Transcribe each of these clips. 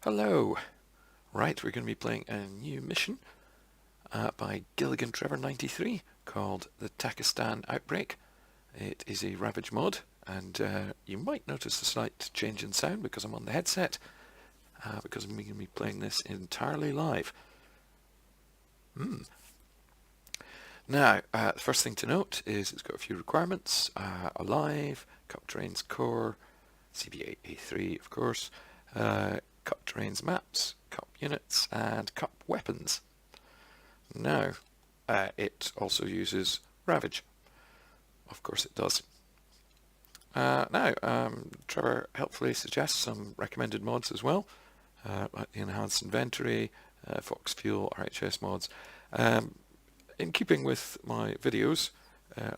Hello! Right, we're going to be playing a new mission by Gilligan Trevor 93 called the Takistan Outbreak. It is a Ravage mod, and you might notice a slight change in sound because I'm on the headset, because I'm going to be playing this entirely live. Now, the first thing to note is it's got a few requirements. Alive, Cup Terrains Core, CB8A3 of course, Cup Terrains Maps, Cup Units, and Cup Weapons. Now, it also uses Ravage. Of course it does. Trevor helpfully suggests some recommended mods as well, like the Enhanced Inventory, Fox Fuel, RHS mods. In keeping with my videos,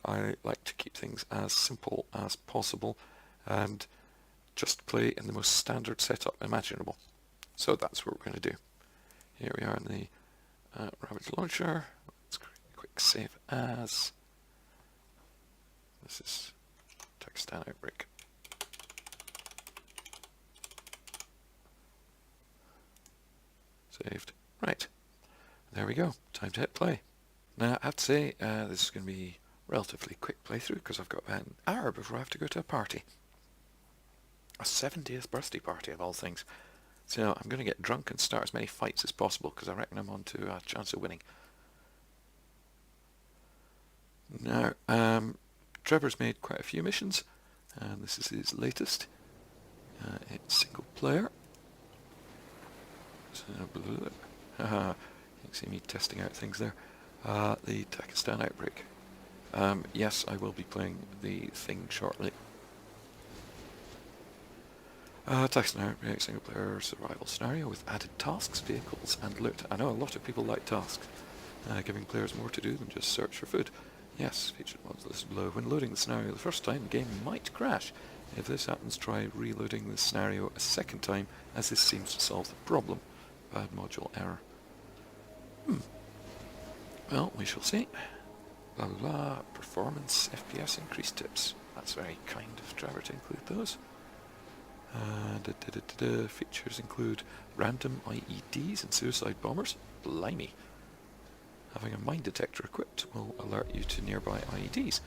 I like to keep things as simple as possible and just play in the most standard setup imaginable. So that's what we're going to do. Here we are in the Ravage launcher. Let's create a quick save as. This is Takistan Outbreak. Saved. Right. There we go. Time to hit play. Now, I have to say, this is going to be a relatively quick playthrough because I've got an hour before I have to go to a party. A 70th birthday party, of all things. So I'm going to get drunk and start as many fights as possible because I reckon I'm on to a chance of winning. Now, Trevor's made quite a few missions, and this is his latest. It's single player. So, you can see me testing out things there. The Takistan Outbreak. Yes, I will be playing the thing shortly. Takistan Outbreak, single player survival scenario with added tasks, vehicles and loot. I know a lot of people like tasks, giving players more to do than just search for food. Yes, featured mods listed below. When loading the scenario the first time, the game might crash. If this happens, try reloading the scenario a second time, as this seems to solve the problem. Bad module error. Well, we shall see. Blah blah blah. Performance, FPS increase tips. That's very kind of Trevor to include those. Features include random IEDs and suicide bombers. Blimey. Having a mine detector equipped will alert you to nearby IEDs.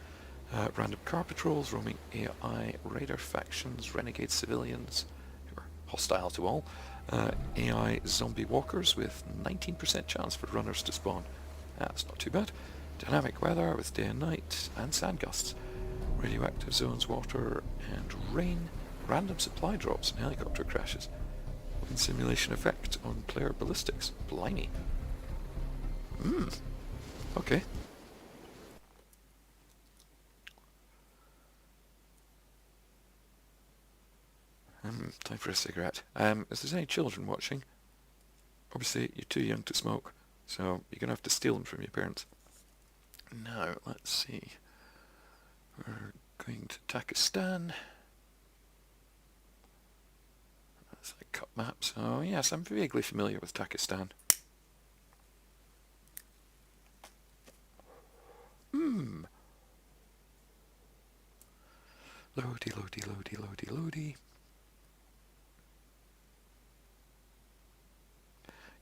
Random car patrols, roaming AI, raider factions, renegade civilians who are hostile to all. AI zombie walkers with 19% chance for runners to spawn. That's not too bad. Dynamic weather with day and night, and sand gusts. Radioactive zones, water and rain. Random supply drops and helicopter crashes. Wind simulation effect on player ballistics. Blimey. Okay. Time for a cigarette. If there's any children watching, obviously you're too young to smoke, so you're going to have to steal them from your parents. Now, let's see. We're going to Takistan. That's a cup map, so yes, I'm vaguely familiar with Takistan. Loady.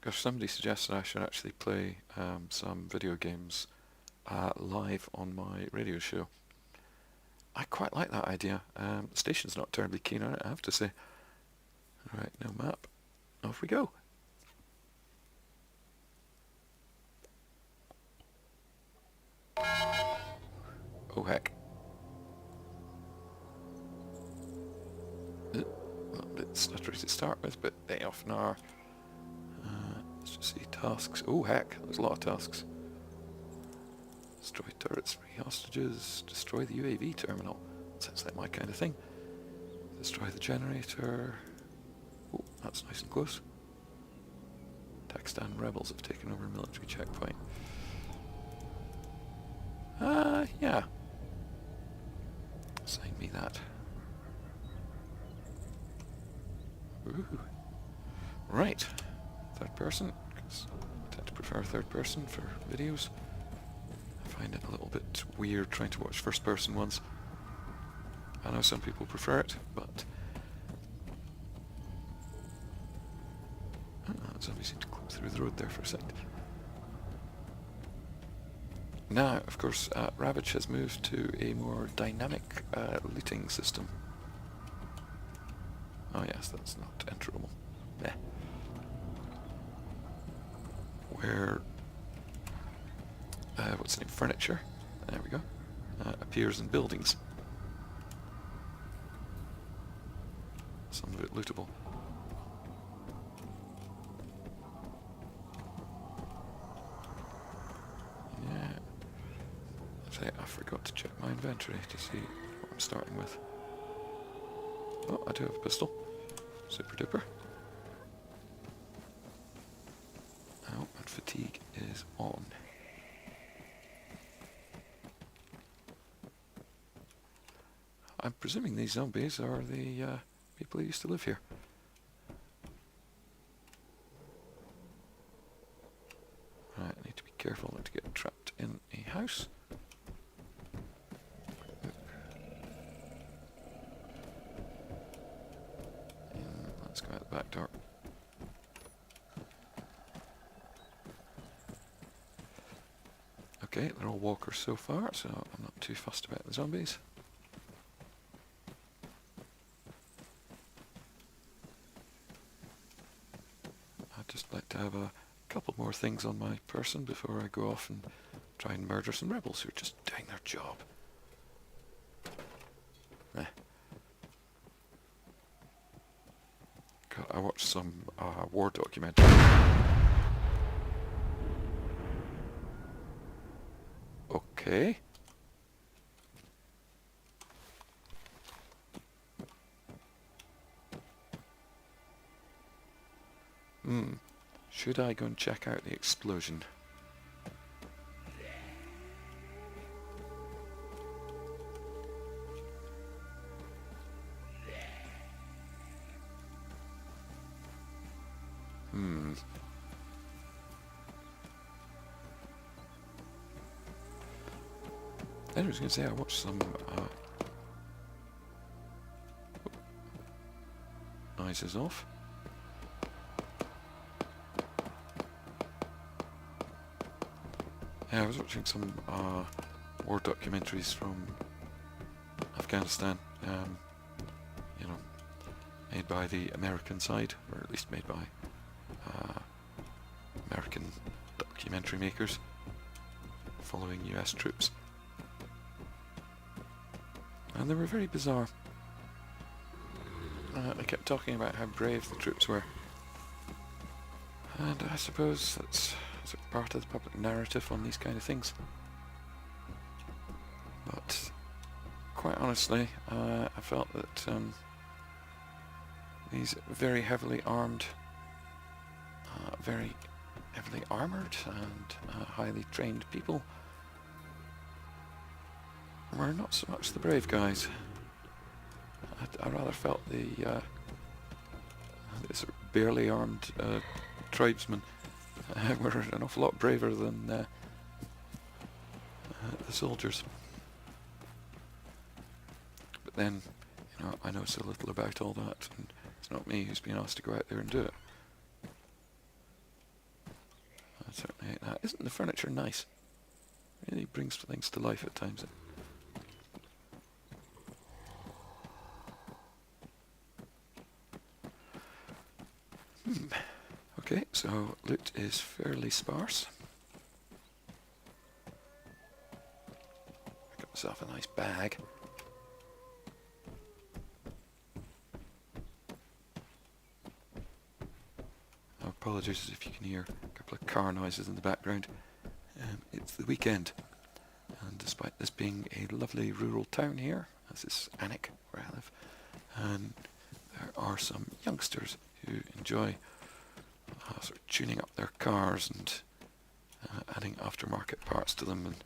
Gosh, somebody suggested I should actually play some video games live on my radio show. I quite like that idea. The station's not terribly keen on it, I have to say. Alright, no map. Off we go. Oh heck. A little bit stuttery to start with, but they often are. Let's just see tasks. Oh heck, there's a lot of tasks. Destroy turrets, free hostages, destroy the UAV terminal. Sounds like my kind of thing. Destroy the generator. Oh, that's nice and close. Takistan rebels have taken over a military checkpoint. Yeah. Sign me that. Ooh. Right. Third person, because I tend to prefer third person for videos. I find it a little bit weird trying to watch first person ones. I know some people prefer it, but Somebody seemed to clip through the road there for a second. Now, of course, Ravage has moved to a more dynamic looting system. Oh yes, that's not enterable. Meh. Where, what's the name, furniture, there we go, appears in buildings. Some of it lootable. Yeah. I forgot to check my inventory to see what I'm starting with. Oh, I do have a pistol. Super duper. Oh, and fatigue is on. I'm presuming these zombies are the people who used to live here. Right, I need to be careful not to get trapped in a house. Let's go out the back door. Okay, they're all walkers so far, so I'm not too fussed about the zombies. I'd just like to have a couple more things on my person before I go off and try and murder some rebels who are just doing their job. God, I watched some war documentary. Okay. Should I go and check out the explosion? I was going to say I watched some noises off. Yeah, I was watching some war documentaries from Afghanistan, you know, made by the American side, or at least made by American documentary makers following US troops. And they were very bizarre. They kept talking about how brave the troops were. And I suppose that's part of the public narrative on these kind of things. But quite honestly, I felt that these very heavily armed, very heavily armoured and highly trained people were not so much the brave guys. I rather felt the sort of barely armed tribesmen were an awful lot braver than the soldiers. But then, you know, I know so little about all that, and it's not me who's been asked to go out there and do it. I certainly hate that. Isn't the furniture nice? It really brings things to life at times. Okay, so loot is fairly sparse. Got myself a nice bag. Apologies if you can hear a couple of car noises in the background. It's the weekend, and despite this being a lovely rural town here, as is Annick, where I live, and there are some youngsters who enjoy sort of tuning up their cars and adding aftermarket parts to them and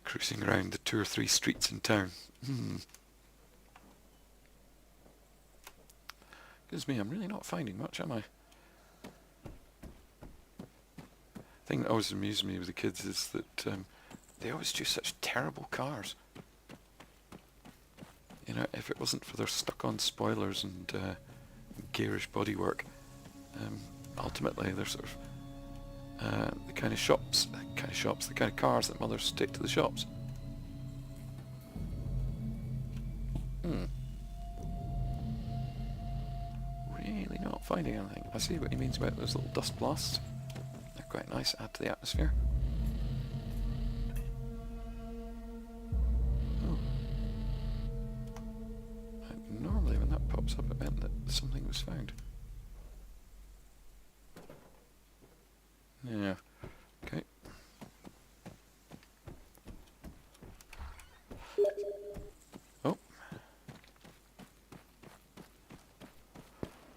cruising around the 2 or 3 streets in town. Goodness me, I'm really not finding much, am I? The thing that always amused me with the kids is that they always choose such terrible cars. You know, if it wasn't for their stuck-on spoilers and garish bodywork, ultimately they're sort of the kind of the kind of cars that mothers take to the shops. Really not finding anything. I see what he means about those little dust blasts. They're quite nice, add to the atmosphere. Oh. Normally when that pops up it meant that something was found. Yeah. Okay. Oh.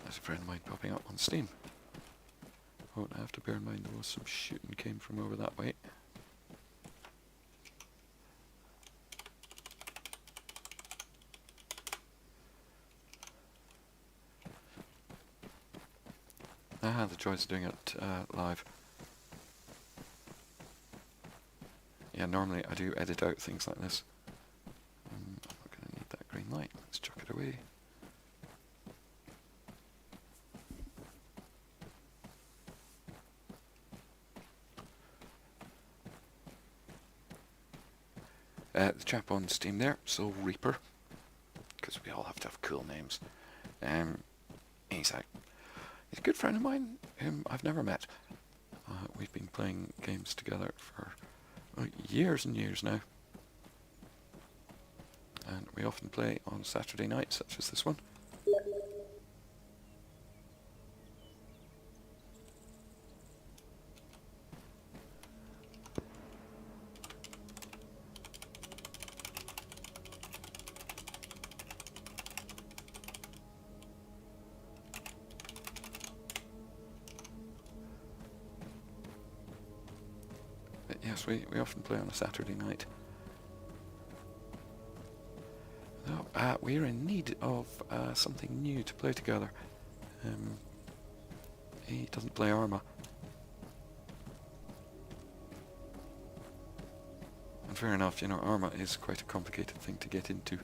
There's a friend of mine popping up on Steam. Oh, I have to bear in mind there was some shooting came from over that way. Ah, the joys of doing it live. Yeah, normally I do edit out things like this. I'm not going to need that green light. Let's chuck it away. The chap on Steam there, Soul Reaper, because we all have to have cool names. He's a good friend of mine whom I've never met. We've been playing games together for years and years now. And we often play on Saturday nights, such as this one. But yes, we often play on a Saturday night. Though, we're in need of something new to play together. He doesn't play Arma. And fair enough, you know, Arma is quite a complicated thing to get into.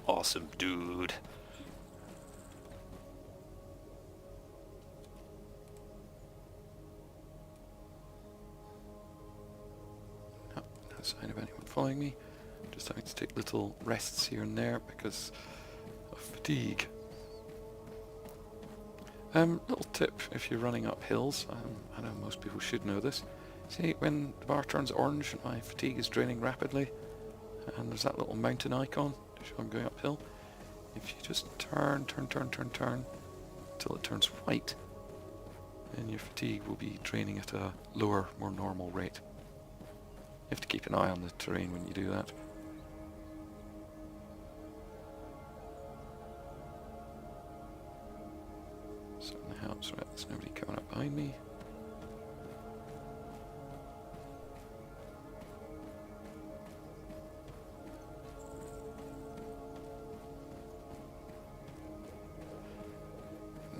Awesome, dude. No sign of anyone following me. Just having to take little rests here and there because of fatigue. Little tip if you're running up hills, I know most people should know this. See, when the bar turns orange and my fatigue is draining rapidly, and there's that little mountain icon to show I'm going uphill, if you just turn until it turns white, then your fatigue will be draining at a lower, more normal rate. You have to keep an eye on the terrain when you do that. Certainly helps. Right, there's nobody coming up behind me.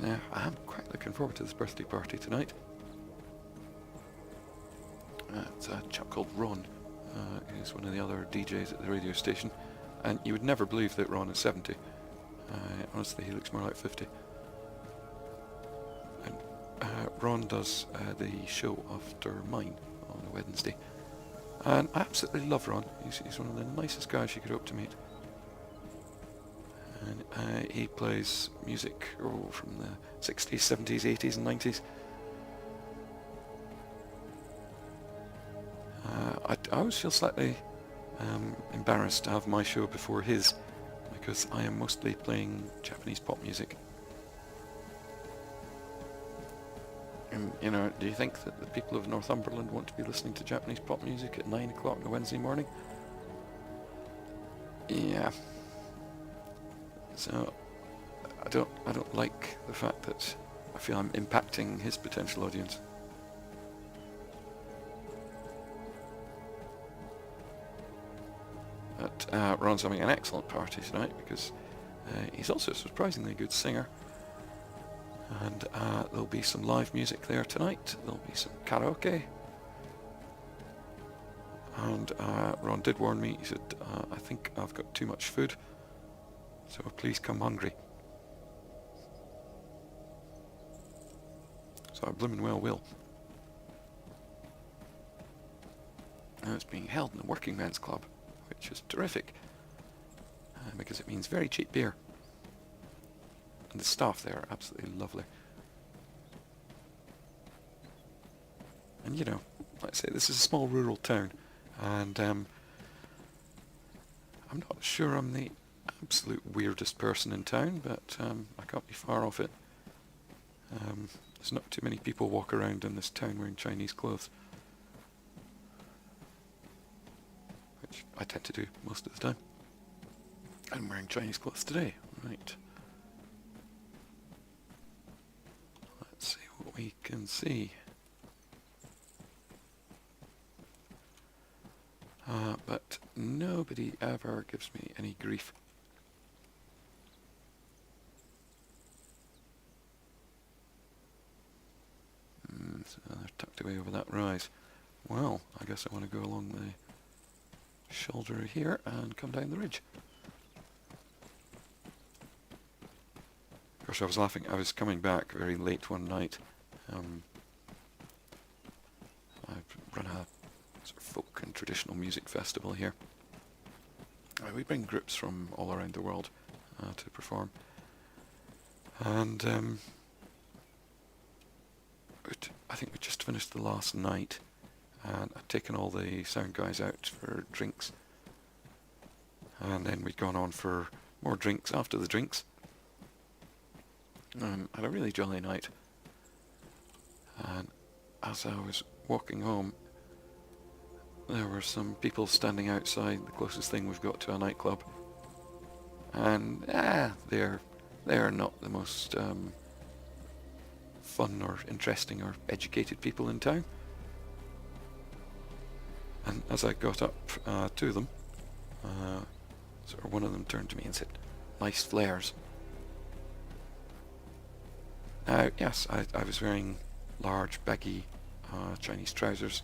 Now, I'm quite looking forward to this birthday party tonight. It's a chap called Ron, who's one of the other DJs at the radio station, and you would never believe that Ron is 70. Honestly, he looks more like 50. And Ron does the show after mine on a Wednesday, and I absolutely love Ron. He's one of the nicest guys you could hope to meet. And he plays music from the 60s, 70s, 80s and 90s. I always feel slightly embarrassed to have my show before his, because I am mostly playing Japanese pop music. And, you know, do you think that the people of Northumberland want to be listening to Japanese pop music at 9 o'clock on a Wednesday morning? Yeah. So I don't like the fact that I feel I'm impacting his potential audience. But Ron's having an excellent party tonight because he's also a surprisingly good singer. And there'll be some live music there tonight. There'll be some karaoke. And Ron did warn me. He said, I think I've got too much food. So please come hungry. So I bloomin' well will. Now it's being held in the Working Men's Club, which is terrific, because it means very cheap beer. And the staff there are absolutely lovely. And you know, like I say, this is a small rural town, and I'm not sure I'm the absolute weirdest person in town, but I can't be far off it. There's not too many people walk around in this town wearing Chinese clothes, which I tend to do most of the time. I'm wearing Chinese clothes today, right. Let's see what we can see. But nobody ever gives me any grief. So they're tucked away over that rise. Well, I guess I want to go along the shoulder here and come down the ridge. Of course, I was laughing. I was coming back very late one night. I've run a sort of folk and traditional music festival here. We bring groups from all around the world to perform. And I think we just finished the last night, and I'd taken all the sound guys out for drinks, and then we'd gone on for more drinks after the drinks. Had a really jolly night, and as I was walking home, there were some people standing outside the closest thing we've got to a nightclub, and they're not the most fun or interesting or educated people in town. And as I got up to them, sort of one of them turned to me and said, "Nice flares." Now, yes, I was wearing large, baggy Chinese trousers,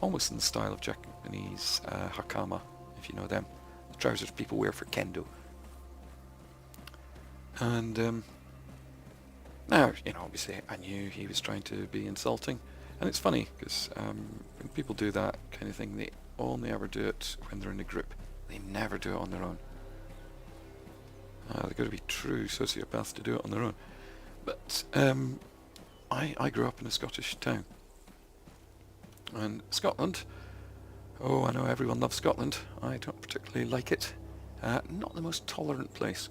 almost in the style of Japanese hakama, if you know them. The trousers people wear for kendo. And now, you know, obviously I knew he was trying to be insulting. And it's funny, because when people do that kind of thing, they only ever do it when they're in a group. They never do it on their own. They've got to be true sociopaths to do it on their own. But I grew up in a Scottish town. And Scotland, oh, I know everyone loves Scotland. I don't particularly like it. Not the most tolerant place.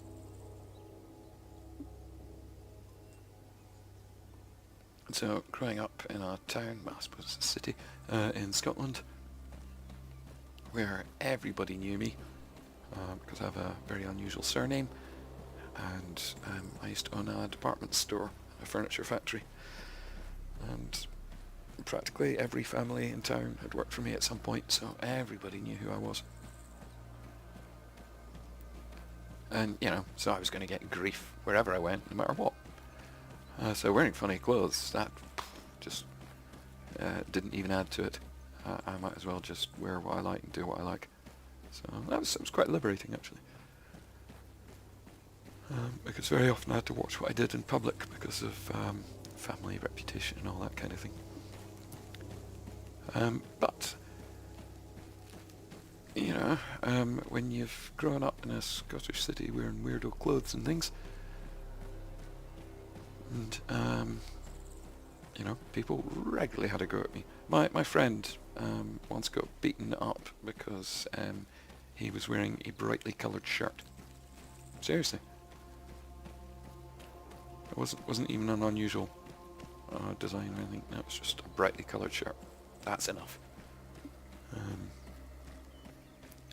So, growing up in a town, well, I suppose it's a city, in Scotland, where everybody knew me, because I have a very unusual surname, and I used to own a department store, a furniture factory, and practically every family in town had worked for me at some point, so everybody knew who I was. And, you know, so I was going to get grief wherever I went, no matter what. So wearing funny clothes, that just didn't even add to it. I might as well just wear what I like and do what I like. So that was quite liberating, actually. Because very often I had to watch what I did in public because of family reputation and all that kind of thing. But, you know, when you've grown up in a Scottish city wearing weirdo clothes and things, and, you know, people regularly had a go at me. My friend once got beaten up because he was wearing a brightly coloured shirt. Seriously. It wasn't even an unusual design or anything. No, it was just a brightly coloured shirt. That's enough. In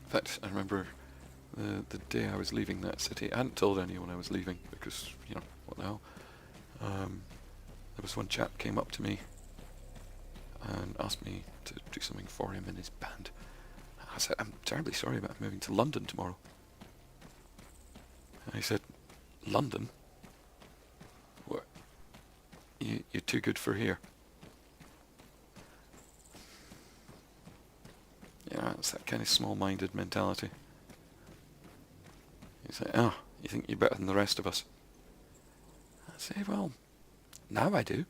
fact, I remember the day I was leaving that city. I hadn't told anyone I was leaving because, you know, what the hell. There was one chap came up to me and asked me to do something for him in his band. I said, "I'm terribly sorry, but I'm moving to London tomorrow." And he said, "London? What? You're too good for here." Yeah, it's that kind of small-minded mentality. He's like, "Oh, You think you're better than the rest of us? I say, well, now I do.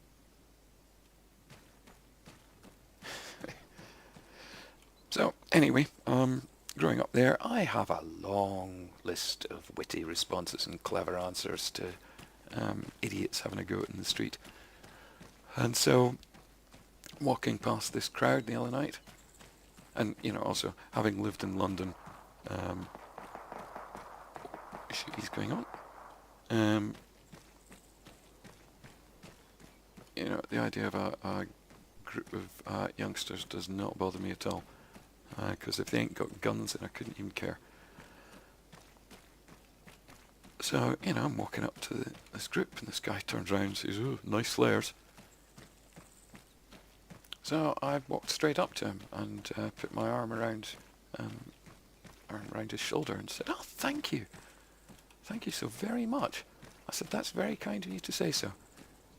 So, anyway, growing up there, I have a long list of witty responses and clever answers to idiots having a go in the street. And so, walking past this crowd the other night, and, you know, also having lived in London, he's going on. You know, the idea of a group of youngsters does not bother me at all. Because if they ain't got guns, then I couldn't even care. So, you know, I'm walking up to this group, and this guy turns around and says, "Oh, nice flares." So I walked straight up to him and put my arm around his shoulder and said, "Oh, thank you. Thank you so very much." I said, "That's very kind of you to say so."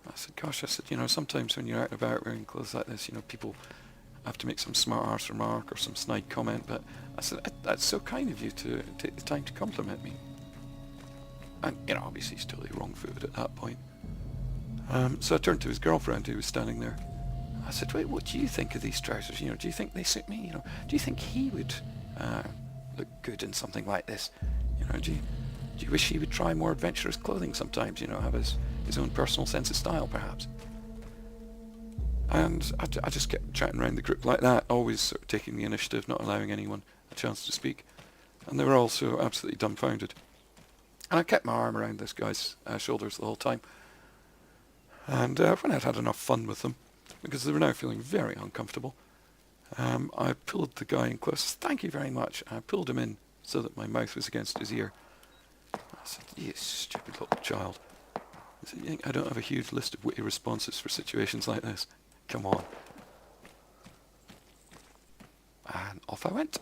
I said, "Gosh," I said, "you know, sometimes when you're out and about wearing clothes like this, you know, people have to make some smart arse remark or some snide comment, but," I said, "that's so kind of you to take the time to compliment me." And, you know, obviously he's totally wrong-footed at that point. So I turned to his girlfriend who was standing there. I said, "Wait, what do you think of these trousers? You know, do you think they suit me? You know, do you think he would look good in something like this? You know, do you wish he would try more adventurous clothing sometimes? You know, have his own personal sense of style, perhaps?" And I just kept chatting around the group like that, always sort of taking the initiative, not allowing anyone a chance to speak. And they were all so absolutely dumbfounded. And I kept my arm around this guy's shoulders the whole time. And when I'd had enough fun with them, because they were now feeling very uncomfortable, I pulled the guy in close. "Thank you very much." I pulled him in so that my mouth was against his ear. I said, "You stupid little child." I said, "You think I don't have a huge list of witty responses for situations like this? Come on." And off I went.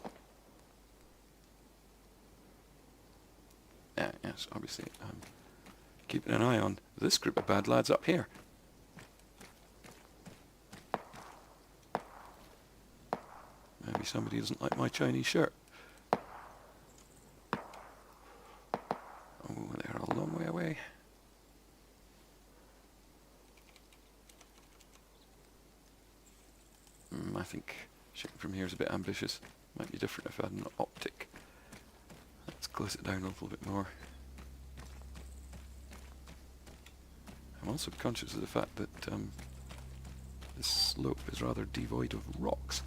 Yes, obviously, keeping an eye on this group of bad lads up here. Maybe somebody doesn't like my Chinese shirt. Oh, they're a long way away. I think shooting from here is a bit ambitious. Might be different if I had an optic. Let's close it down a little bit more. I'm also conscious of the fact that this slope is rather devoid of rocks.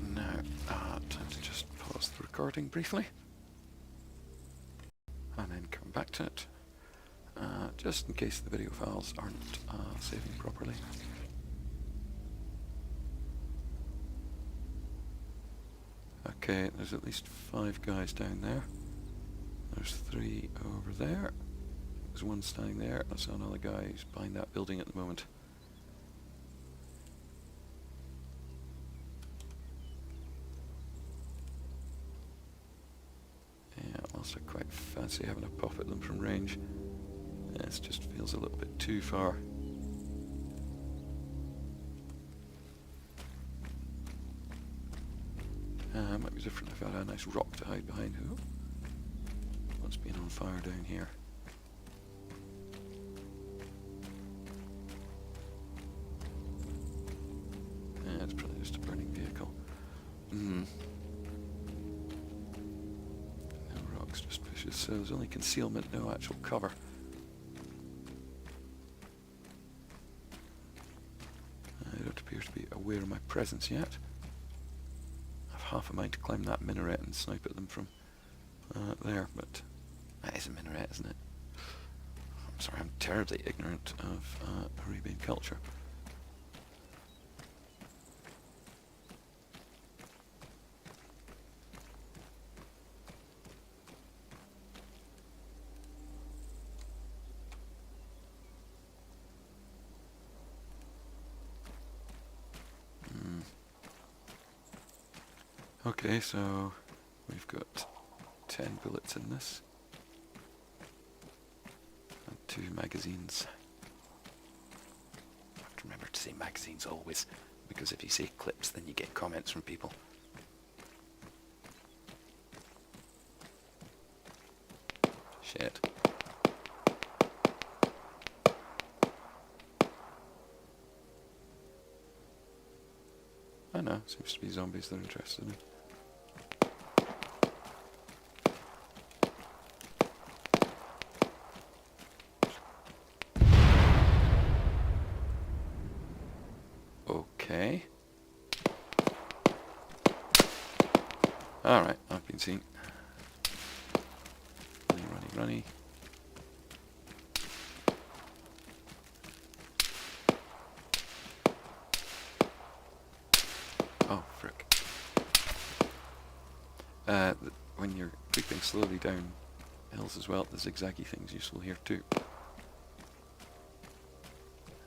Now, time to just pause the recording briefly. And then come back to it. Just in case the video files aren't saving properly. Okay, there's at least 5 guys down there. There's 3 over there. There's 1 standing there. I saw another guy who's behind that building at the moment. Yeah, whilst I quite fancy having a pop at them from range, this just feels a little bit too far. Might be different if I had a nice rock to hide behind. Oh, what's been on fire down here? Yeah, it's probably just a burning vehicle. No rocks, just bushes. So there's only concealment, no actual cover. They don't appear to be aware of my presence yet. Half a mind to climb that minaret and snipe at them from there, but that is a minaret, isn't it? I'm sorry, I'm terribly ignorant of Arabian culture. Okay, so we've got 10 bullets in this. And 2 magazines. I have to remember to say magazines always, because if you say clips then you get comments from people. Shit. I know, seems to be zombies they're interested in. Okay. Alright, I've been seen. Runny. Oh, frick. When you're creeping slowly down hills as well, the zigzaggy thing's useful here too.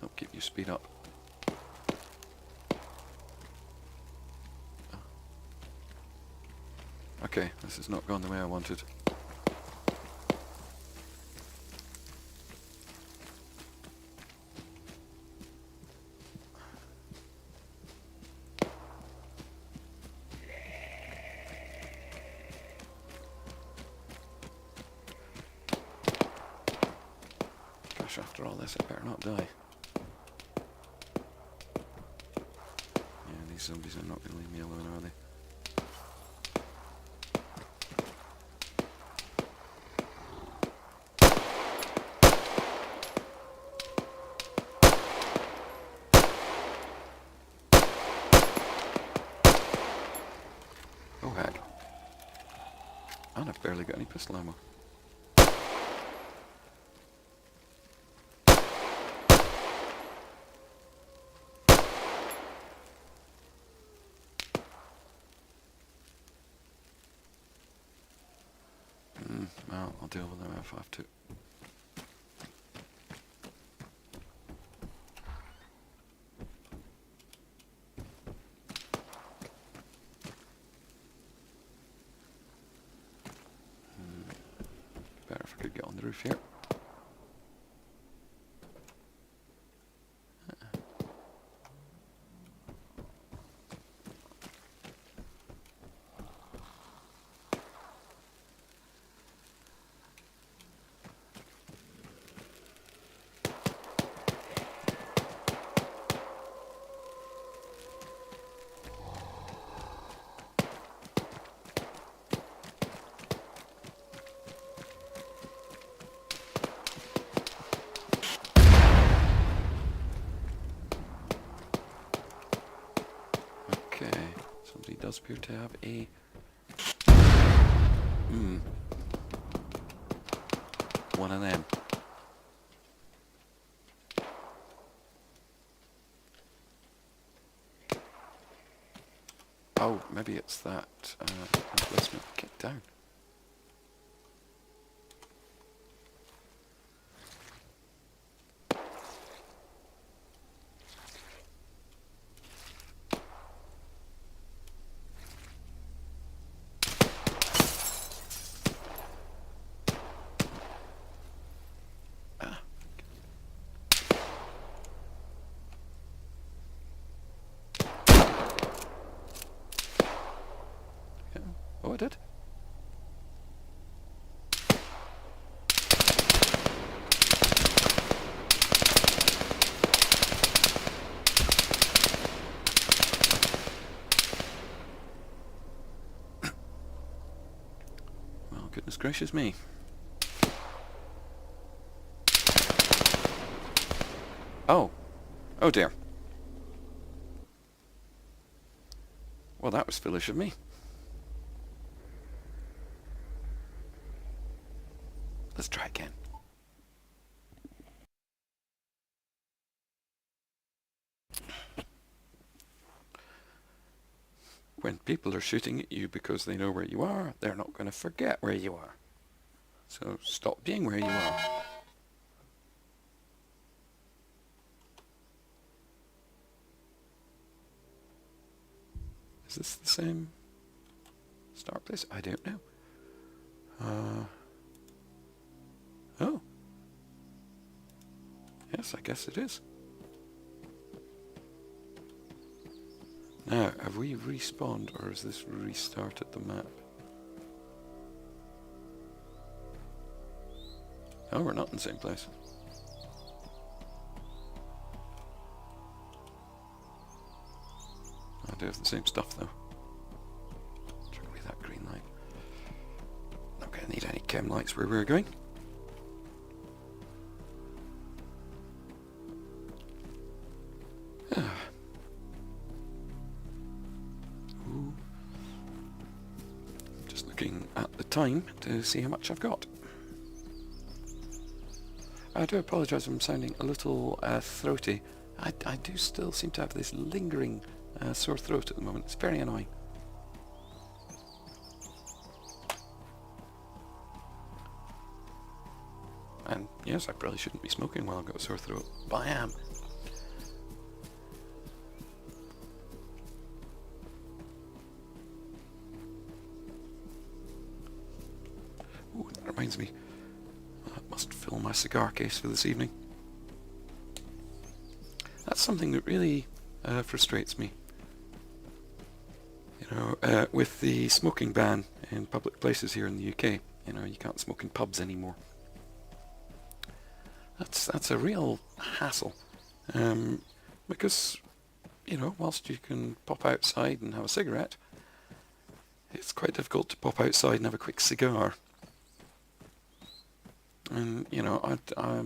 Help keep you speed up. Okay, this has not gone the way I wanted. Gosh, after all this, I better not die. Yeah, these zombies are not going to leave me alone, are they? Oh heck. And I've barely got any pistol ammo. Well, I'll deal with them if I have to. Better if I could get on the roof here. Okay, somebody does appear to have a... one of them. Oh, maybe it's that replacement kit down. Oh, I did. Well, goodness gracious me. Oh. Oh dear. Well, that was foolish of me. Let's try again. When people are shooting at you because they know where you are, they're not going to forget where you are. So stop being where you are. Is this the same start place? I don't know. Oh. Yes, I guess it is. have we respawned, or has this restarted the map? Oh, we're not in the same place. I do have the same stuff though. Took away that green light. Not gonna need any chem lights where we're going. Ooh. Just looking at the time to see how much I've got. I do apologise if I'm sounding a little throaty. I do still seem to have this lingering sore throat at the moment. It's very annoying. And yes, I probably shouldn't be smoking while I've got a sore throat, but I am. Ooh, that reminds me. I must fill my cigar case for this evening. That's something that really frustrates me. You know, with the smoking ban in public places here in the UK, you know, you can't smoke in pubs anymore. That's a real hassle, because, you know, whilst you can pop outside and have a cigarette, it's quite difficult to pop outside and have a quick cigar. And, you know, I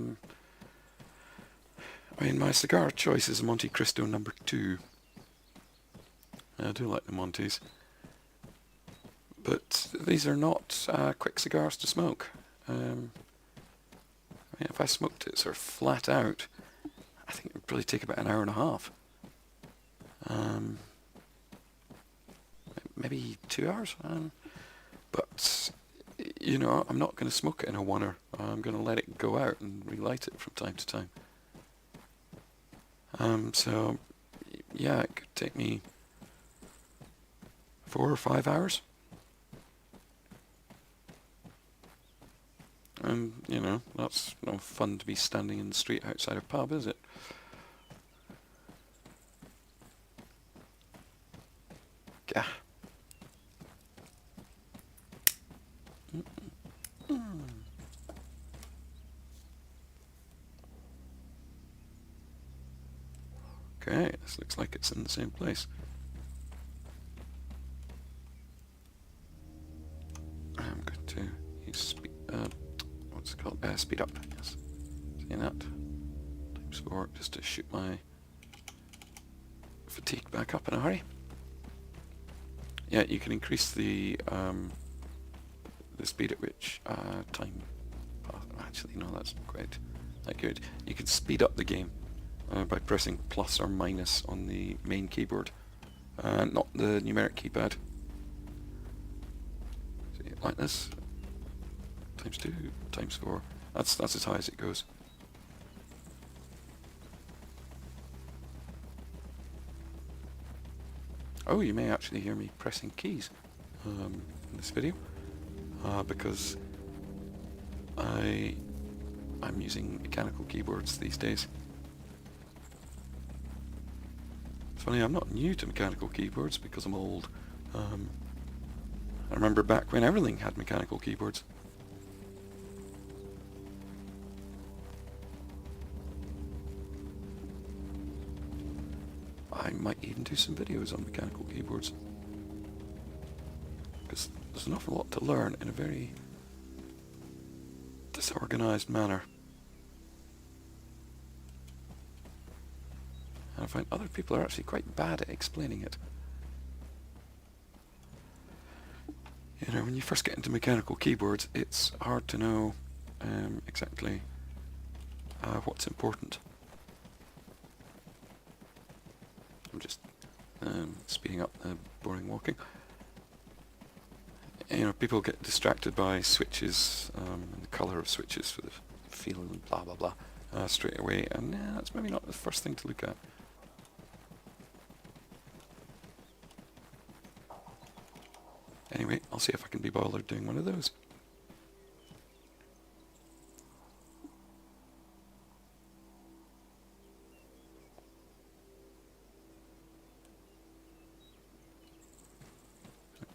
mean, my cigar choice is a Monte Cristo No. 2. I do like the Montes. But these are not quick cigars to smoke. I mean, if I smoked it sort of flat out, I think it would probably take about an hour and a half. Maybe 2 hours. But, you know, I'm not going to smoke it in a oneer. I'm going to let it go out and relight it from time to time. So, yeah, it could take me 4 or 5 hours. And, you know, that's no fun to be standing in the street outside a pub, is it? Gah. Okay, this looks like it's in the same place. I'm going to use what's it called? Speed up, yes. See that? ×4, just to shoot my fatigue back up in a hurry. Yeah, you can increase the speed at which time. Actually, no, that's not quite that good. You can speed up the game by pressing plus or minus on the main keyboard, not the numeric keypad. See, like this. ×2, ×4. That's as high as it goes. Oh, you may actually hear me pressing keys in this video, because I'm using mechanical keyboards these days. It's funny, I'm not new to mechanical keyboards because I'm old. I remember back when everything had mechanical keyboards. I might even do some videos on mechanical keyboards, because there's an awful lot to learn in a very disorganized manner. And I find other people are actually quite bad at explaining it. You know, when you first get into mechanical keyboards, it's hard to know exactly what's important. I'm just speeding up the boring walking. You know, people get distracted by switches and the colour of switches for the feel and blah blah blah straight away, and that's maybe not the first thing to look at. Anyway, I'll see if I can be bothered doing one of those.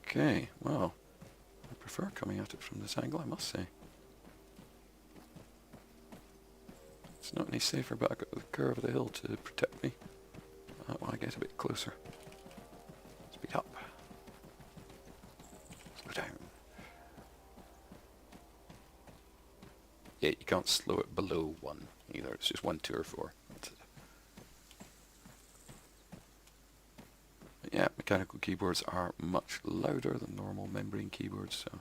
Okay, well, I prefer coming at it from this angle, I must say. It's not any safer, but I've got the curve of the hill to protect me when I get a bit closer. Speed up. Slow down. Yeah, you can't slow it below 1 either, it's just 1, 2 or 4. That's it. But yeah, mechanical keyboards are much louder than normal membrane keyboards, so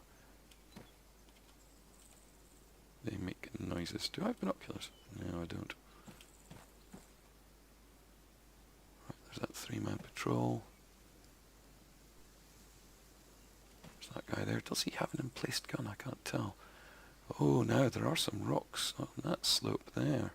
they make noises. Do I have binoculars? No, I don't. Right, there's that 3-man patrol. There's that guy there. Does he have an emplaced gun? I can't tell. Oh, now there are some rocks on that slope there.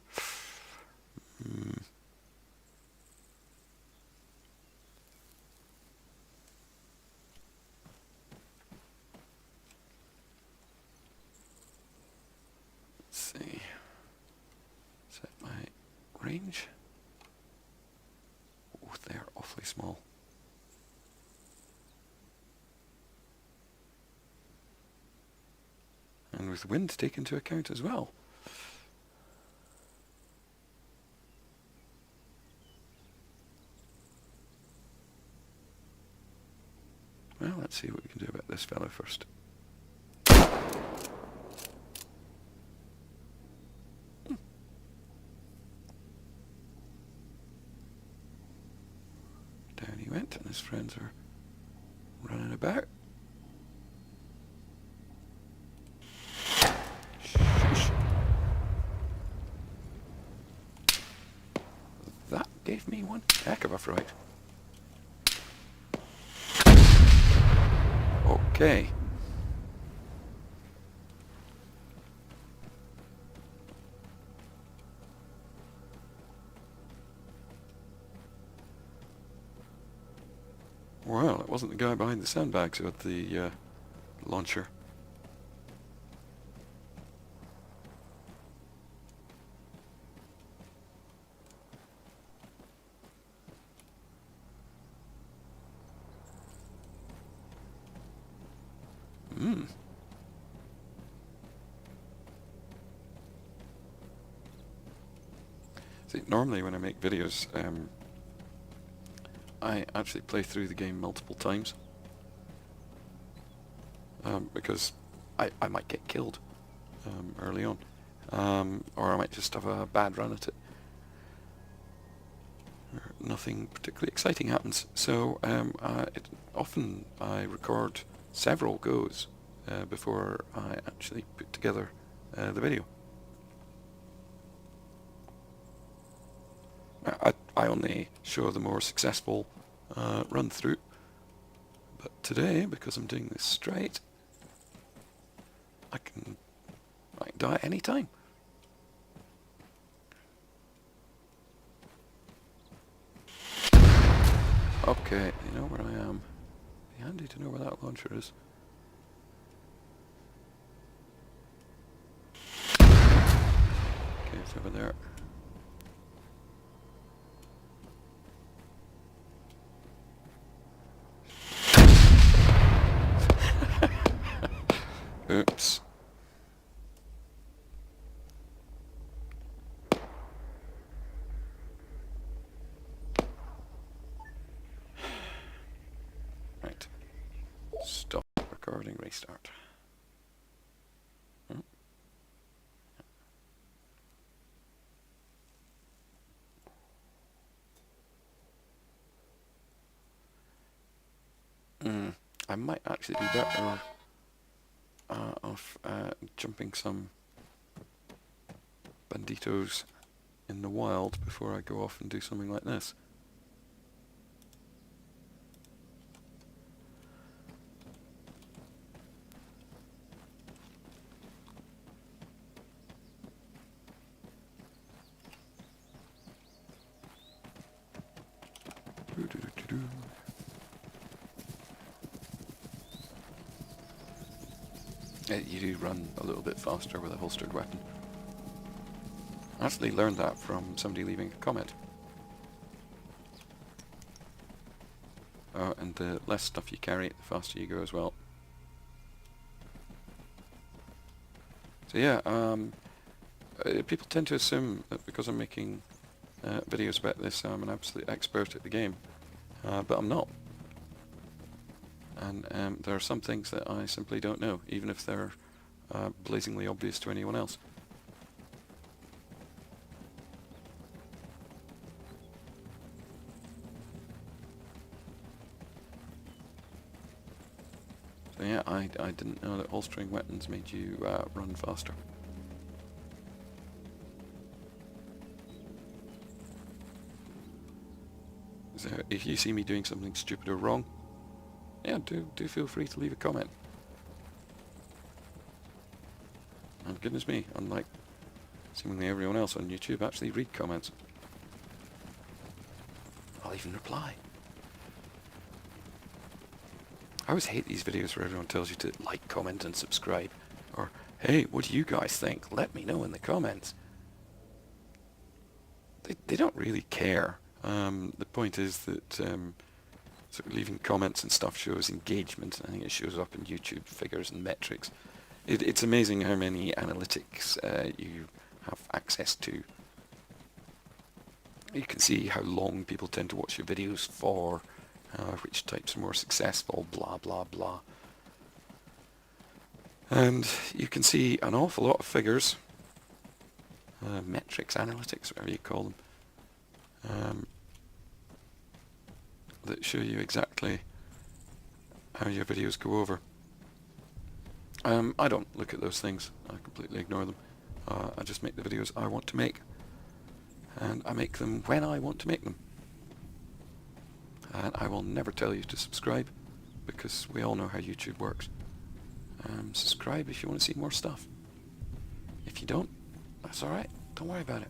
Let's see. Set my range. Oh, they're awfully small. And with wind taken into account as well. Well, let's see what we can do about this fellow first. Down he went, and his friends are running about. Shush. That gave me one heck of a fright. Okay. Well, it wasn't the guy behind the sandbags who had the launcher. See, normally when I make videos, I actually play through the game multiple times. Because I might get killed early on. Or I might just have a bad run at it. Nothing particularly exciting happens. So often I record several goes before I actually put together the video. I only show the more successful run through, but today, because I'm doing this straight, I can die at any time. Okay, you know where I am. It'd be handy to know where that launcher is. Okay, it's over there. Oops. Right. Stop recording, restart. I might actually be better off jumping some banditos in the wild before I go off and do something like this. You do run a little bit faster with a holstered weapon. I actually learned that from somebody leaving a comment. and the less stuff you carry, the faster you go as well. So yeah, people tend to assume that because I'm making videos about this, I'm an absolute expert at the game, but I'm not. And there are some things that I simply don't know, even if they're blazingly obvious to anyone else. So yeah, I didn't know that holstering weapons made you run faster. So if you see me doing something stupid or wrong, yeah, do feel free to leave a comment. And goodness me, unlike seemingly everyone else on YouTube, actually read comments. I'll even reply. I always hate these videos where everyone tells you to like, comment and subscribe. Or, hey, what do you guys think? Let me know in the comments. They don't really care. The point is that sort of leaving comments and stuff shows engagement. I think it shows up in YouTube figures and metrics. It's amazing how many analytics you have access to. You can see how long people tend to watch your videos for, which types are more successful, blah blah blah. And you can see an awful lot of figures, metrics, analytics, whatever you call them, that show you exactly how your videos go over. I don't look at those things. I completely ignore them. I just make the videos I want to make, and I make them when I want to make them. And I will never tell you to subscribe, because we all know how YouTube works. Subscribe if you want to see more stuff. If you don't, that's alright. Don't worry about it.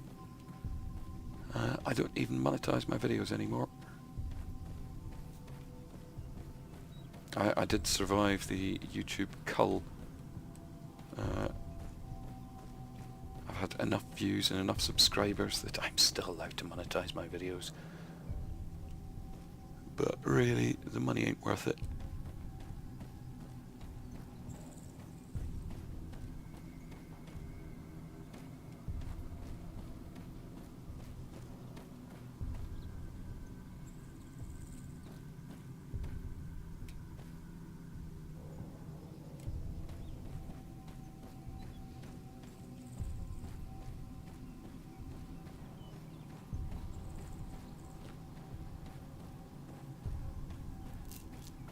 I don't even monetize my videos anymore. I did survive the YouTube cull. I've had enough views and enough subscribers that I'm still allowed to monetize my videos. But really, the money ain't worth it.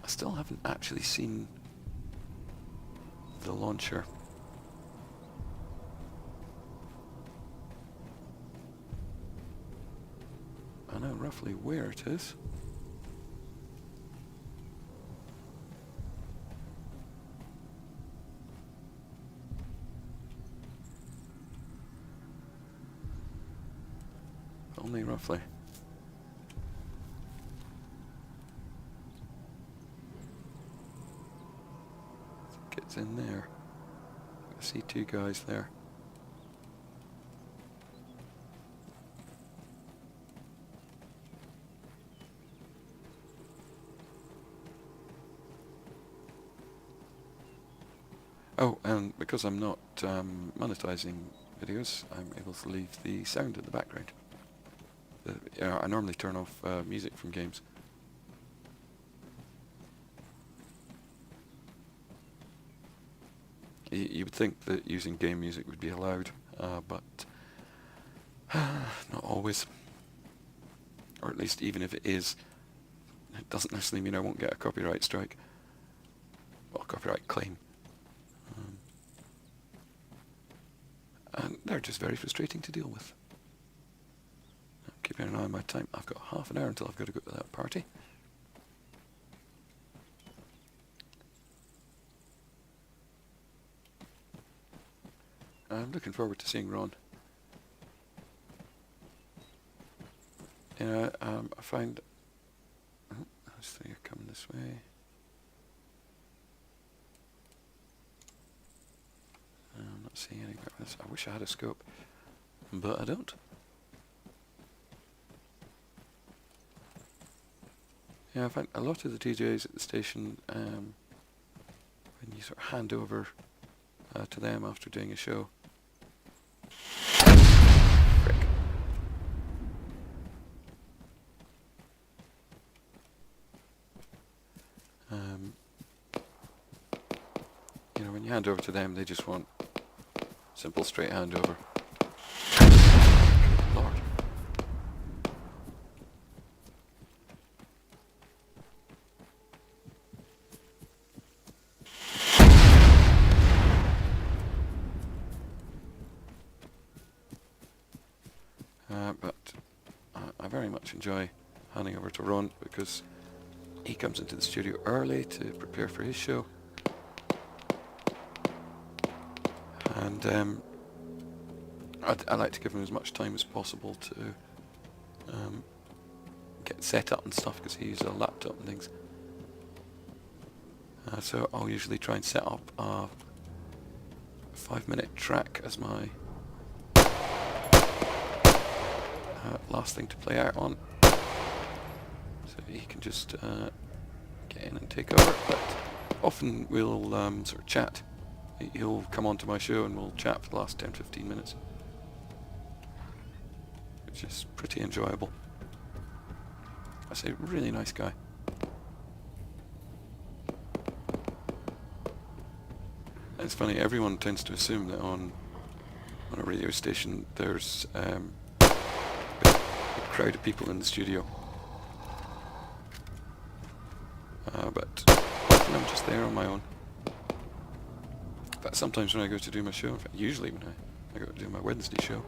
I still haven't actually seen the launcher. I know roughly where it is. Only roughly. It's in there. I see two guys there. Oh, and because I'm not monetizing videos, I'm able to leave the sound in the background. I normally turn off music from games. You would think that using game music would be allowed, but not always. Or at least even if it is, it doesn't necessarily mean I won't get a copyright strike. Well, copyright claim. And they're just very frustrating to deal with. I'm keeping an eye on my time. I've got half an hour until I've got to go to that party. I'm looking forward to seeing Ron. You know, I find... Oh, those three are coming this way. I'm not seeing anything like this. I wish I had a scope, but I don't. Yeah, I find a lot of the DJs at the station, when you sort of hand over to them after doing a show. Frick. You know, when you hand over to them, they just want simple, straight handover. Good Lord. But I very much enjoy handing over to Ron because he comes into the studio early to prepare for his show. And I like to give him as much time as possible to get set up and stuff because he uses a laptop and things. So I'll usually try and set up a 5-minute track as my last thing to play out on, so he can just get in and take over. But often we'll sort of chat. He'll come onto my show and we'll chat for the last 10-15 minutes, which is pretty enjoyable. I say, really nice guy. And it's funny, everyone tends to assume that on a radio station there's a crowd of people in the studio. But often I'm just there on my own. But sometimes when I go to do my show, in fact usually when I go to do my Wednesday show,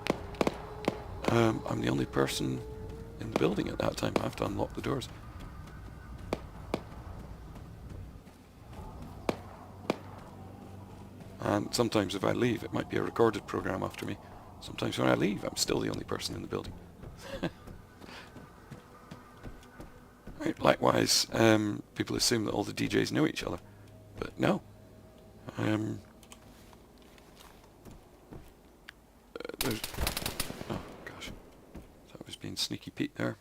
I'm the only person in the building at that time. I have to unlock the doors. And sometimes if I leave, it might be a recorded program after me. Sometimes when I leave, I'm still the only person in the building. Right, likewise, people assume that all the DJs know each other, but no. There's, oh gosh, that was being sneaky Pete there.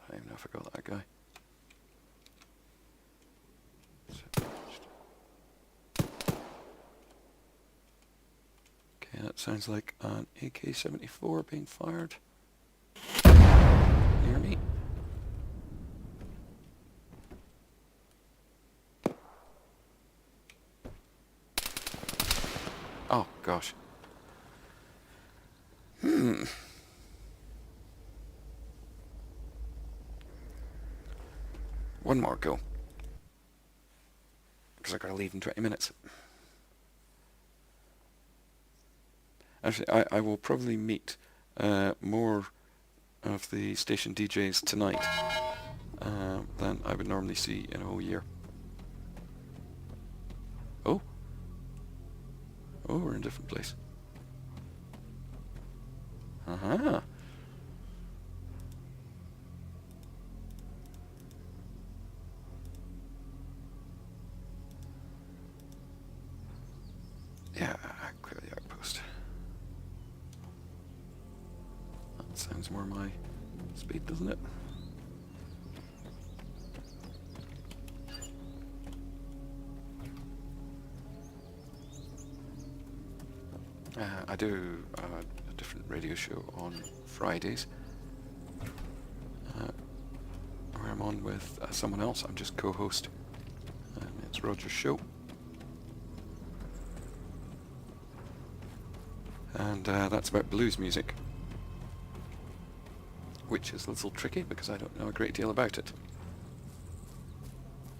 I don't even know if I got that guy. Okay, that sounds like an AK-74 being fired near me. Oh gosh. One more go, because I gotta leave in 20 minutes. Actually, I will probably meet more of the station DJs tonight than I would normally see in a whole year. Oh, we're in a different place. Uh-huh. Yeah, clear the outpost. That sounds more my speed, doesn't it? I do a different radio show on Fridays, where I'm on with someone else. I'm just co-host. It's Roger's show. And that's about blues music, which is a little tricky because I don't know a great deal about it.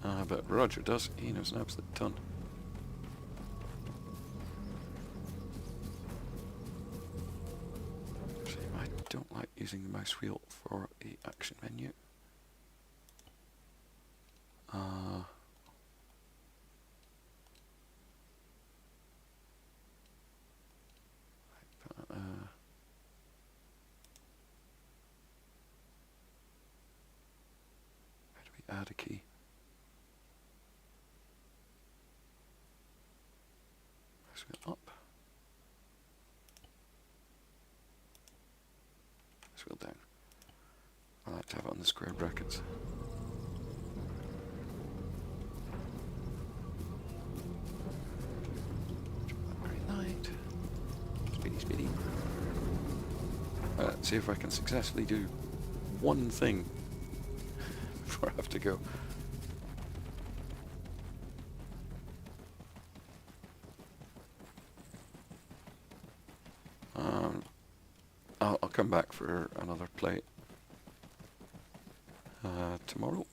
But Roger does. He knows an absolute ton. Actually, I don't like using the mouse wheel for the action menu. Press wheel up. Press wheel down. I like to have it on the square brackets. Green light. Speedy, speedy. See if I can successfully do one thing before I have to go. I'll come back for another play tomorrow.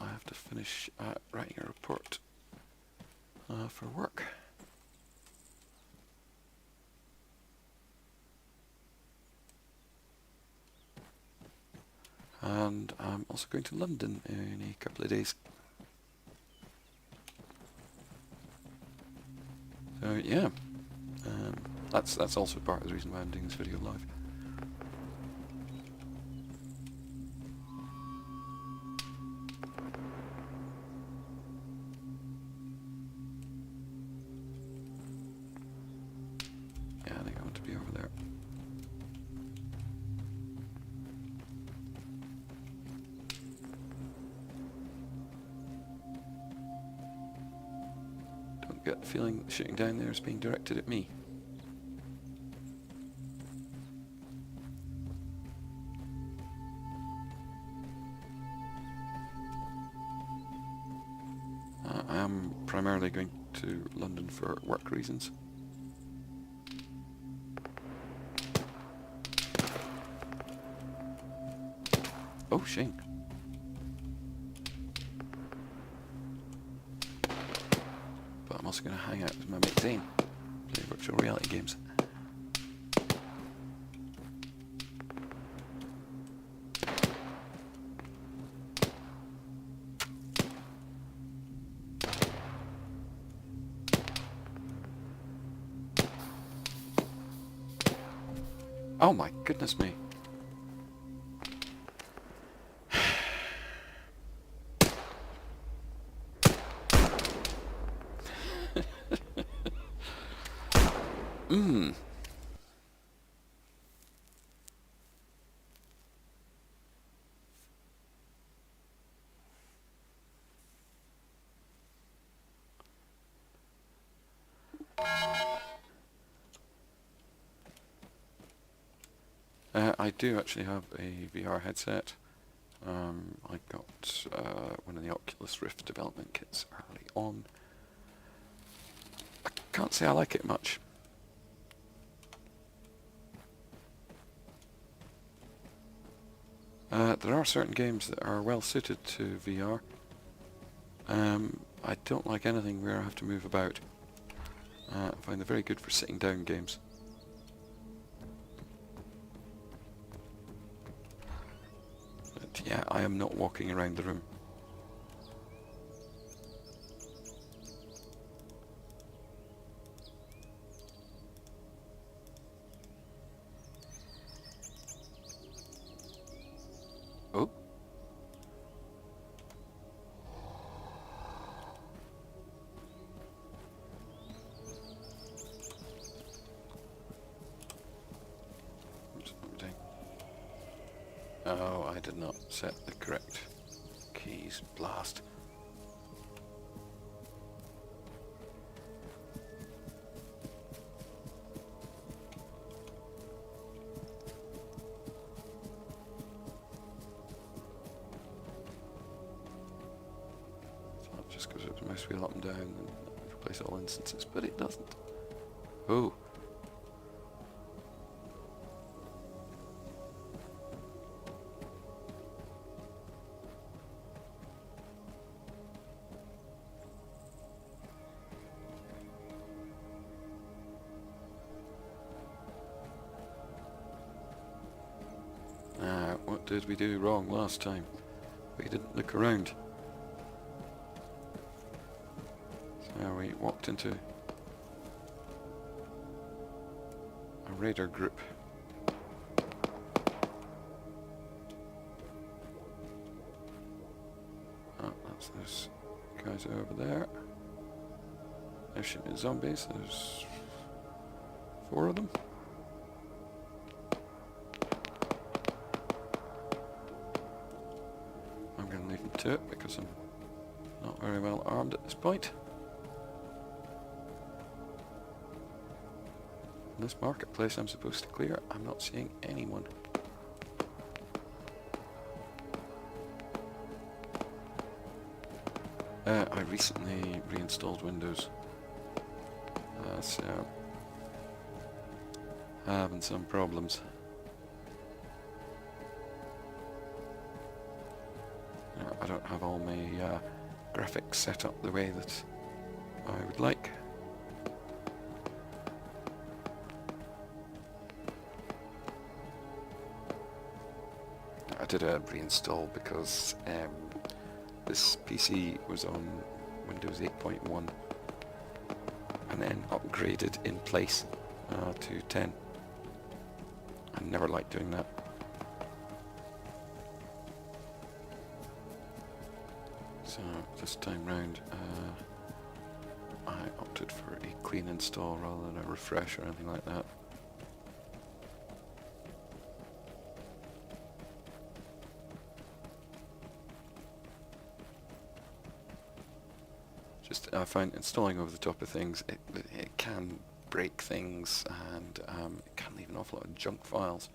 I have to finish writing a report for work. And I'm also going to London in a couple of days. So yeah, that's also part of the reason why I'm doing this video live. Yeah, I think I want to be over there. Don't get the feeling that shooting down there is being directed at me. I am primarily going to London for work reasons. Oh, shame. But I'm also going to hang out with my mate Zane, play virtual reality games. Oh my goodness me. Mmm. I do actually have a VR headset. I got one of the Oculus Rift development kits early on. I can't say I like it much. There are certain games that are well suited to VR. I don't like anything where I have to move about. I find they're very good for sitting down games. But yeah, I am not walking around the room. Oh. Oops, what am I doing? Oh, I did not set the correct keys. Blast. Just goes up the mouse wheel up and down and replace all instances, but it doesn't. Oh. What did we do wrong last time? We didn't look around. So we walked into a raider group. Oh, that's those Guys are over there. They're shooting at zombies. There's 4 of them. I'm going to leave them to it because I'm not very well armed at this point. In this marketplace I'm supposed to clear, I'm not seeing anyone. I recently reinstalled Windows, so having some problems. I don't have all my graphics set up the way that I would like. I did a reinstall because this PC was on Windows 8.1 and then upgraded in place to 10. I never liked doing that. So this time round I opted for a clean install rather than a refresh or anything like that. Just I find installing over the top of things, it can break things, and it can leave an awful lot of junk files.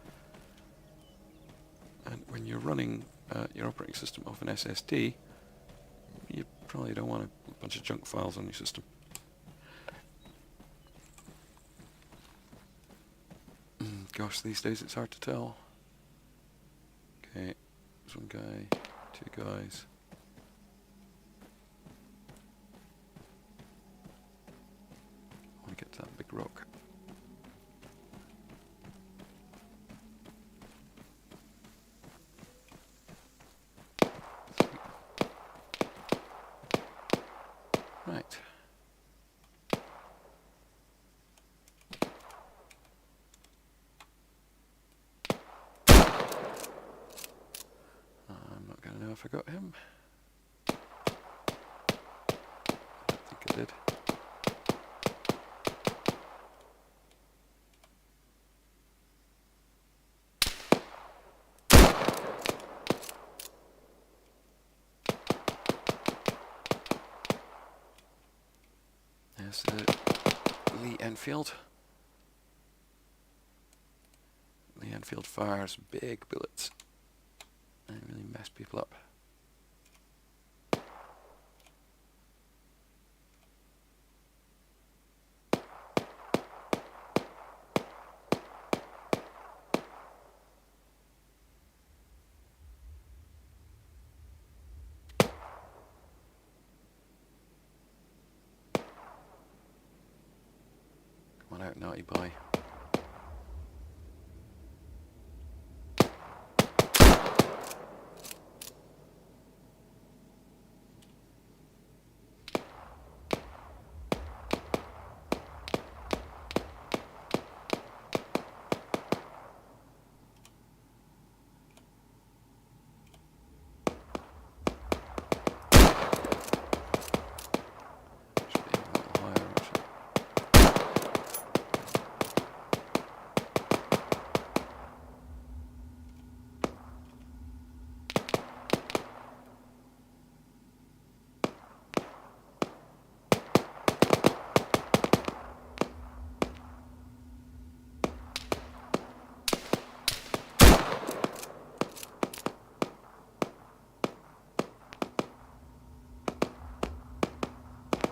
And when you're running your operating system off an SSD, you probably don't want a bunch of junk files on your system. Gosh, these days it's hard to tell. Okay, there's one guy, 2 guys. I want to get to that big rock. Right. I'm not going to know if I got him. I don't think I did. There's the Lee Enfield. Lee Enfield fires big bullets and really mess people up. Come on out, naughty boy. Should be a little higher, actually.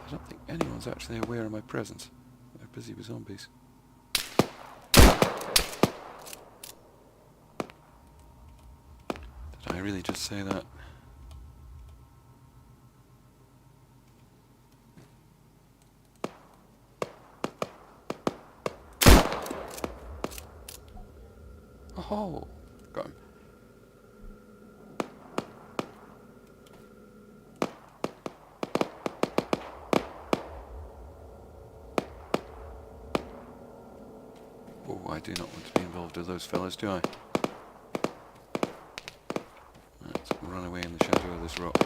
I don't think anyone's actually aware of my presence. They're busy with zombies. Did I really just say that? Oh, got him. Oh, I do not want to be involved with those fellas, do I? Let's run away in the shadow of this rock.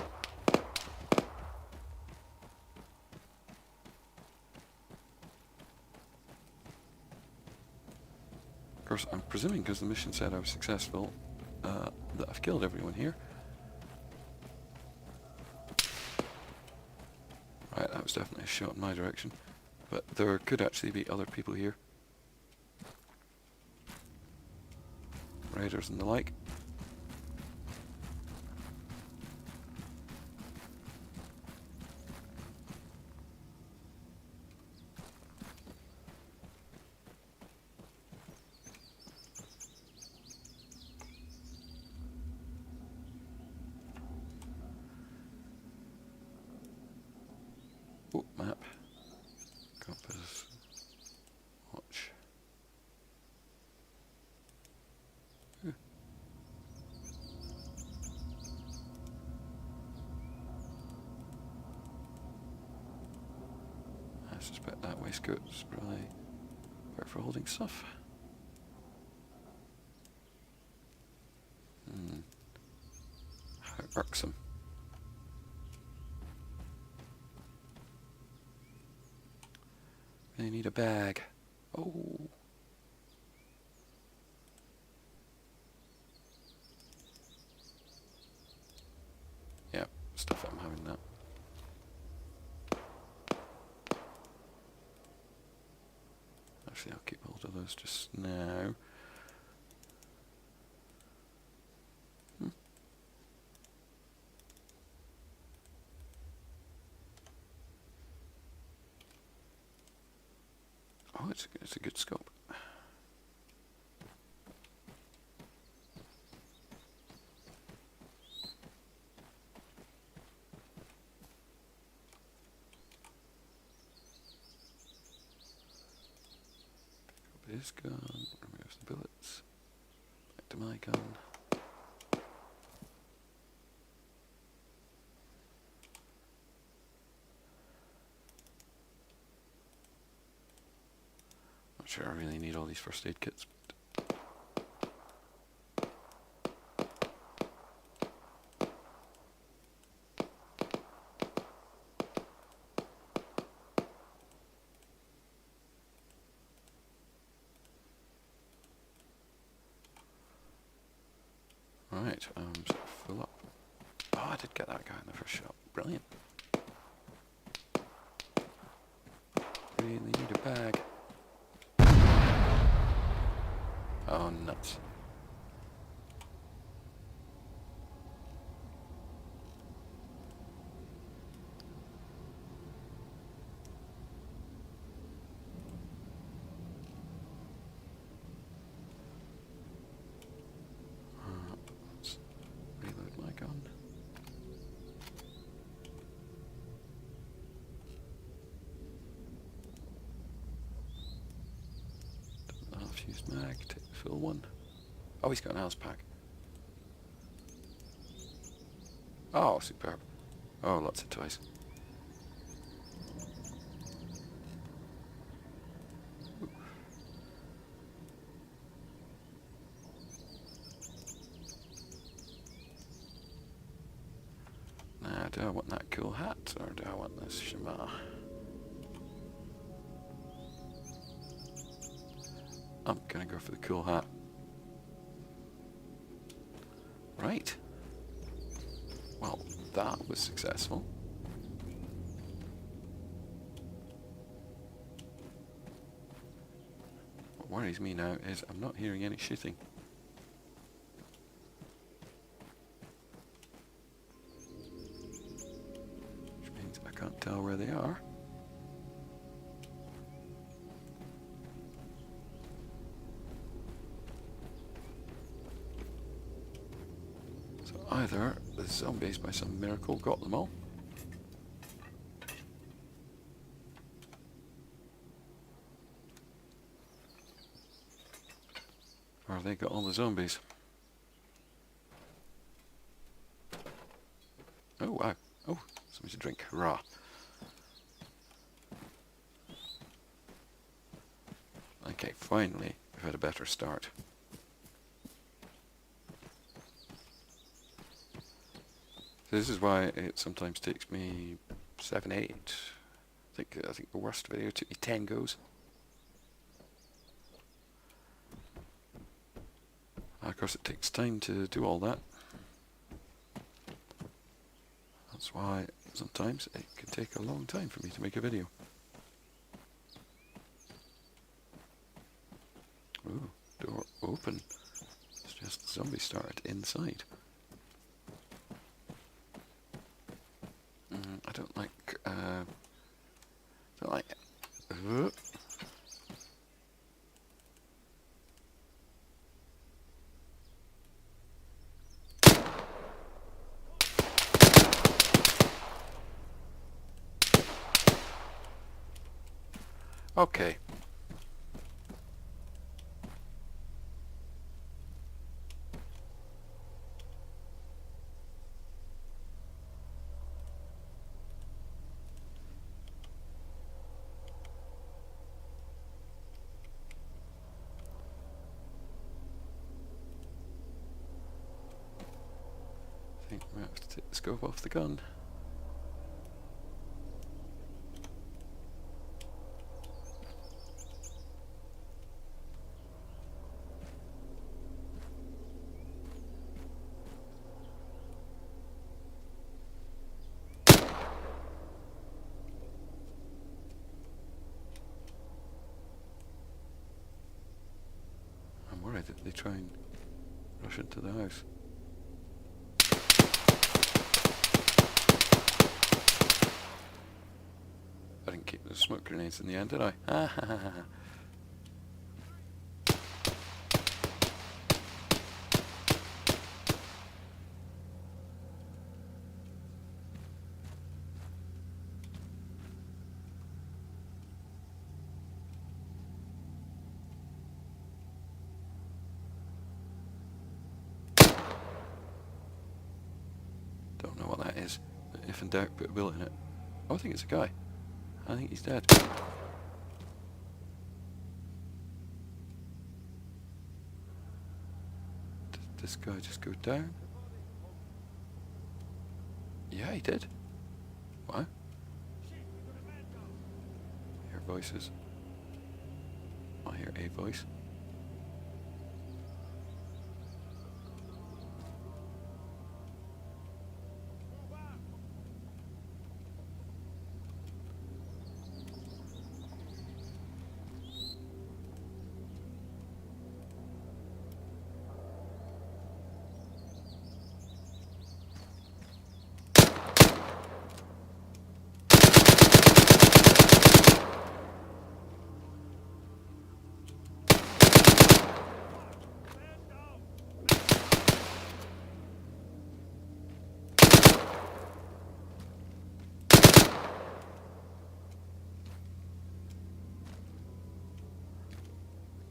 Of course, I'm presuming because the mission said I was successful, that I've killed everyone here. Right, that was definitely a shot in my direction. But there could actually be other people here. Raiders and the like. Oh, map. Compass. Watch. Ooh. I suspect that waistcoat's probably where for holding stuff. How irksome. They need a bag. Oh. Yeah, stuff I'm having that. Actually, I'll keep hold of those just now. Oh, it's a good scope. Pick up his gun, remove the bullets. Back to my gun. Not sure I really need all these first aid kits. Right, I'm sort of full up. Oh, I did get that guy in the first shot. Brilliant. Really need a bag. Oh, nuts. Let's reload my gun. Half-used mag, take the full one. Oh, he's got an Alice pack. Oh, superb. Oh, lots of toys. Now, do I want that cool hat, or do I want this Shema? I'm gonna go for the cool hat. Right. Well, that was successful. What worries me now is I'm not hearing any shooting. Which means I can't tell where they are. So either the zombies by some miracle got them all, or they got all the zombies. Oh wow. Oh, something to drink. Hurrah. Okay, finally we've had a better start. So this is why it sometimes takes me 7, 8. I think the worst video took me 10 goes. Of course, it takes time to do all that. That's why sometimes it can take a long time for me to make a video. Ooh, door open. It's just the zombie started inside. I don't like it. Okay. I think we have to take the scope off the gun. I'm worried that they try and rush into the house. I didn't keep the smoke grenades in the end, did I? Ah ha ha ha. Don't know what that is. If in doubt, put a bullet in it. Oh, I think it's a guy. I think he's dead. Did this guy just go down? Yeah, he did. What? I hear voices. I hear a voice.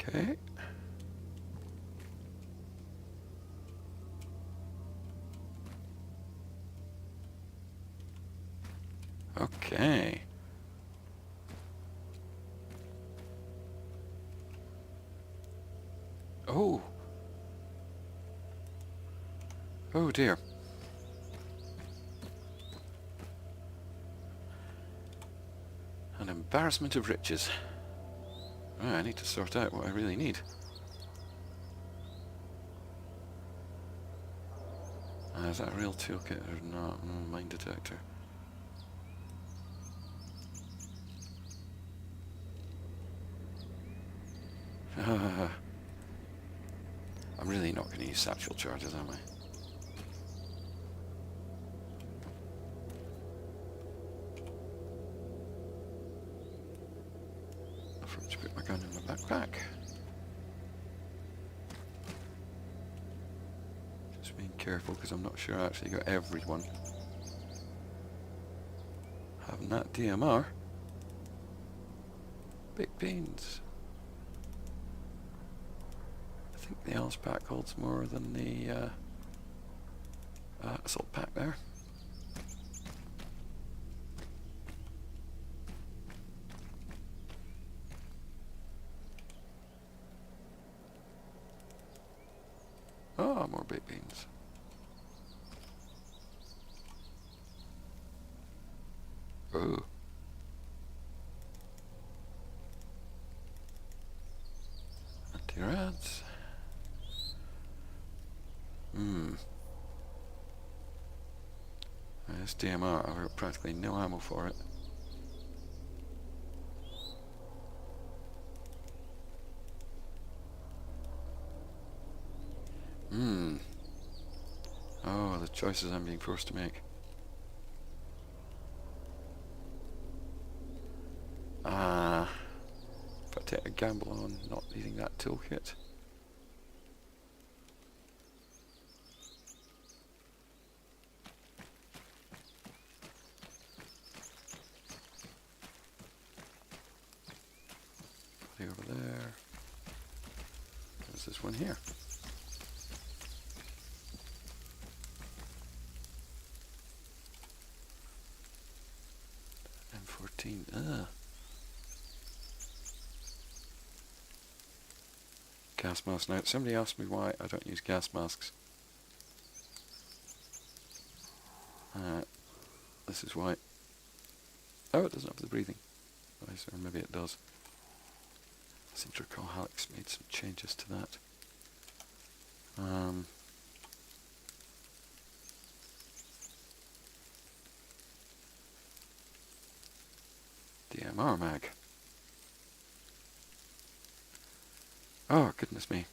Okay. Okay. Oh. Oh dear. An embarrassment of riches. Oh, I need to sort out what I really need. Is that a real toolkit or not? Mine detector. I'm really not going to use satchel charges, am I? I forgot to put my gun in my backpack. Just being careful because I'm not sure I actually got everyone. Having that DMR. Baked beans. I think the Alice pack holds more than the assault pack there. Oh, more baked beans. Oh. Anti-rads. This DMR, I've got practically no ammo for it. Oh, the choices I'm being forced to make. If I take a gamble on not needing that toolkit. Body over there. There's this one here. M14. Gas mask. Now, somebody asked me why I don't use gas masks. This is why. Oh, it doesn't have the breathing. Or maybe it does. I seem to recall Alex made some changes to that. DMR mag. Oh, goodness me.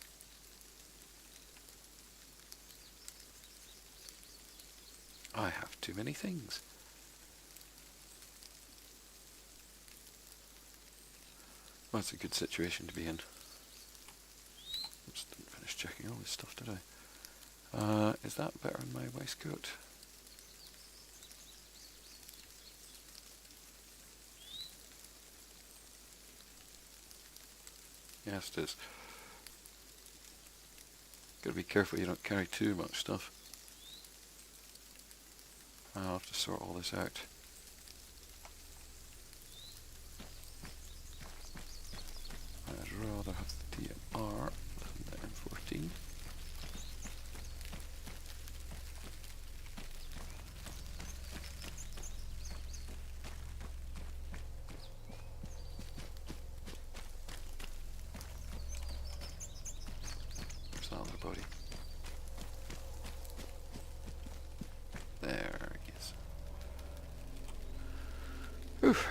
I have too many things. Well, that's a good situation to be in. Oops, didn't finish checking all this stuff, did I? Is that better in my waistcoat? Yes, it is. Gotta be careful you don't carry too much stuff. I'll have to sort all this out. I'd rather have the DMR than the M14. Where's that other body? There he is. Oof.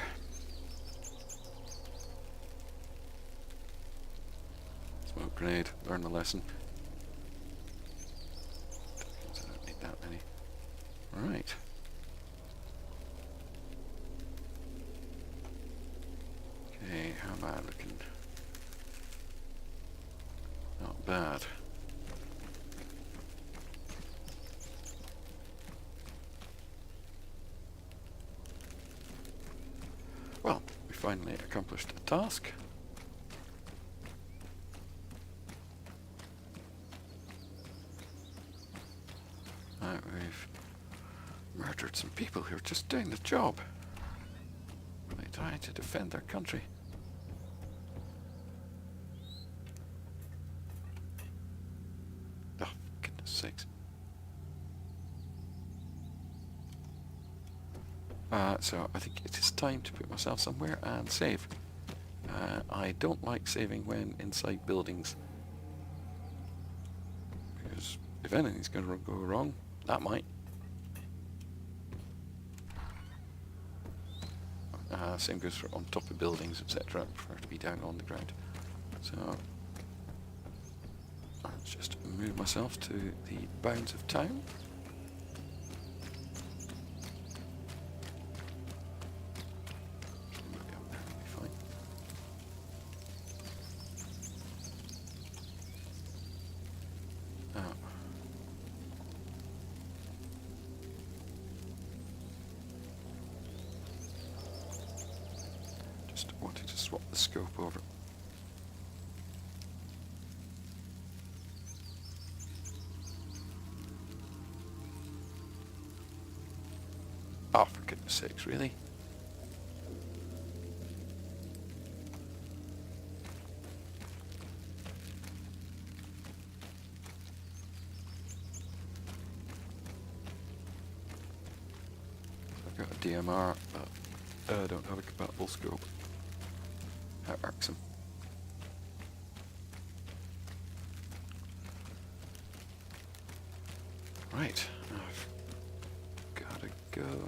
Smoke grenade, learn the lesson. I don't need that many. Right. Okay, how am I looking? Not bad. Well, we finally accomplished a task. We've murdered some people who are just doing the job. Really trying to defend their country. Oh, goodness sakes. So I think it is time to put myself somewhere and save. I don't like saving when inside buildings. Because if anything's going to go wrong, that might. Same goes for on top of buildings, etc. I prefer to be down on the ground. So let's just move myself to the bounds of town. Wanted to swap the scope over. Oh, for goodness sakes, really? I've got a DMR, but I don't have a compatible scope. How irksome. Right, I've gotta go.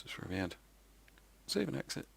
This is where we end. Save and exit.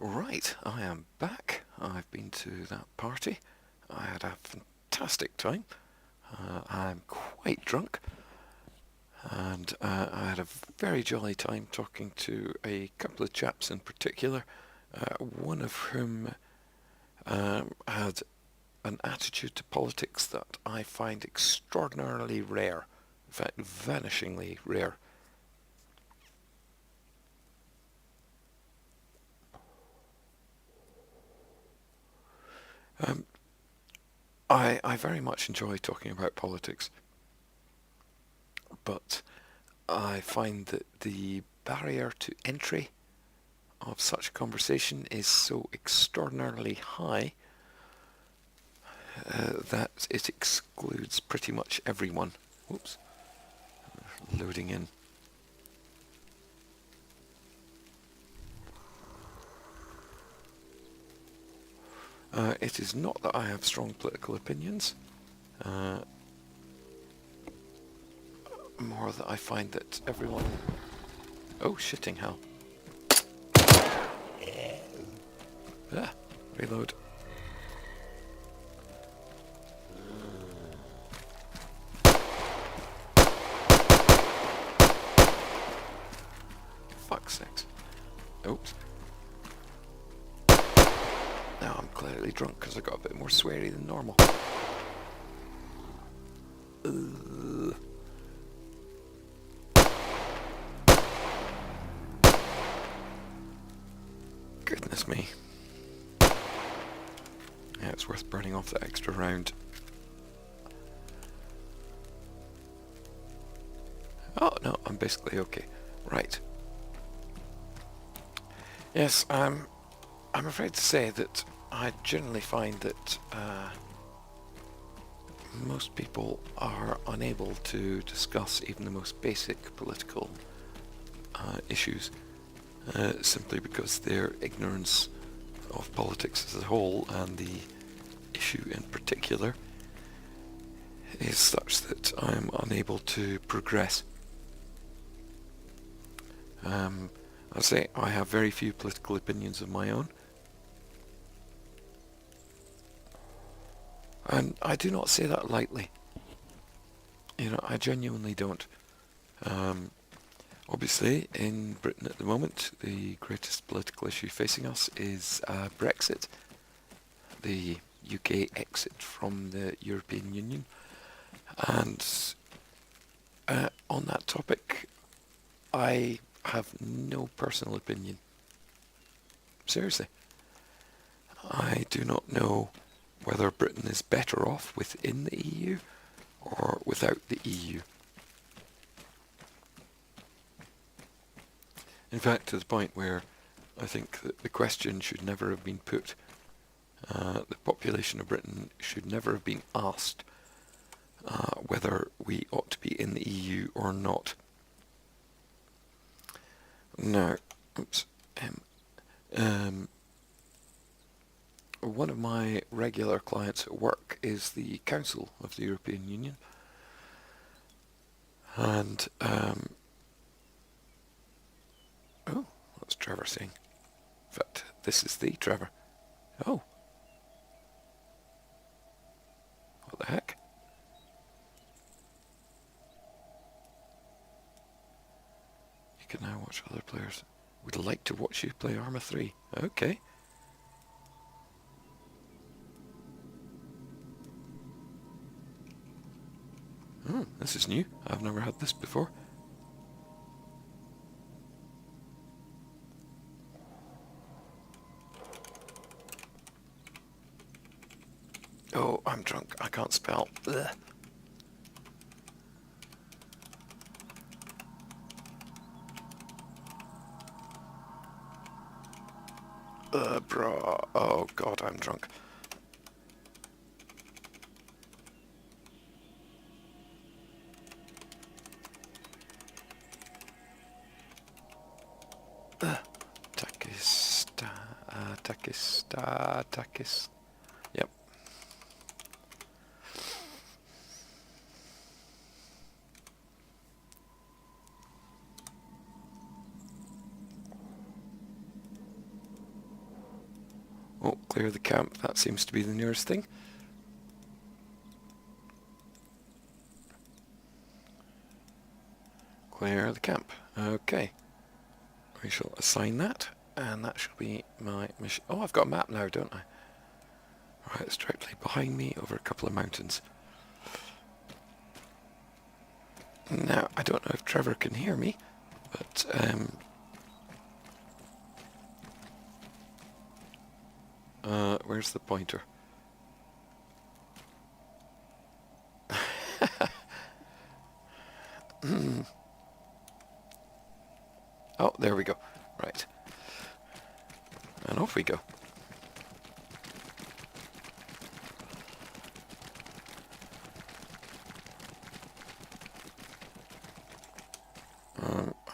Right, I am back. I've been to that party. I had a fantastic time. I'm quite drunk, and I had a very jolly time talking to a couple of chaps in particular, one of whom had an attitude to politics that I find extraordinarily rare, in fact, vanishingly rare. Um, I very much enjoy talking about politics, but I find that the barrier to entry of such a conversation is so extraordinarily high that it excludes pretty much everyone. Whoops. Loading in. It is not that I have strong political opinions, more that I find that everyone... Oh, shitting hell. Ah, reload. clearly drunk because I got a bit more sweary than normal. Ugh. Goodness me. Yeah, it's worth burning off that extra round. Oh, no, I'm basically okay. Right. Yes, I'm afraid to say that I generally find that most people are unable to discuss even the most basic political issues simply because their ignorance of politics as a whole and the issue in particular is such that I'm unable to progress. I say I have very few political opinions of my own, and I do not say that lightly. You know, I genuinely don't. Obviously, in Britain at the moment, the greatest political issue facing us is Brexit, the UK exit from the European Union. And on that topic, I have no personal opinion. Seriously. I do not know whether Britain is better off within the EU or without the EU. In fact, to the point where I think that the question should never have been put. The population of Britain should never have been asked whether we ought to be in the EU or not. Now, oops, one of my regular clients at work is the Council of the European Union, and oh, what's Trevor saying? In fact, this is the Trevor. Oh, what the heck? You can now watch other players. Would like to watch you play Arma 3. Okay. Oh, this is new. I've never had this before. Oh, I'm drunk. I can't spell. Ugh. Bro. Oh, God, I'm drunk. Takis. Yep. Oh, clear the camp. That seems to be the nearest thing. Clear the camp. Okay. We shall assign that, and that shall be my mission. Oh, I've got a map now, don't I? Right, it's directly behind me over a couple of mountains. Now, I don't know if Trevor can hear me, but where's the pointer? Oh, there we go. Right. And off we go.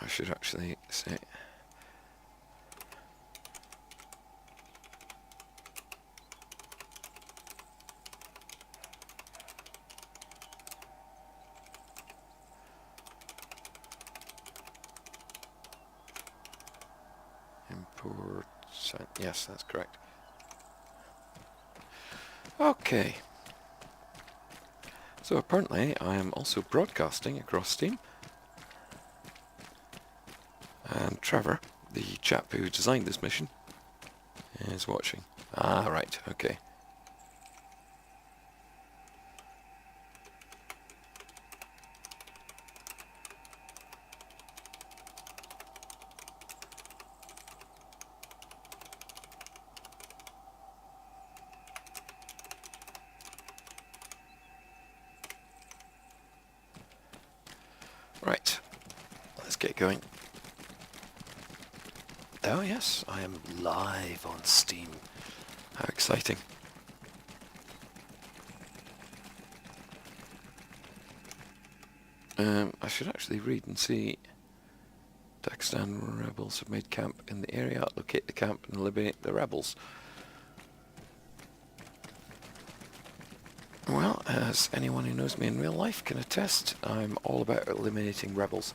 I should actually say... Import... Yes, that's correct. Okay. So apparently I am also broadcasting across Steam. And Trevor, the chap who designed this mission, is watching. Ah, right, okay. Right, let's get going. Oh yes, I am live on Steam. How exciting. I should actually read and see. Takistan rebels have made camp in the area. Locate the camp and eliminate the rebels. Well, as anyone who knows me in real life can attest, I'm all about eliminating rebels.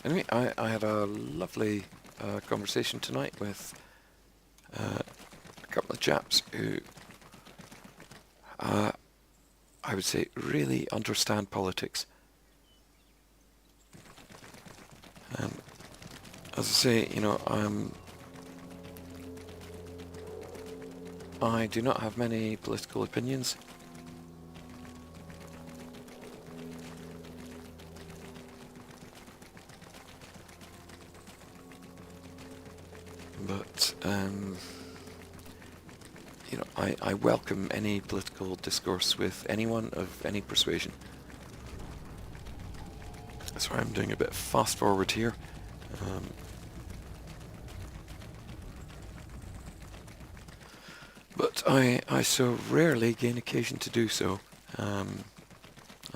Anyway, I had a lovely conversation tonight with a couple of chaps who I would say really understand politics. And as I say, you know, I do not have many political opinions. But, you know, I welcome any political discourse with anyone of any persuasion. Sorry, I'm doing a bit fast forward here. But I so rarely gain occasion to do so. I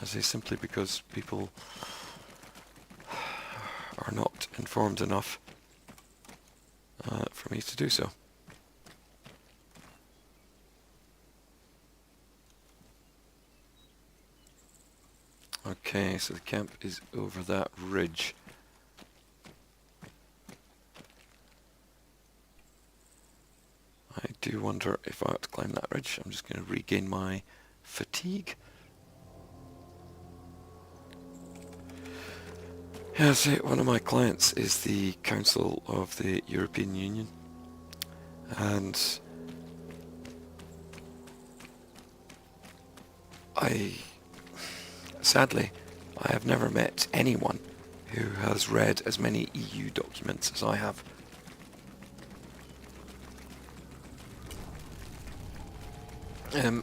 say simply because people are not informed enough for me to do so. Okay, so the camp is over that ridge. I do wonder if I ought to climb that ridge. I'm just going to regain my fatigue. Yeah, see, one of my clients is the Council of the European Union, and sadly, I have never met anyone who has read as many EU documents as I have.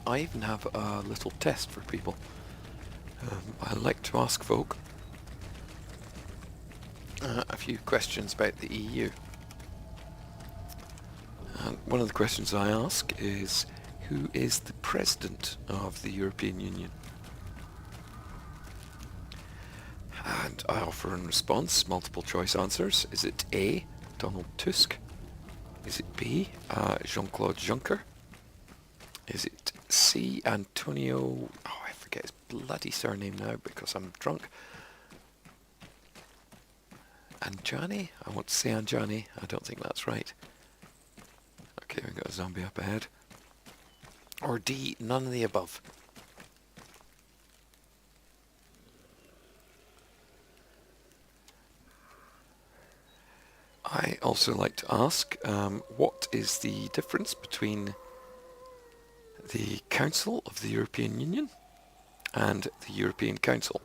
I even have a little test for people. I like to ask folk a few questions about the EU. One of the questions I ask is, who is the President of the European Union? And I offer in response multiple choice answers. Is it A, Donald Tusk? Is it B, Jean-Claude Juncker? Is it C, Antonio... Oh, I forget his bloody surname now because I'm drunk. Anjani? I want to say Anjani. I don't think that's right. Okay, we've got a zombie up ahead. Or D, none of the above. I also like to ask, what is the difference between the Council of the European Union and the European Council?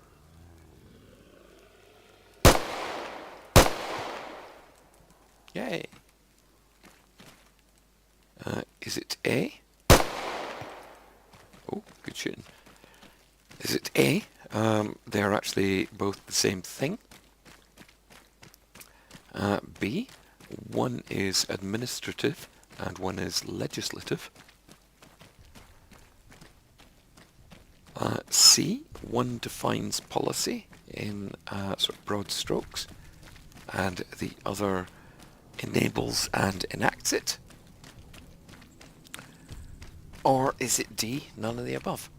Yay! Is it A? Oh, good shooting. Is it A? They are actually both the same thing. B, one is administrative and one is legislative. C, one defines policy in sort of broad strokes and the other enables and enacts it. Or is it D, none of the above?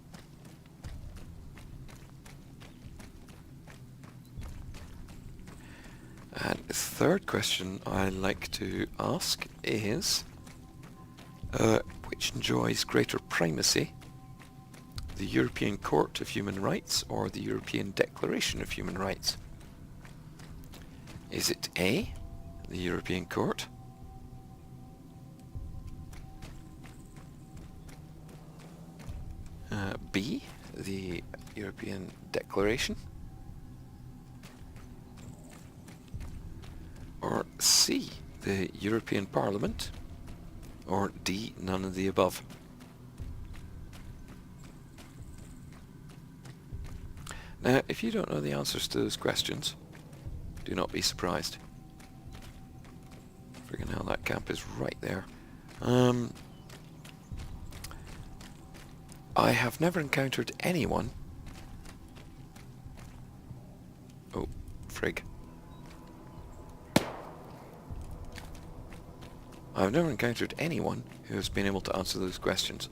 And the third question I like to ask is, which enjoys greater primacy, the European Court of Human Rights or the European Declaration of Human Rights? Is it A, the European Court. B, the European Declaration. Or C, the European Parliament. Or D, none of the above. Now, if you don't know the answers to those questions, do not be surprised. Friggin' hell, that camp is right there. I have never encountered anyone... Oh, frig. I've never encountered anyone who has been able to answer those questions.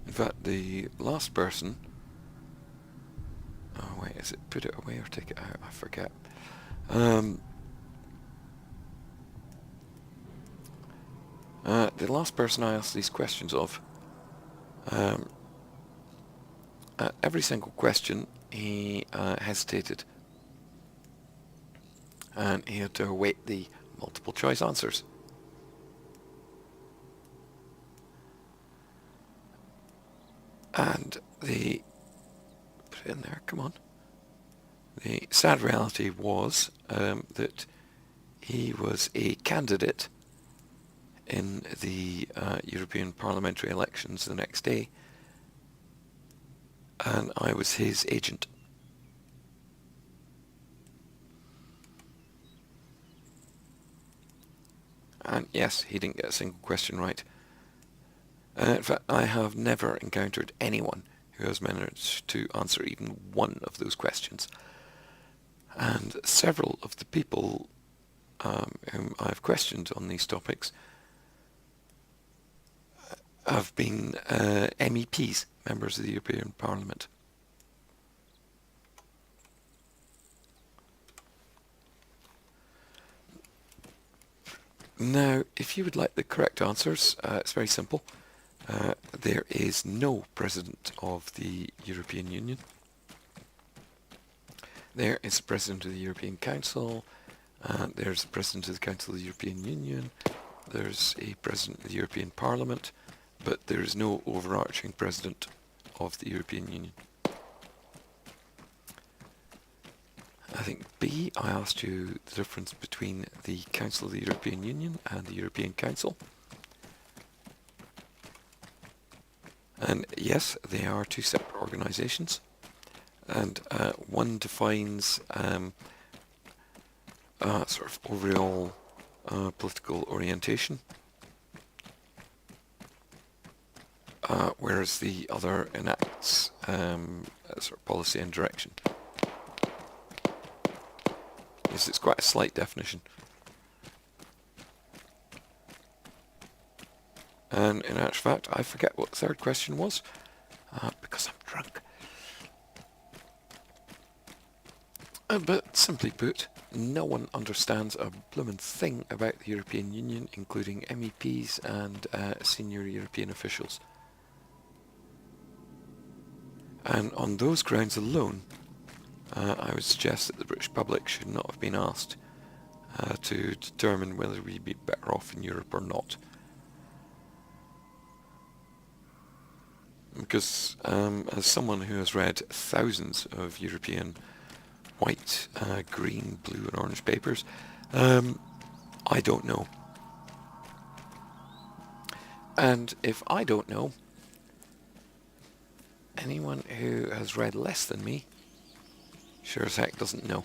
In fact, the last person... Oh wait, is it put it away or take it out? I forget. The last person I asked these questions of, at every single question he hesitated, and he had to await the multiple choice answers. And the... put it in there, come on. The sad reality was that he was a candidate in the European parliamentary elections the next day, and I was his agent. And yes, he didn't get a single question right. In fact, I have never encountered anyone who has managed to answer even one of those questions. And several of the people whom I've questioned on these topics have been MEPs, members of the European Parliament. Now, if you would like the correct answers, it's very simple. There is no President of the European Union. There is the President of the European Council. There's the President of the Council of the European Union. There's a President of the European Parliament. But there is no overarching President of the European Union. I think B, I asked you the difference between the Council of the European Union and the European Council. And yes, they are two separate organisations. And one defines sort of overall political orientation, whereas the other enacts sort of policy and direction. Yes, it's quite a slight definition. And in actual fact, I forget what the third question was, because I'm drunk. But simply put, no one understands a bloomin' thing about the European Union, including MEPs and senior European officials. And on those grounds alone, I would suggest that the British public should not have been asked to determine whether we'd be better off in Europe or not. Because as someone who has read thousands of European white, green, blue and orange papers, I don't know. And if I don't know, anyone who has read less than me sure as heck doesn't know.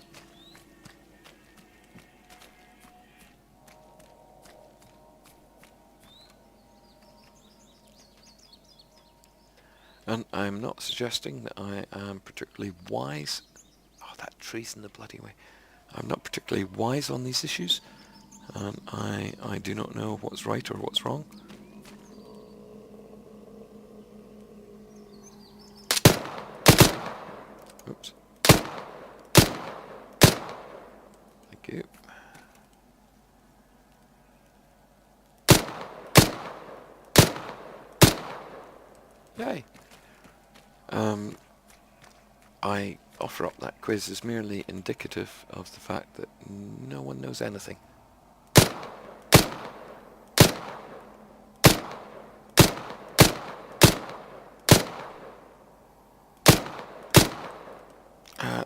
And I'm not suggesting that I am particularly wise. Oh, that tree's in the bloody way. I'm not particularly wise on these issues, and I do not know what's right or what's wrong. Oops. Thank you. Yay. I offer up that quiz as merely indicative of the fact that no one knows anything.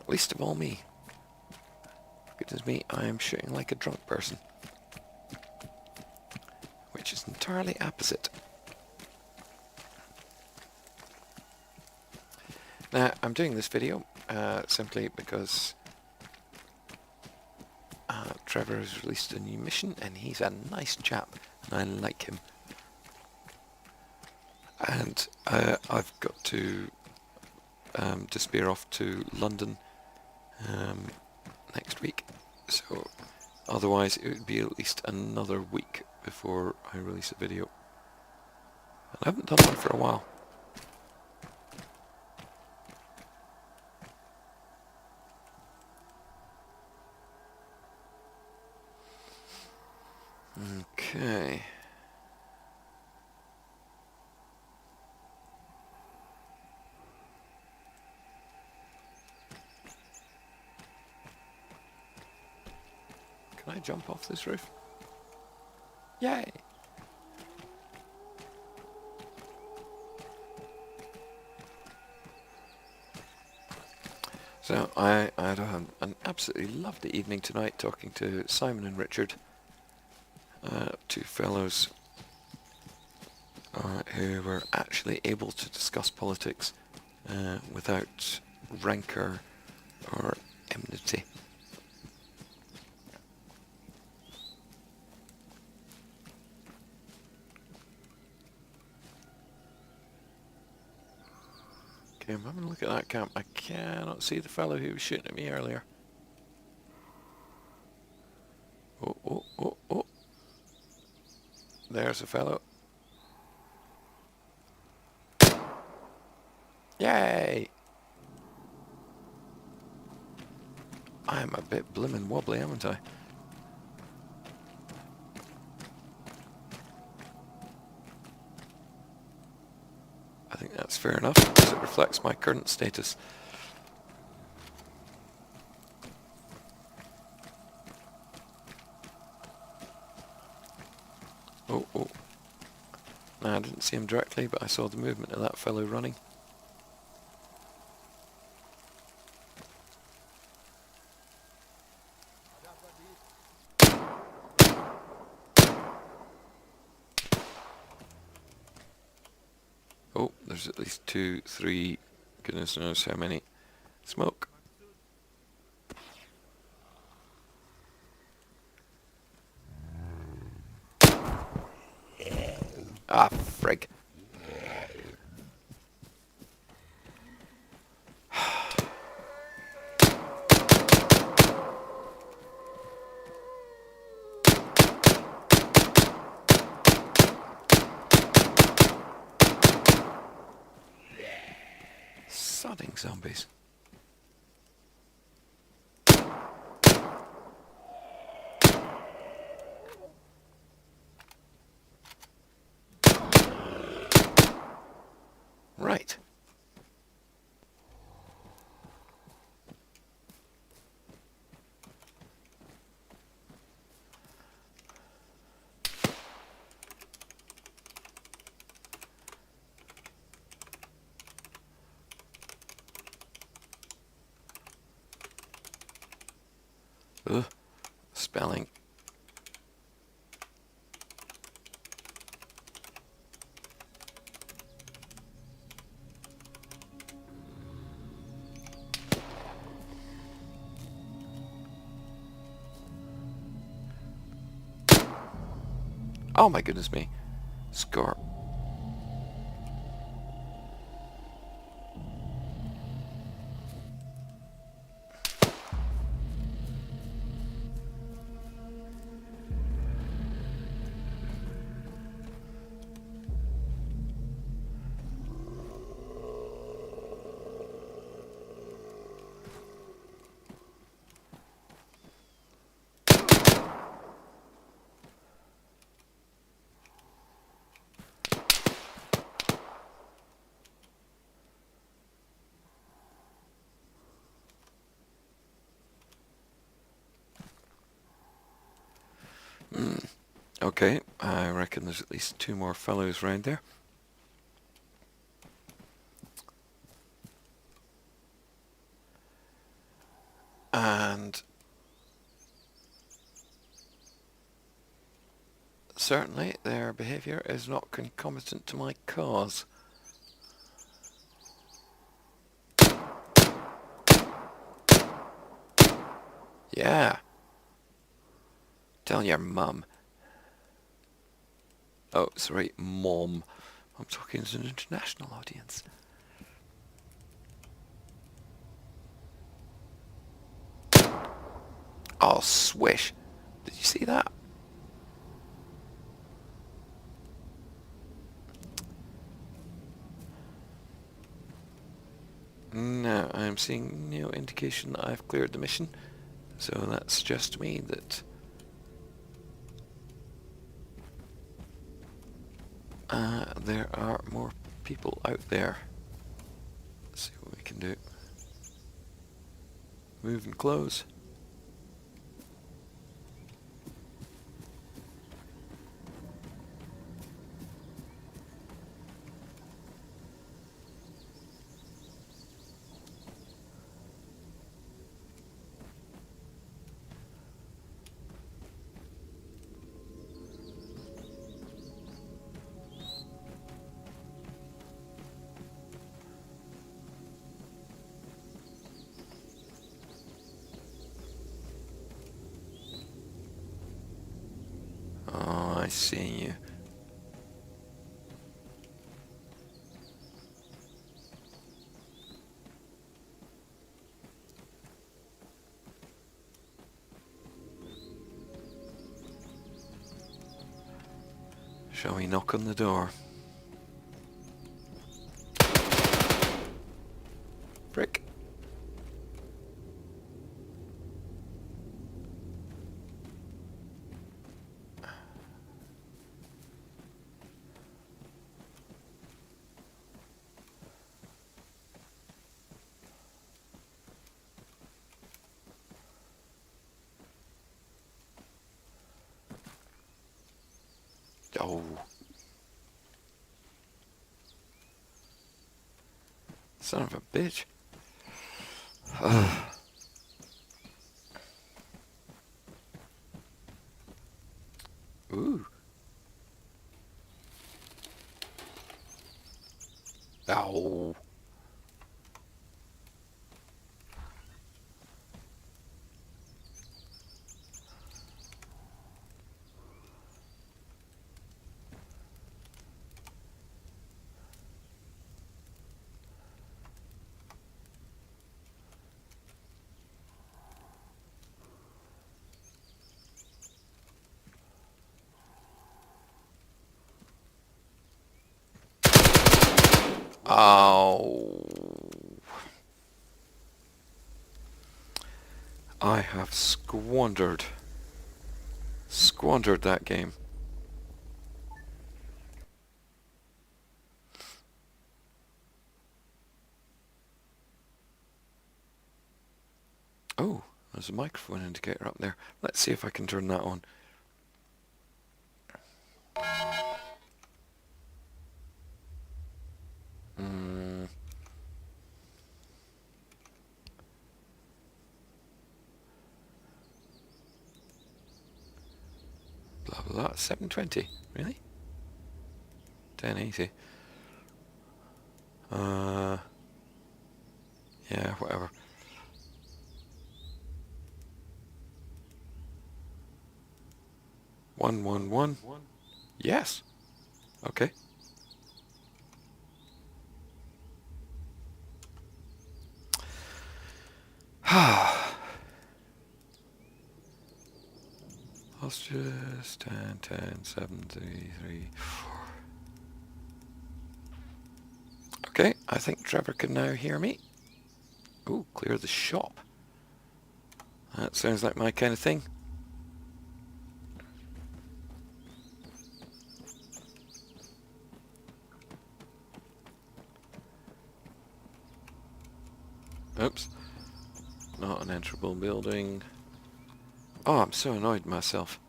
Least of all me. Goodness me, I am shooting like a drunk person. Which is entirely opposite. Now, I'm doing this video simply because Trevor has released a new mission and he's a nice chap and I like him. And I've got to disappear off to London next week, so otherwise it would be at least another week before I release a video. And I haven't done one for a while. Okay. Can I jump off this roof? Yay! So I had an absolutely lovely evening tonight talking to Simon and Richard, two fellows who were actually able to discuss politics without rancour or enmity. Okay, I'm having a look at that camp. I cannot see the fellow who was shooting at me earlier. Oh, oh, oh, oh. There's a fellow. Yay! I'm a bit blimmin' wobbly, haven't I? I think that's fair enough, because it reflects my current status. Oh, oh. No, I didn't see him directly, but I saw the movement of that fellow running. Oh, there's at least 2, 3, goodness knows how many. Smoke. Ah, frig. Sodding zombies. Right. Ugh. Spelling. Oh my goodness me. Score. Okay, I reckon there's at least 2 more fellows round there. And certainly their behaviour is not concomitant to my cause. Yeah. Tell your mum. Oh, sorry, mom. I'm talking to an international audience. Oh, swish. Did you see that? No, I'm seeing no indication that I've cleared the mission. So that suggests to me that there are more people out there. Let's see what we can do. Move and close. Oh, I see you. Shall we knock on the door? Brick. Oh. Son of a bitch. Ooh. Ow. Ow. I have squandered that game. Oh, there's a microphone indicator up there. Let's see if I can turn that on. Blah blah blah. 720. Really? 1080. Yeah, whatever. One. Yes. Okay. Hostages 10, 7, 3, 3, 4. Okay, I think Trevor can now hear me. Ooh, clear the shop. That sounds like my kind of thing. Oops. Not an enterable building. Oh, I'm so annoyed with myself.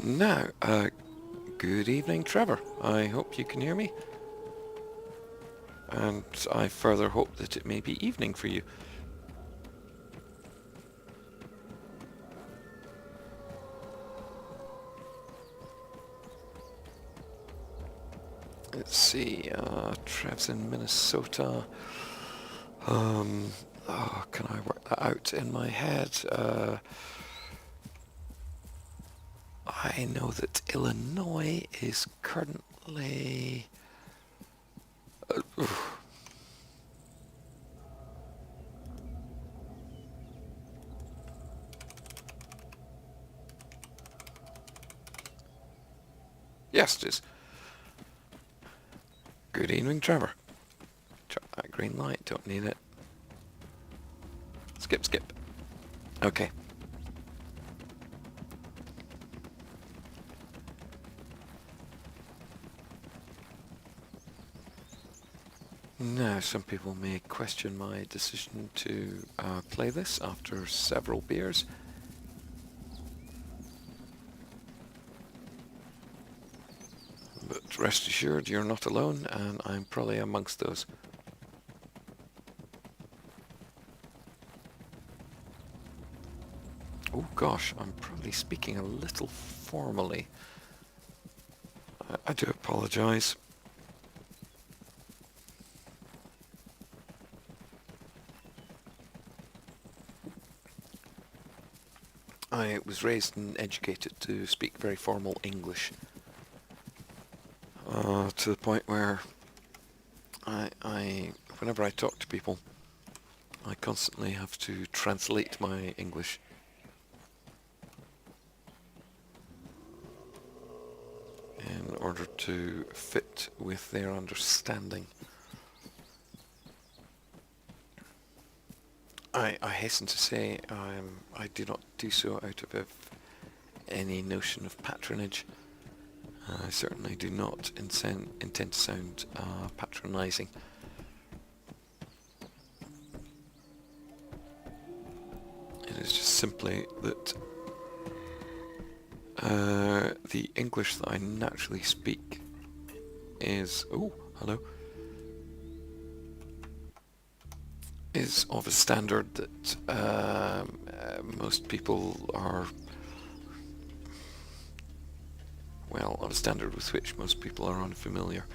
Now, good evening, Trevor. I hope you can hear me. And I further hope that it may be evening for you. Let's see, Trev's in Minnesota. Can I work that out in my head? I know that Illinois is currently... yes, it is. Good evening, Trevor. Chuck that green light, don't need it. Skip, skip. Okay. Now, some people may question my decision to play this after several beers. But rest assured, you're not alone, and I'm probably amongst those. Oh gosh, I'm probably speaking a little formally. I do apologise. I was raised and educated to speak very formal English, to the point where whenever I talk to people, I constantly have to translate my English. In order to fit with their understanding. I hasten to say I do not do so out of any notion of patronage. I certainly do not intend to sound patronising. It is just simply that the English that I naturally speak is... oh, hello. Is of a standard that most people are... well, of a standard with which most people are unfamiliar.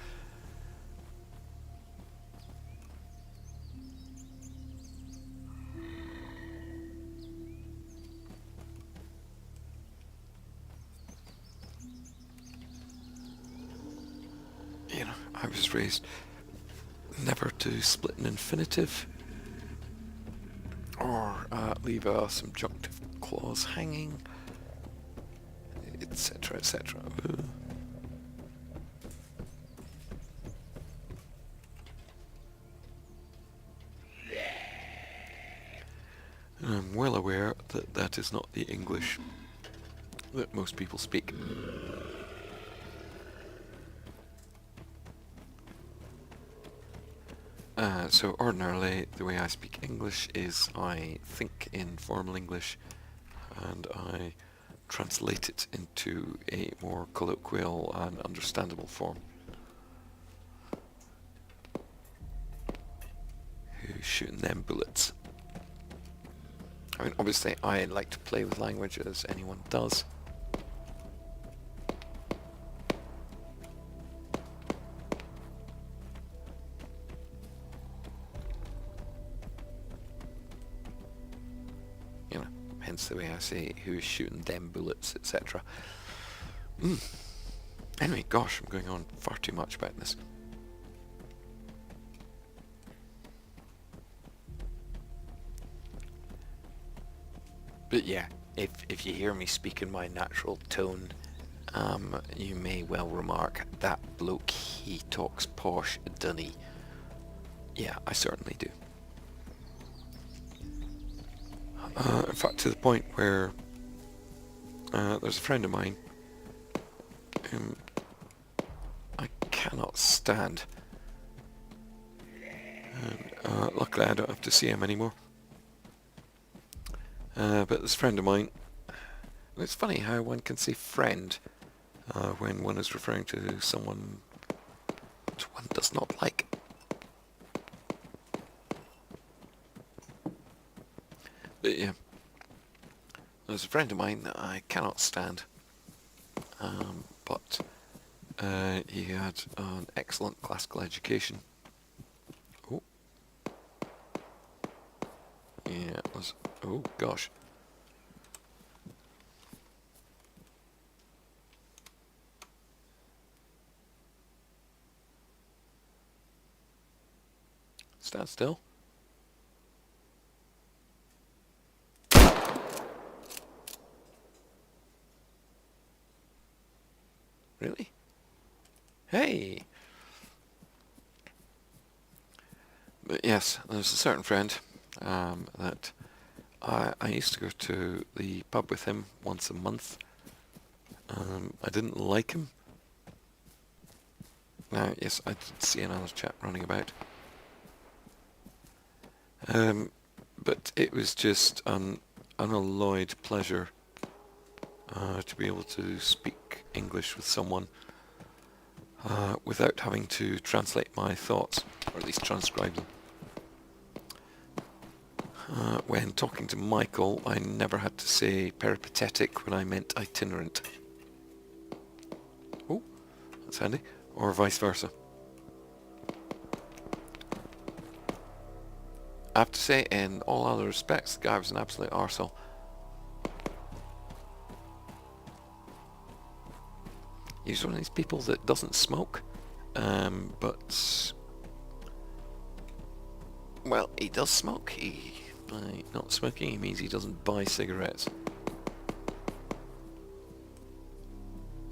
You know, I was raised never to split an infinitive or leave a subjunctive clause hanging, etc., etc. I'm well aware that that is not the English that most people speak. So ordinarily the way I speak English is I think in formal English and I translate it into a more colloquial and understandable form. Who's shooting them bullets? I mean, obviously I like to play with language as anyone does. You know, hence the way I say who's shooting them bullets, etc. Anyway, gosh, I'm going on far too much about this. But yeah, if you hear me speak in my natural tone, you may well remark, that bloke, he talks posh, doesn't he? Yeah, I certainly do. In fact, to the point where there's a friend of mine whom I cannot stand. And luckily I don't have to see him anymore. But this friend of mine, It's funny how one can say friend when one is referring to someone which one does not like. But yeah, there's a friend of mine that I cannot stand, but he had an excellent classical education. Oh, yeah, it was. Oh gosh. Stand still. Really? Hey! But yes, there's a certain friend that I used to go to the pub with him once a month. I didn't like him. Now, yes, I did see another chap running about. But it was just an unalloyed pleasure to be able to speak English with someone without having to translate my thoughts, or at least transcribe them. When talking to Michael, I never had to say peripatetic when I meant itinerant. Oh, that's handy. Or vice versa. I have to say, in all other respects, the guy was an absolute arsehole. He's one of these people that doesn't smoke, but... Well, he does smoke. By not smoking, he means he doesn't buy cigarettes.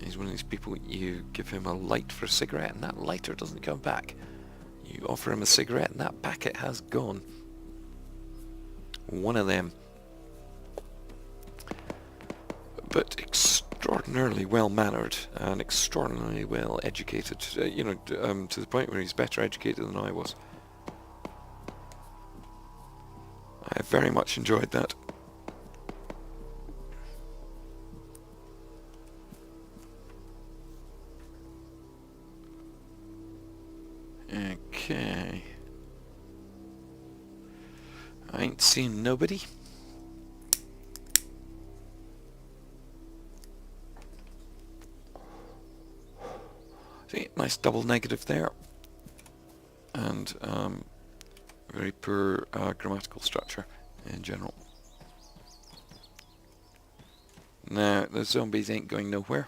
He's one of these people, you give him a light for a cigarette and that lighter doesn't come back. You offer him a cigarette and that packet has gone. One of them. But extraordinarily well-mannered and extraordinarily well-educated. To the point where he's better educated than I was. I very much enjoyed that. Okay. I ain't seen nobody. See, nice double negative there. And very poor grammatical structure in general. Now, the zombies ain't going nowhere.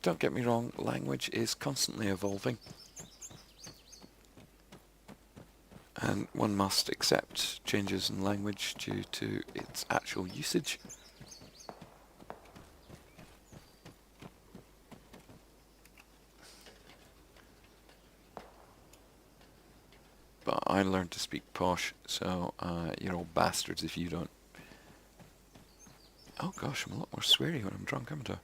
Don't get me wrong, language is constantly evolving. And one must accept changes in language due to its actual usage. But I learned to speak posh, so you're all bastards if you don't. Oh gosh, I'm a lot more sweary when I'm drunk, haven't I?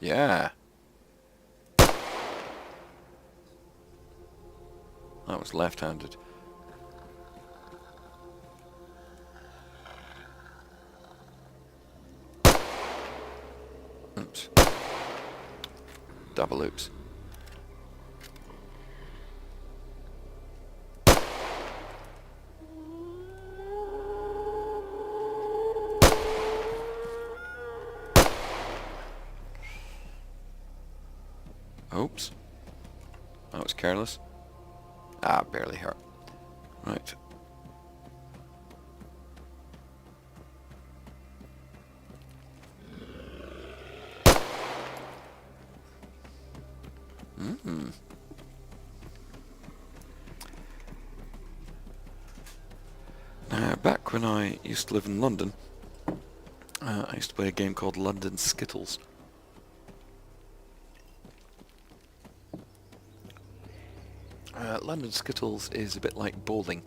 Yeah. That was left-handed. Oops. Double oops. Oops. That was careless. Ah, barely hurt. Right. Back when I used to live in London, I used to play a game called London Skittles. London Skittles is a bit like bowling.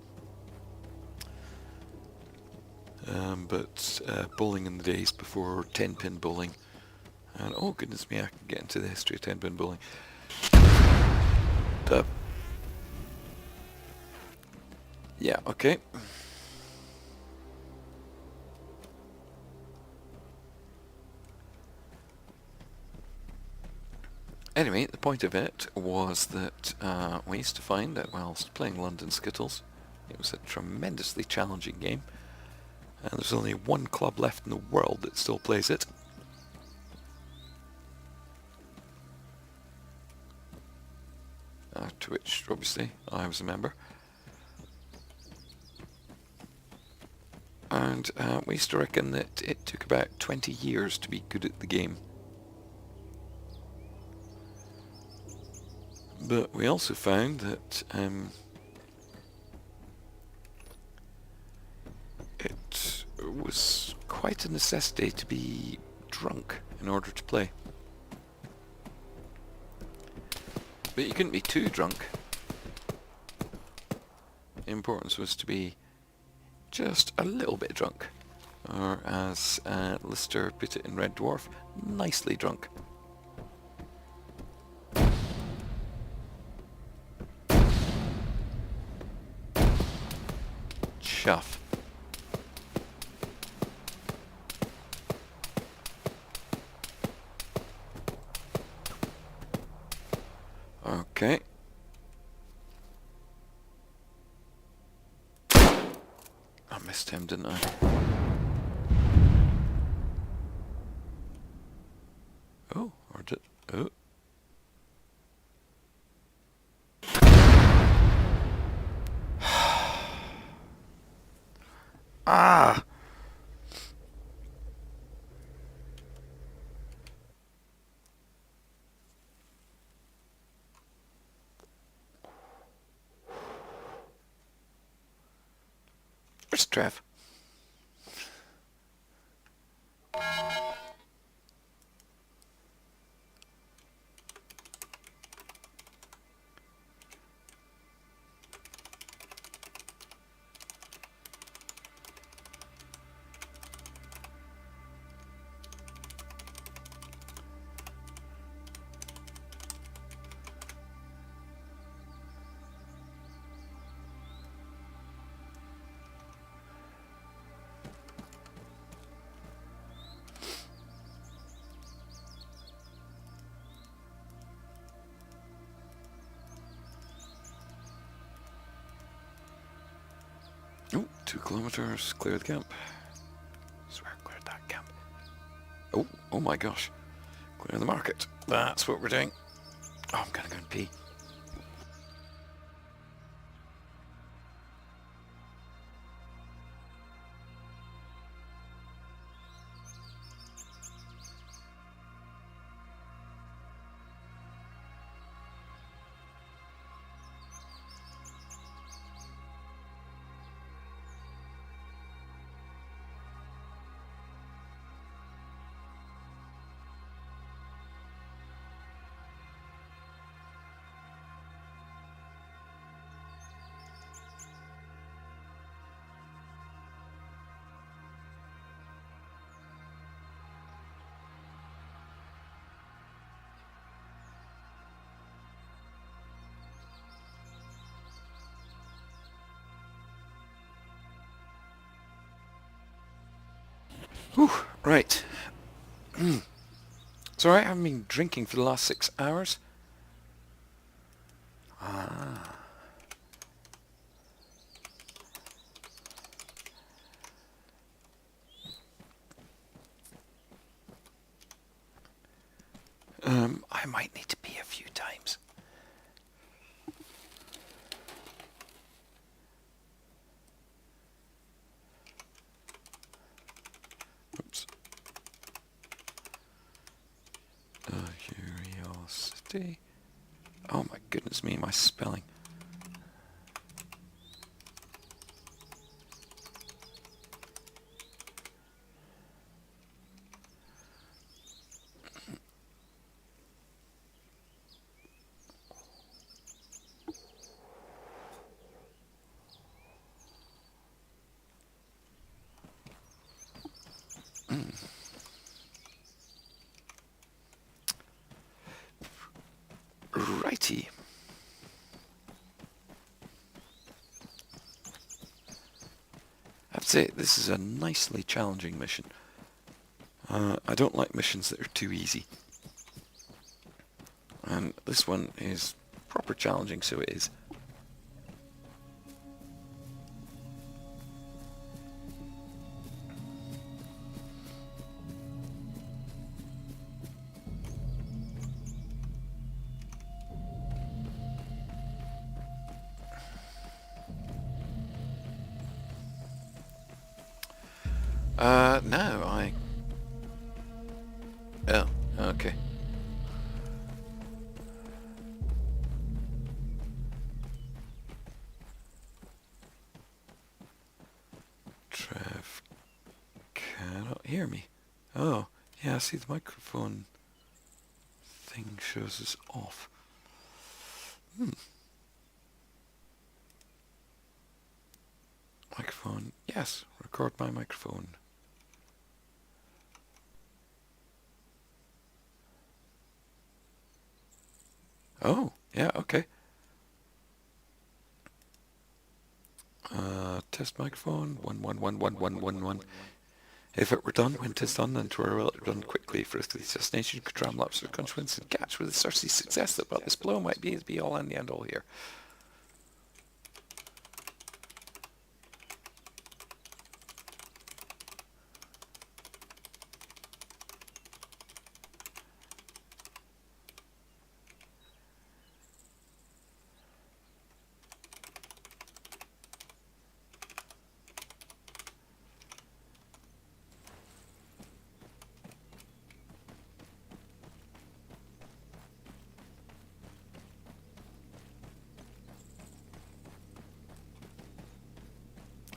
But bowling in the days before 10-pin bowling. And oh goodness me, I can get into the history of 10-pin bowling. Yeah, okay. Anyway, the point of it was that we used to find that whilst playing London Skittles, it was a tremendously challenging game, and there's only one club left in the world that still plays it. To which, obviously, I was a member. And we used to reckon that it took about 20 years to be good at the game. But we also found that it was quite a necessity to be drunk in order to play. But you couldn't be too drunk. The importance was to be just a little bit drunk. Or as Lister put it in Red Dwarf, nicely drunk. Chuff. Okay. I missed him, didn't I? Oh, or did... Oh. Ah! Where's Trev? Oh, 2 kilometers, clear the camp. Swear, cleared that camp. Oh, oh my gosh. Clear the market. That's what we're doing. Oh, I'm gonna go and pee. Whew, right. It's alright, I haven't been drinking for the last 6 hours. Ah. I might need to pee a few times. Oops. Curiosity. Oh my goodness me, my spelling. say, this is a nicely challenging mission. I don't like missions that are too easy. And this one is proper challenging, so it is. Now I... Oh, okay. Trev cannot hear me. Oh, yeah, I see the microphone thing shows us off. Microphone, yes, record my microphone. Oh, yeah, okay. Test microphone, 1111111. If it were done, when 'tis done, then 'twere well done quickly, for if the assassination could tram lapse or consequence and catch with a thirsty success that but this blow might be all and the end all here.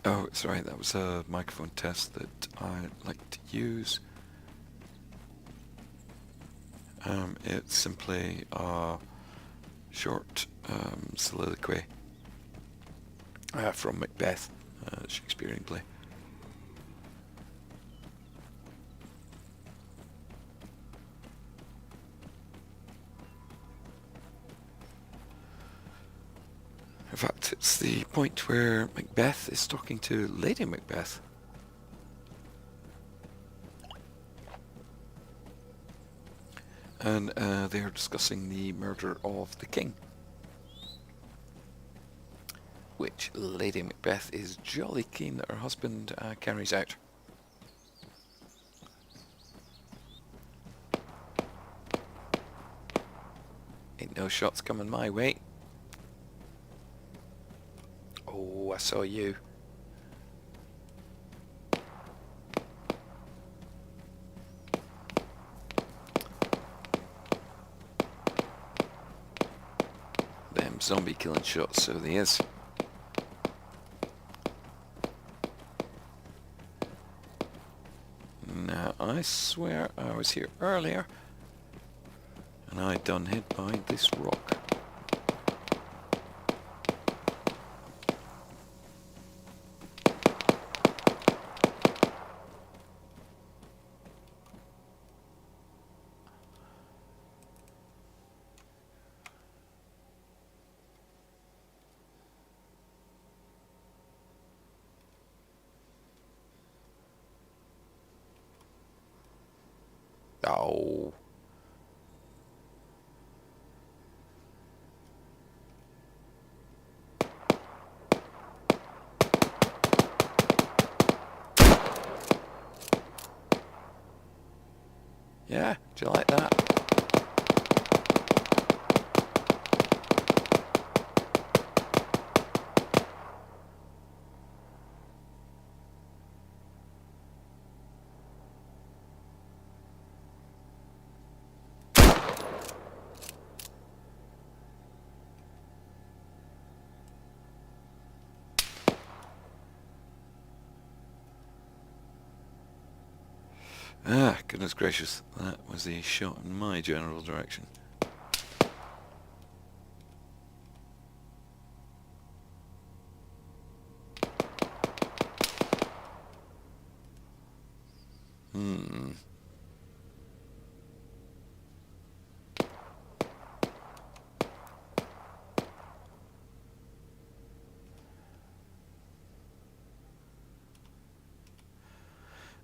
Oh, it's right, that was a microphone test that I like to use. It's simply a short soliloquy from Macbeth, Shakespearean play. In fact, it's the point where Macbeth is talking to Lady Macbeth. And they are discussing the murder of the king, which Lady Macbeth is jolly keen that her husband carries out. Ain't no shots coming my way. Oh, I saw you. Them zombie killing shots, so they is. Now, I swear I was here earlier and I done hid behind this rock. Oh. Yeah, do you like that? Ah, goodness gracious, that was a shot in my general direction.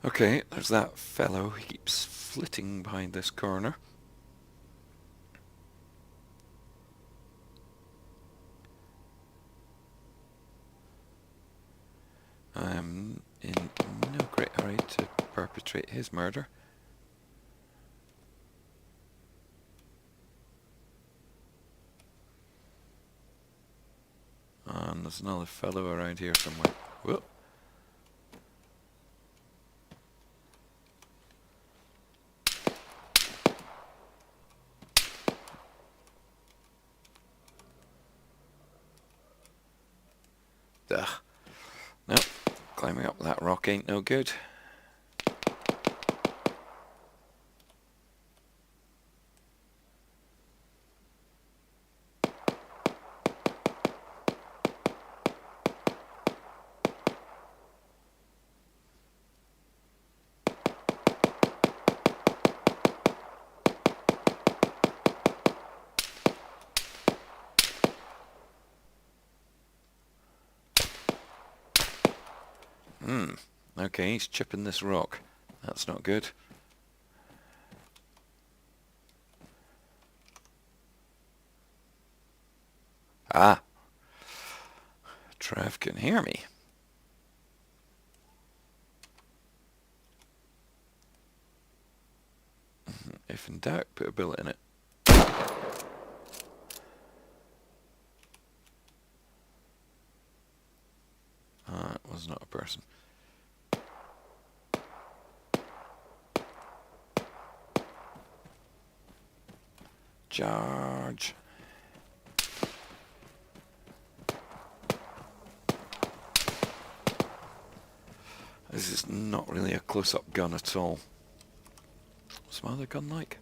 Okay, there's that fellow. He keeps flitting behind this corner. I'm in no great hurry to perpetrate his murder. And there's another fellow around here somewhere. Whoop. Ugh. No, climbing up that rock ain't no good. Okay, he's chipping this rock. That's not good. Ah! Trev can hear me. If in doubt, put a bullet in it. Ah, it was not a person. Charge! This is not really a close-up gun at all. What's my other gun like?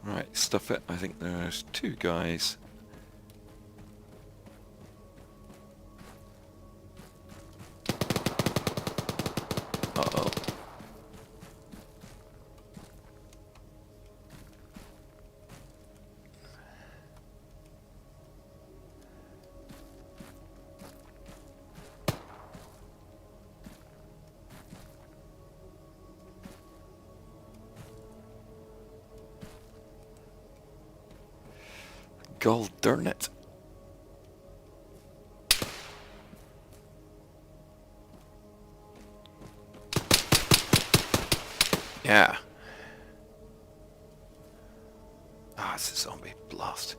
Right, stuff it. I think there's two guys. Uh-oh. God darn it. Yeah. Ah, it's a zombie blast.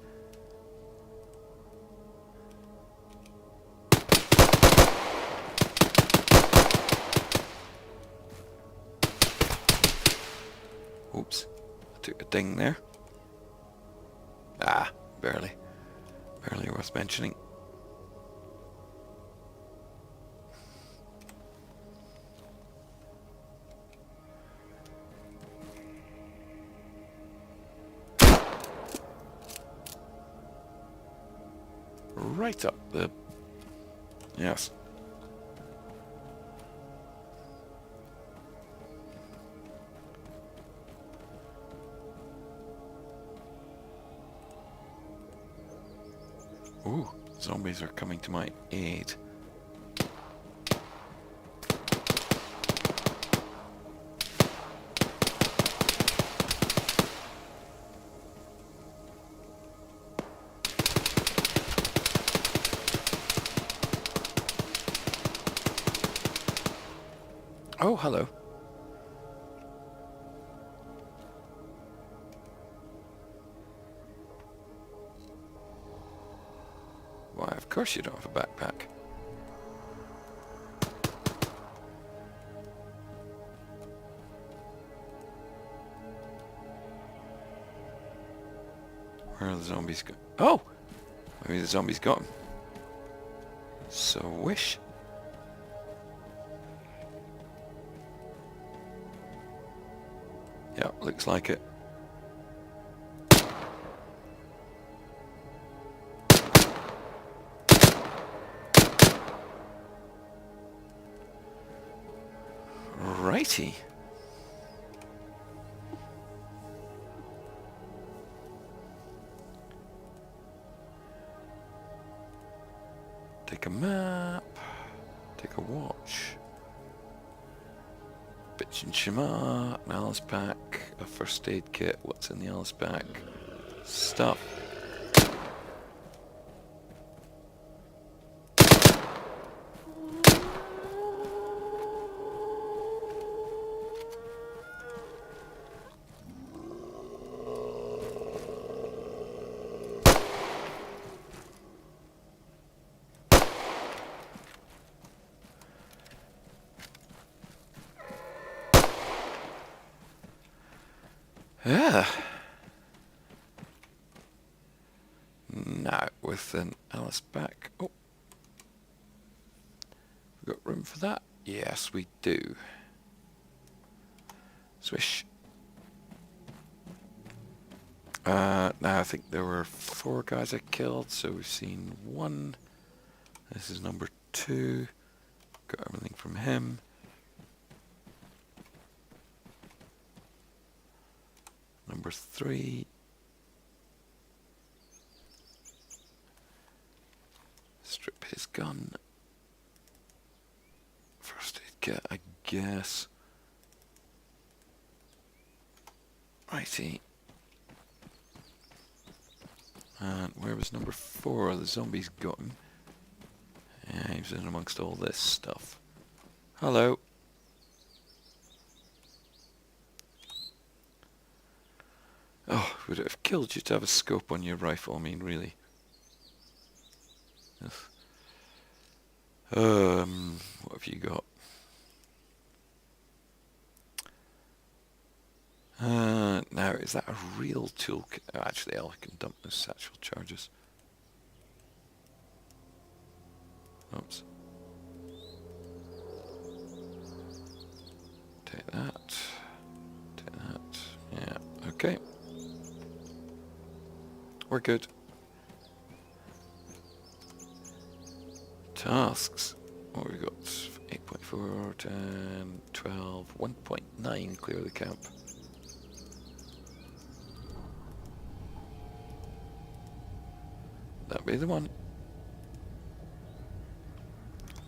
Oops. I took a ding there. Ah, barely. Barely worth mentioning. Right up the... Yes. Ooh, zombies are coming to my aid. Oh, hello. Why, of course you don't have a backpack. Where are the zombies go? Oh! Maybe the zombies got him. So wish. Yeah, looks like it. Righty. Take a map. Take a watch. Bitch and Shema, an Alice pack, a first aid kit. What's in the Alice pack? Stuff. Yeah. Now with an Alice back. Oh. We've got room for that? Yes, we do. Swish. Now I think there were 4 guys I killed, so we've seen 1. This is number 2. Got everything from him. Number 3. Strip his gun. First aid kit, I guess. Righty. And where was number 4? The zombies got him. Yeah, he was in amongst all this stuff. Hello. Oh, would it have killed you to have a scope on your rifle? I mean, really. What have you got? Now, is that a real toolkit? Oh, actually, I can dump those satchel charges. Oops. Take that. Take that. Yeah, okay. We're good. Tasks. What have we got? 8.4, 10, 12, 1.9, clear the camp. That'd be the one.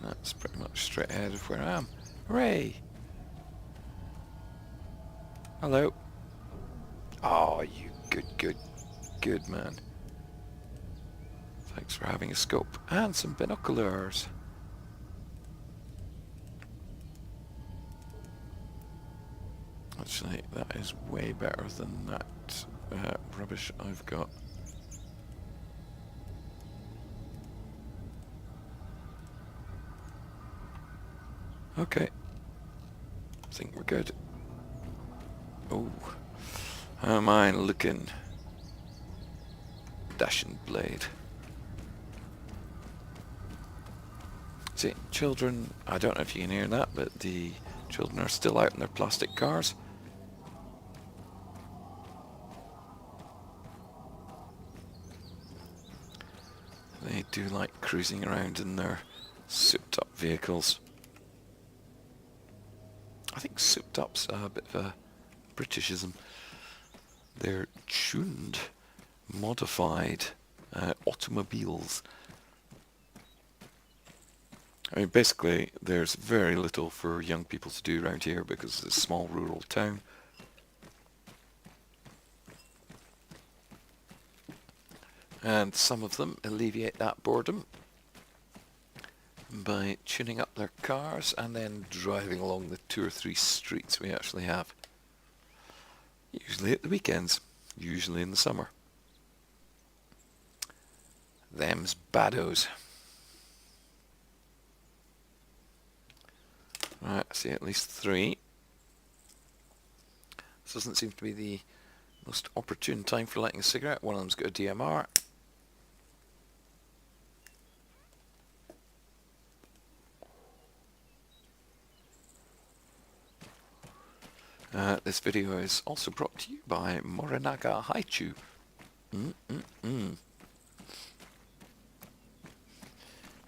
That's pretty much straight ahead of where I am. Hooray! Hello. Oh, you good man. Thanks for having a scope and some binoculars. Actually, that is way better than that rubbish I've got. Okay. I think we're good. Oh. How am I looking? Dashing blade. See, children, I don't know if you can hear that, but the children are still out in their plastic cars. They do like cruising around in their souped up vehicles. I think souped up's a bit of a Britishism. They're tuned, modified automobiles. I mean, basically, there's very little for young people to do around here because it's a small rural town. And some of them alleviate that boredom by tuning up their cars and then driving along the 2 or 3 streets we actually have. Usually at the weekends, usually in the summer. Them's baddos. Right, I see at least 3. This doesn't seem to be the most opportune time for lighting a cigarette. One of them's got a DMR. This video is also brought to you by Morinaga Haichu.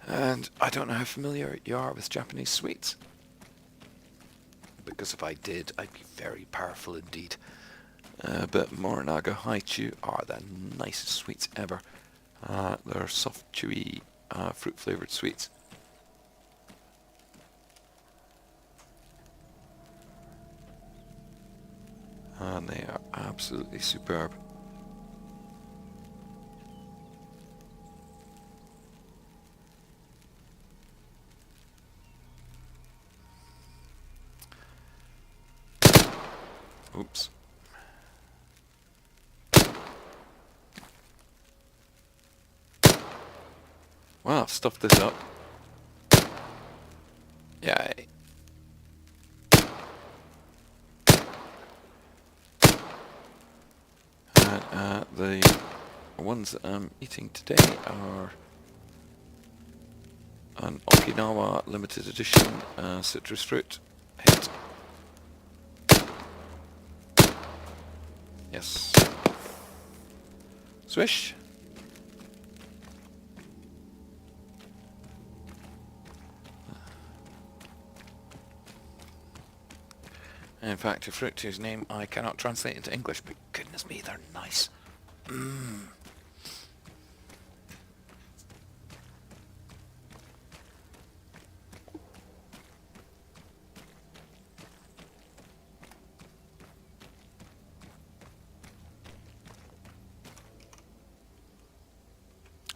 And I don't know how familiar you are with Japanese sweets, because if I did, I'd be very powerful indeed. But Morinaga Haichu are the nicest sweets ever. They're soft, chewy fruit-flavoured sweets. And they are absolutely superb. Oops. Well, I've stuffed this up. Yay. And the ones that I'm eating today are an Okinawa limited edition citrus fruit hit. Yes. Swish. In fact, a fruit whose name I cannot translate into English, but goodness me, they're nice. Mmm.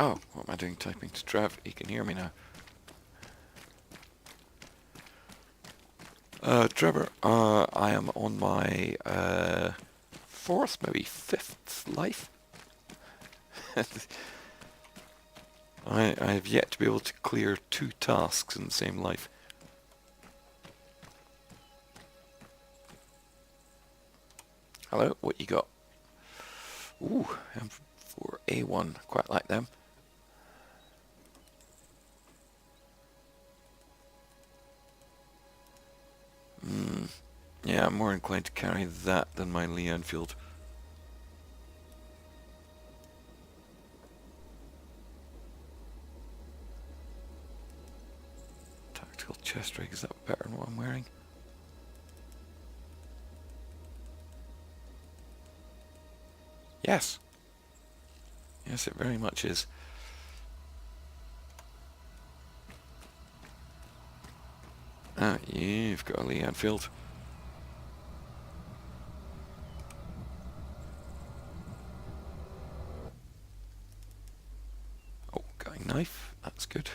Oh, what am I doing typing to Trev? He can hear me now. Trevor, I am on my fourth, maybe fifth life. I have yet to be able to clear 2 tasks in the same life. Hello, what you got? Ooh, M4A1, quite like them. Yeah, I'm more inclined to carry that than my Lee Enfield. Tactical chest rig, is that better than what I'm wearing? Yes. Yes, it very much is. Ah, you've got a Lee Enfield. Oh, going knife. That's good.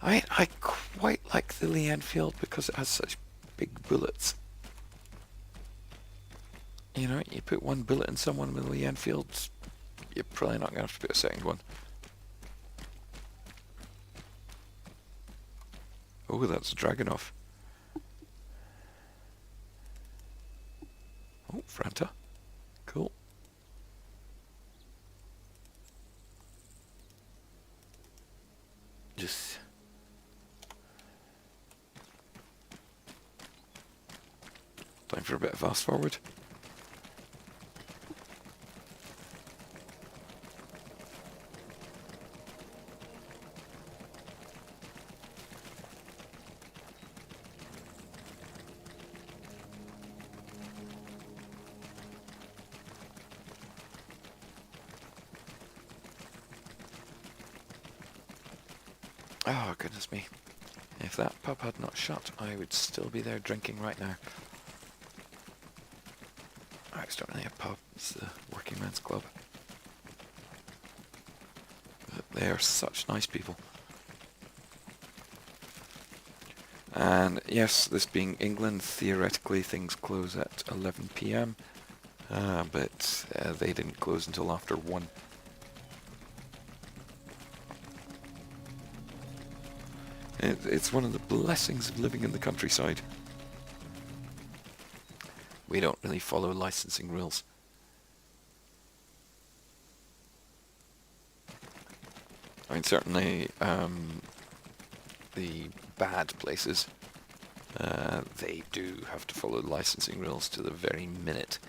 I quite like the Lee Enfield because it has such big bullets. You know, you put one bullet in someone with a Lee Enfield, you're probably not going to have to put a second one. Oh, that's a Dragunov. Oh, Franta. Cool. Just... time for a bit of fast forward. Oh, goodness me. If that pub had not shut, I would still be there drinking right now. Oh, it's not really a pub, it's the Working Men's Club. But they are such nice people. And yes, this being England, theoretically things close at 11 PM, but they didn't close until after 1. It's one of the blessings of living in the countryside. We don't really follow licensing rules. I mean, certainly the bad places, they do have to follow licensing rules to the very minute.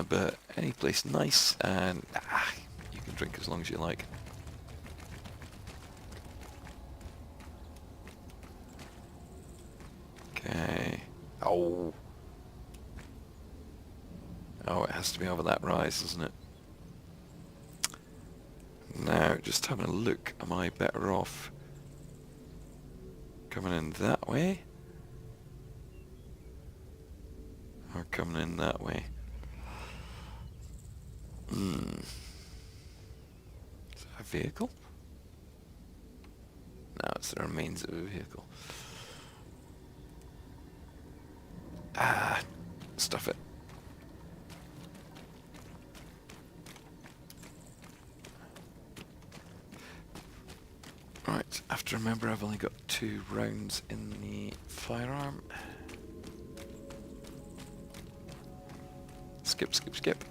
But any place nice, and you can drink as long as you like. Okay. Oh. Oh, it has to be over that rise, doesn't it? Now, just having a look, am I better off coming in that way? Or coming in that way? Is that a vehicle? No, it's the remains of a vehicle. Ah, stuff it. Right, I have to remember I've only got 2 rounds in the firearm. Skip, skip, skip.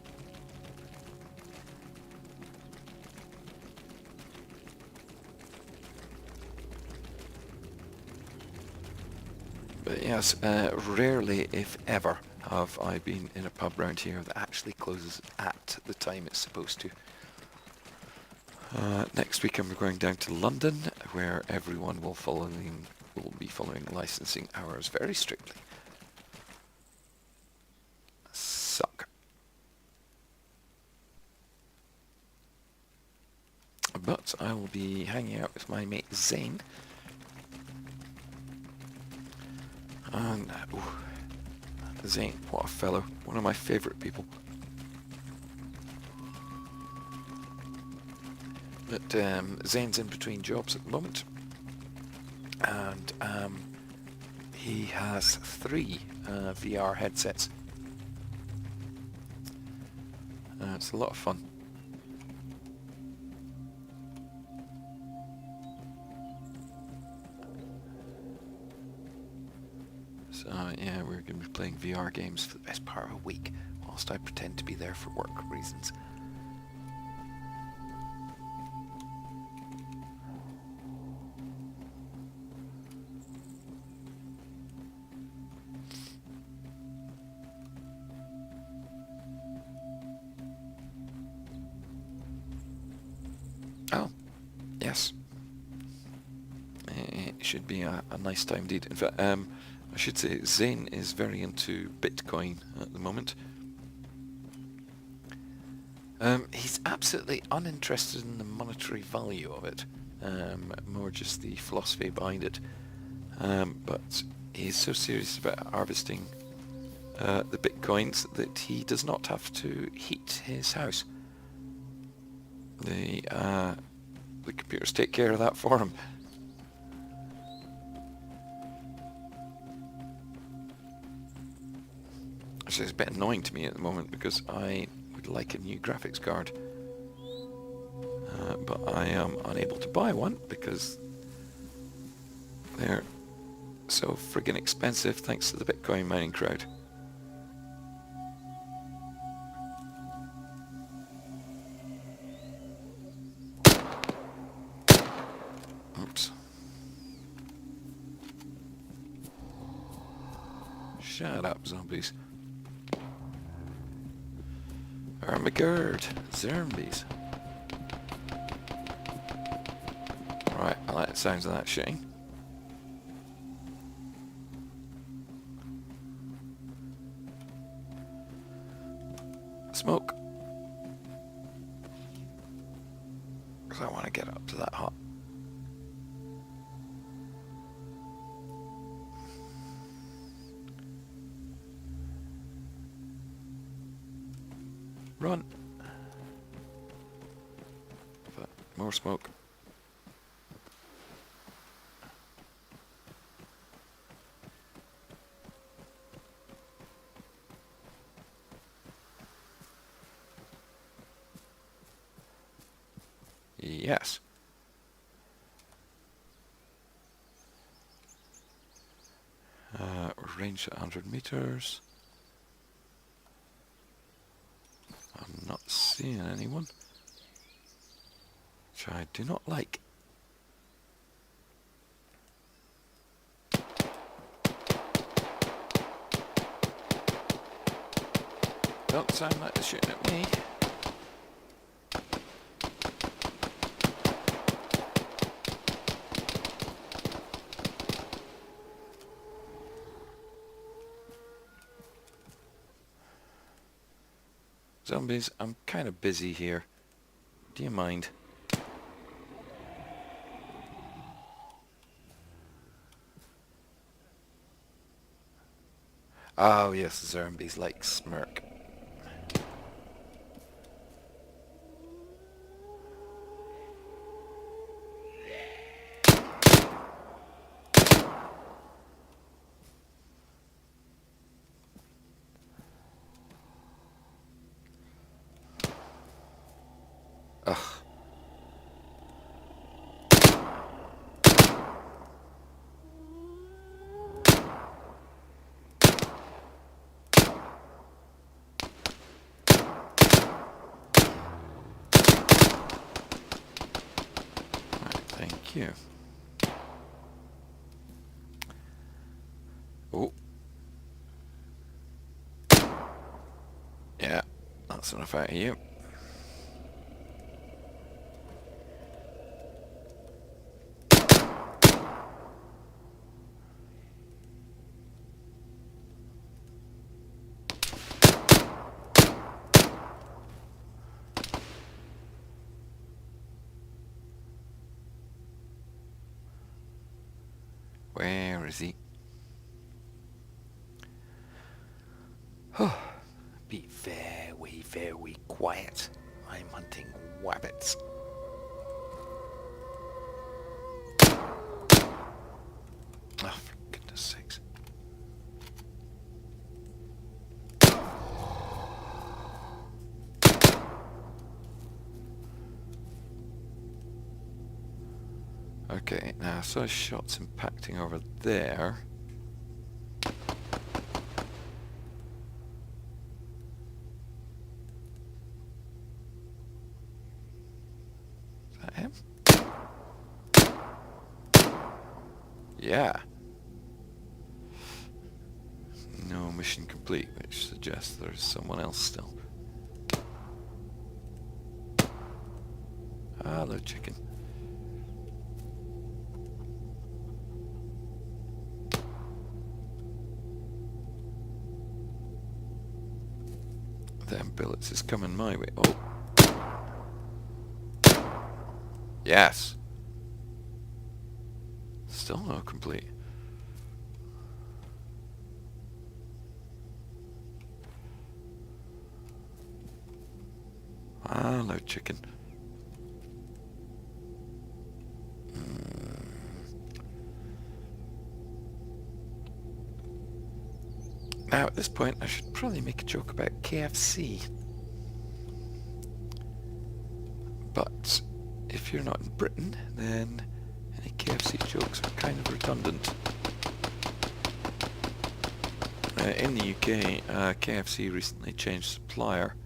But yes, rarely, if ever, have I been in a pub round here that actually closes at the time it's supposed to. Next week I'm going down to London, where everyone will be following licensing hours very strictly. Suck. But I will be hanging out with my mate Zane. And, Zane, what a fellow. One of my favourite people. But Zane's in between jobs at the moment. And he has 3 VR headsets. It's a lot of fun. So yeah, we're going to be playing VR games for the best part of a week, whilst I pretend to be there for work reasons. Oh, yes. It should be a nice time indeed. In fact, I should say Zane is very into Bitcoin at the moment. He's absolutely uninterested in the monetary value of it, more just the philosophy behind it. But he's so serious about harvesting the Bitcoins that he does not have to heat his house. The computers take care of that for him. Actually, it's a bit annoying to me at the moment because I would like a new graphics card, but I am unable to buy one because they're so friggin' expensive thanks to the Bitcoin mining crowd. Oops. Shut up, zombies. Armagerd, zombies. Right, I like the sounds of that shitting. Smoke. Because I want to get up to that hut. Run. But more smoke. Yes. Range at 100 meters. I'm not seeing anyone, which I do not like. Don't sound like they're shooting at me. Zombies, I'm kind of busy here. Do you mind? Oh yes, zombies like smirk. Ugh. Right, thank you. Oh. Yeah, that's enough out of you. Where is he? Be very, very quiet. I'm hunting wabbits. Oh, for goodness sakes. Okay, now so shots impacting over there. Is that him? Yeah. No mission complete, which suggests there's someone else still. Hello, chicken. Them bullets is coming my way. Oh. Yes. Still no complete. Hello, chicken. Now, at this point, I should probably make a joke about KFC. But if you're not in Britain, then any KFC jokes are kind of redundant. In the UK, KFC recently changed supplier.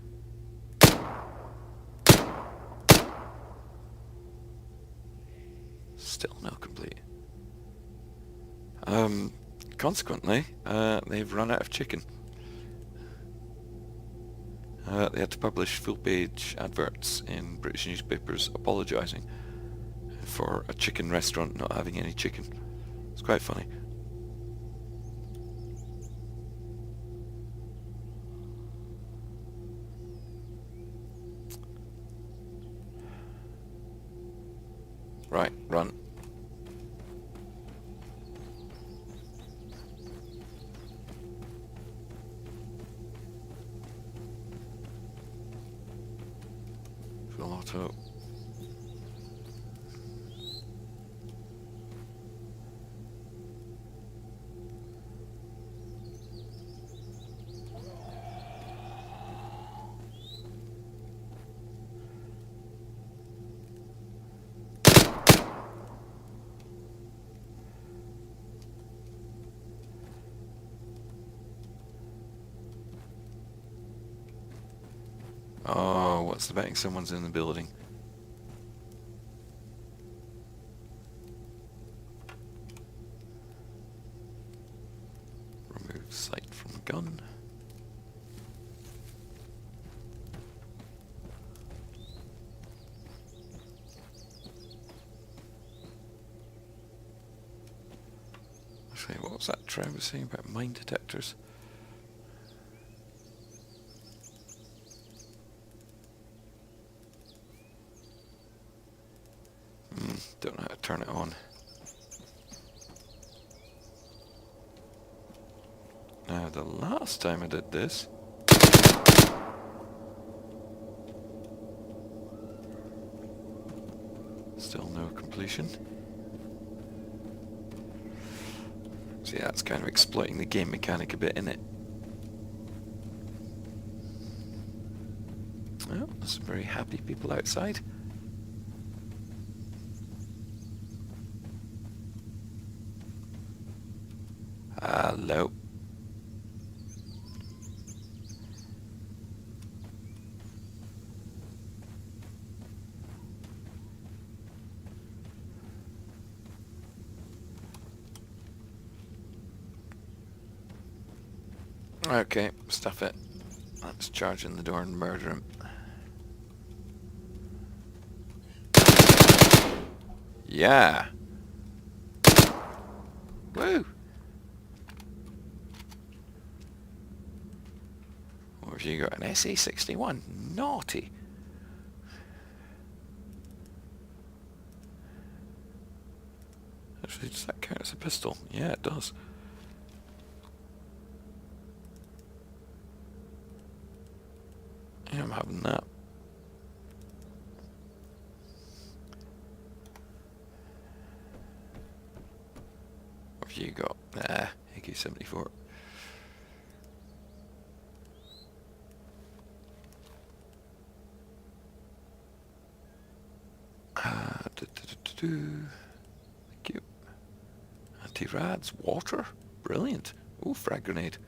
Still no complete. Consequently, they've run out of chicken. They had to publish full-page adverts in British newspapers apologising for a chicken restaurant not having any chicken. It's quite funny. Right, run. Full auto. Oh, what's the betting? Someone's in the building. Remove sight from gun. Actually, what was that Trev was saying about mine detectors? Don't know how to turn it on. Now the last time I did this. Still no completion. So yeah, that's kind of exploiting the game mechanic a bit, innit? Well, there's some very happy people outside. Hello. Okay, stuff it. Let's charge in the door and murder him. Yeah. Woo. What have you got? An SA-61? Naughty. Actually, does that count as a pistol? Yeah, it does. Yeah, I'm having that. What have you got? AK-74. Thank you. Anti-rads. Water? Brilliant. Ooh, frag grenade.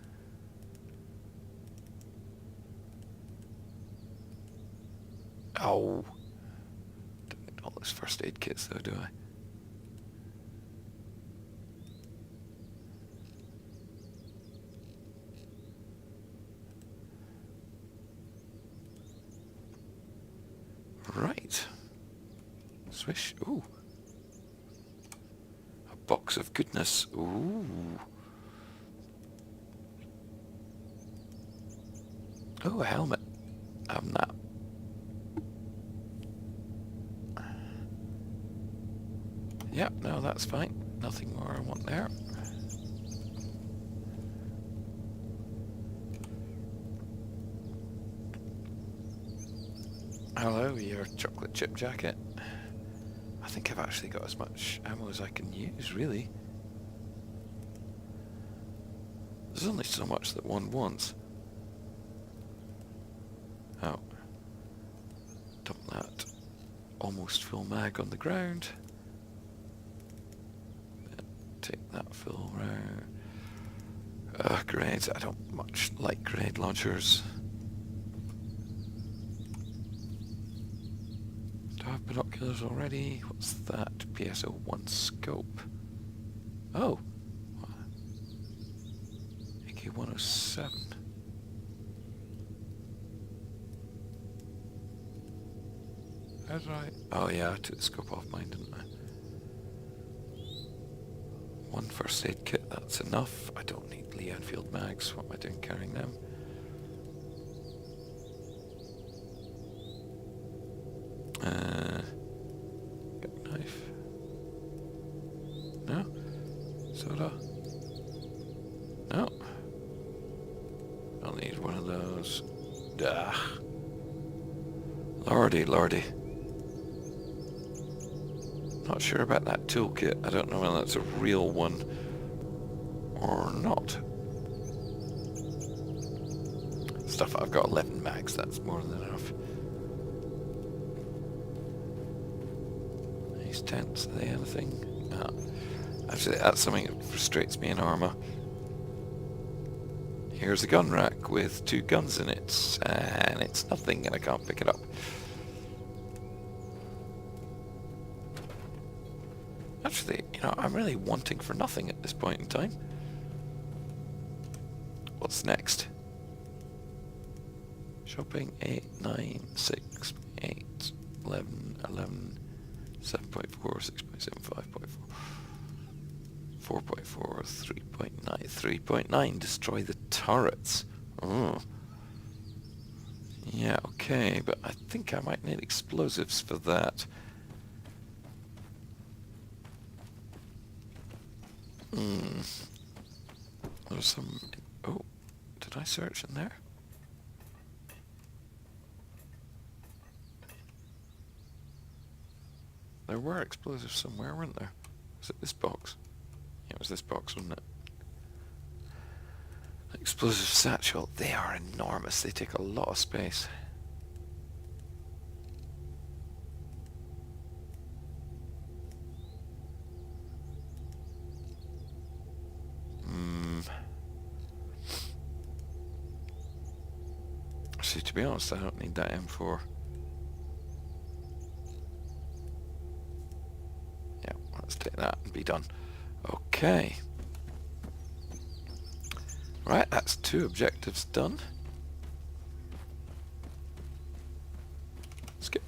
Oh. Don't need all those first aid kits though, do I? Right. Swish. Ooh. A box of goodness. Ooh. Oh, a helmet. Having that. Yep, no, that's fine. Nothing more I want there. Hello, your chocolate chip jacket. I think I've actually got as much ammo as I can use, really. There's only so much that one wants. Oh. Dump that. Almost full mag on the ground. Take that full round. Grenades. I don't much like grenade launchers. Do I have binoculars already? What's that? PSO-1 scope. Oh. AK-107. How did I... Oh yeah, I took the scope off mine, didn't I? One first aid kit, that's enough. I don't need Lee Enfield mags. What am I doing carrying them? Got a knife. No? Soda? No. I'll need one of those. Duh. Lordy, lordy. Not sure about that toolkit. I don't know whether that's a real one or not. Stuff, I've got 11 mags, that's more than enough. These tents, are they anything? No. Actually, that's something that frustrates me in armour. Here's a gun rack with 2 guns in it, and it's nothing and I can't pick it up. Actually, you know, I'm really wanting for nothing at this point in time. What's next? Shopping 8, 9, 6, 8, 11, 11, 7.4, 6.7, 5.4, 4.4, 3.9, 3.9, destroy the turrets. Oh. Yeah, okay, but I think I might need explosives for that. There's some... Oh, Can I search in there? There were explosives somewhere, weren't there? Was it this box? Yeah, it was this box, wasn't it? Explosive satchel. They are enormous. They take a lot of space. See, to be honest, I don't need that M4. Yeah, let's take that and be done. Okay. Right, that's 2 objectives done. Skip.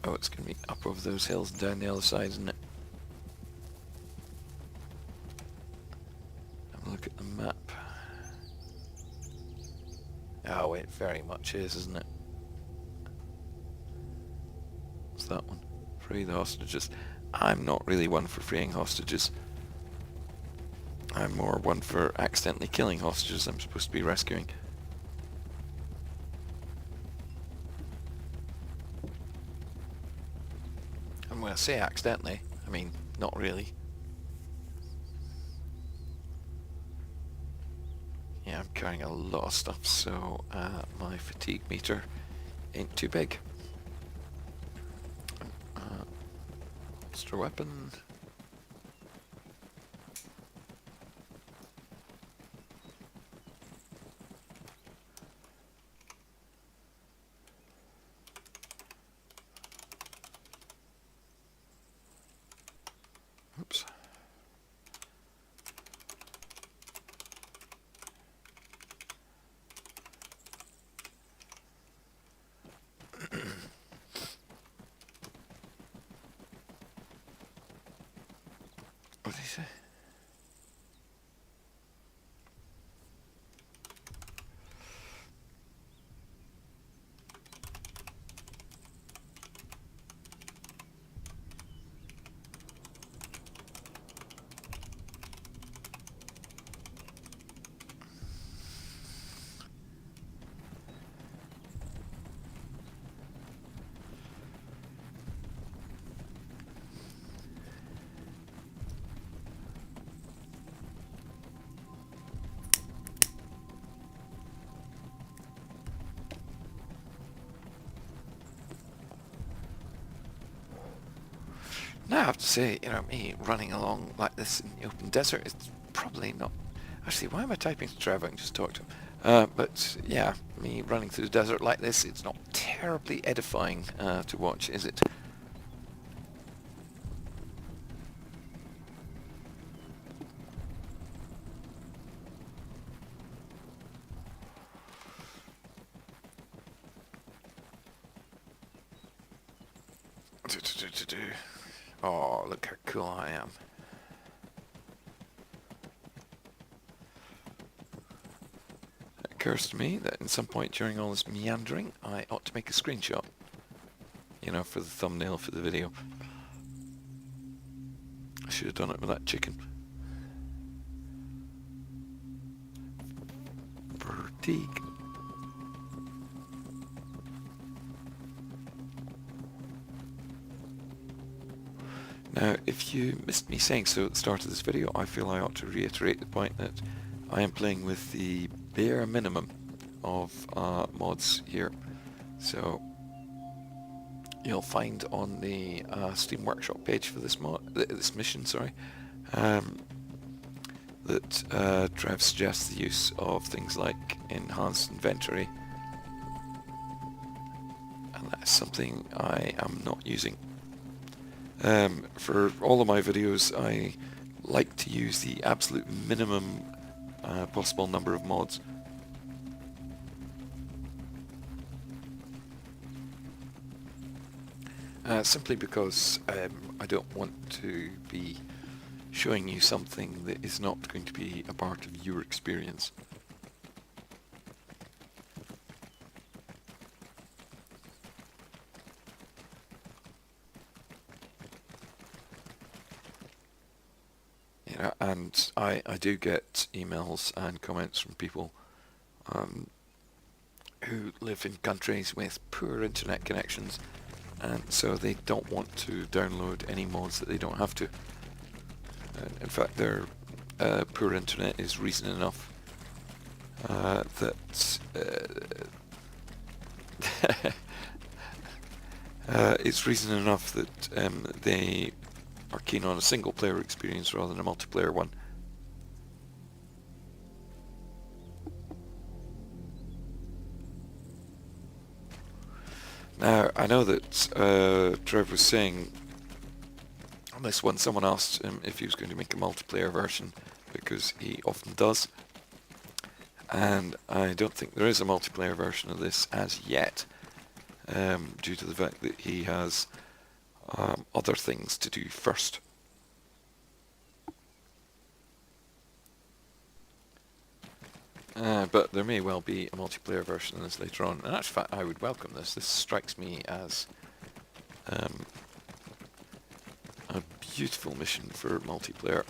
Oh, it's going to be up over those hills and down the other side, isn't it? Have a look at the map. Oh, it very much is, isn't it? What's that one? Free the hostages. I'm not really one for freeing hostages. I'm more one for accidentally killing hostages I'm supposed to be rescuing. And when I say accidentally, I mean not really. Yeah, I'm carrying a lot of stuff, so my fatigue meter ain't too big. Extra weapon. Oops. What did he say? Now I have to say, you know, me running along like this in the open desert is probably not... Actually, why am I typing to Trevor and just talk to him? But yeah, me running through the desert like this, it's not terribly edifying to watch, is it? Oh, look how cool I am. It occurs to me that at some point during all this meandering, I ought to make a screenshot. You know, for the thumbnail for the video. I should have done it with that chicken. Fatigue. Now, if you missed me saying so at the start of this video, I feel I ought to reiterate the point that I am playing with the bare minimum of mods here. So you'll find on the Steam Workshop page for this this mission, sorry, that Trev suggests the use of things like enhanced inventory, and that's something I am not using. For all of my videos, I like to use the absolute minimum possible number of mods. Simply because I don't want to be showing you something that is not going to be a part of your experience. you know, and I do get emails and comments from people who live in countries with poor internet connections, and so they don't want to download any mods that they don't have to. In fact, their poor internet is reason enough that it's reason enough that they are keen on a single player experience rather than a multiplayer one. Now, I know that Trev was saying on this one, someone asked him if he was going to make a multiplayer version, because he often does, and I don't think there is a multiplayer version of this as yet, due to the fact that he has other things to do first. But there may well be a multiplayer version of this later on. In actual fact, I would welcome this. This strikes me as a beautiful mission for multiplayer,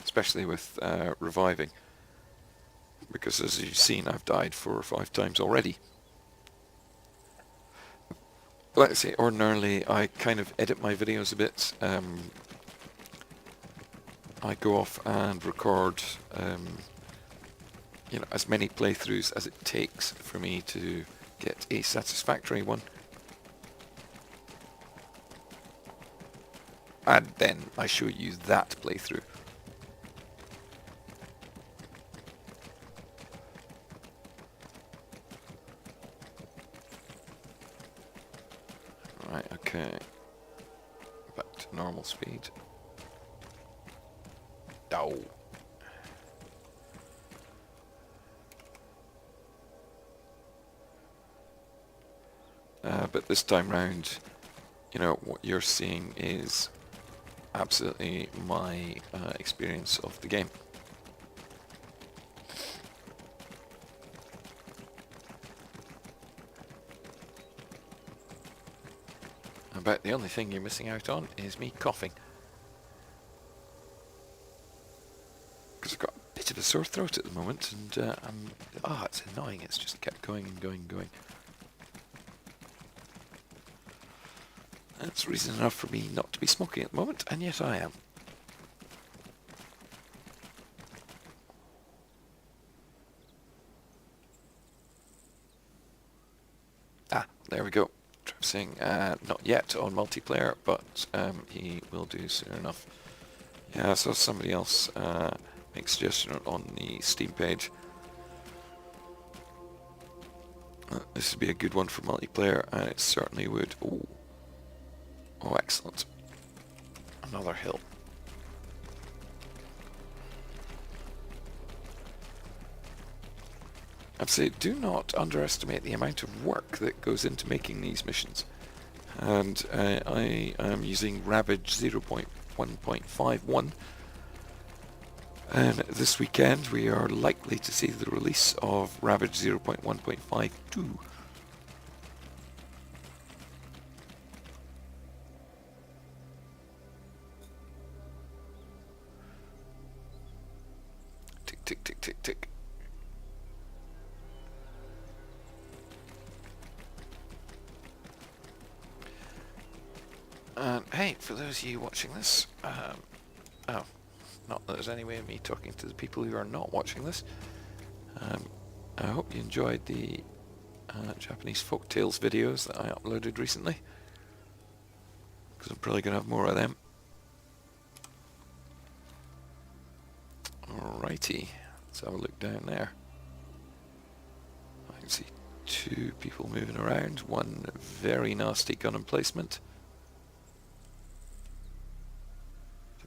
especially with reviving, because as you've seen, I've died 4 or 5 times already. Let's say ordinarily I kind of edit my videos a bit. I go off and record you know, as many playthroughs as it takes for me to get a satisfactory one, and then I show you that playthrough. Right, okay. Back to normal speed. Oh. But this time round, you know, what you're seeing is absolutely my experience of the game. About the only thing you're missing out on is me coughing, because I've got a bit of a sore throat at the moment, and it's annoying. It's just kept going and going and going. That's reason enough for me not to be smoking at the moment, and yet I am. Ah, there we go. Trev saying not yet on multiplayer, but he will do soon enough. Yeah, I saw somebody else make a suggestion on the Steam page. This would be a good one for multiplayer, and it certainly would. Ooh. Oh, excellent. Another hill. I'd say do not underestimate the amount of work that goes into making these missions. And I am using Ravage 0.1.51. And this weekend we are likely to see the release of Ravage 0.1.52. Tick, tick, tick, tick. And hey, for those of you watching this, not that there's any way of me talking to the people who are not watching this, I hope you enjoyed the Japanese folktales videos that I uploaded recently, because I'm probably going to have more of them. Alrighty, let's have a look down there. I can see 2 people moving around, one very nasty gun emplacement.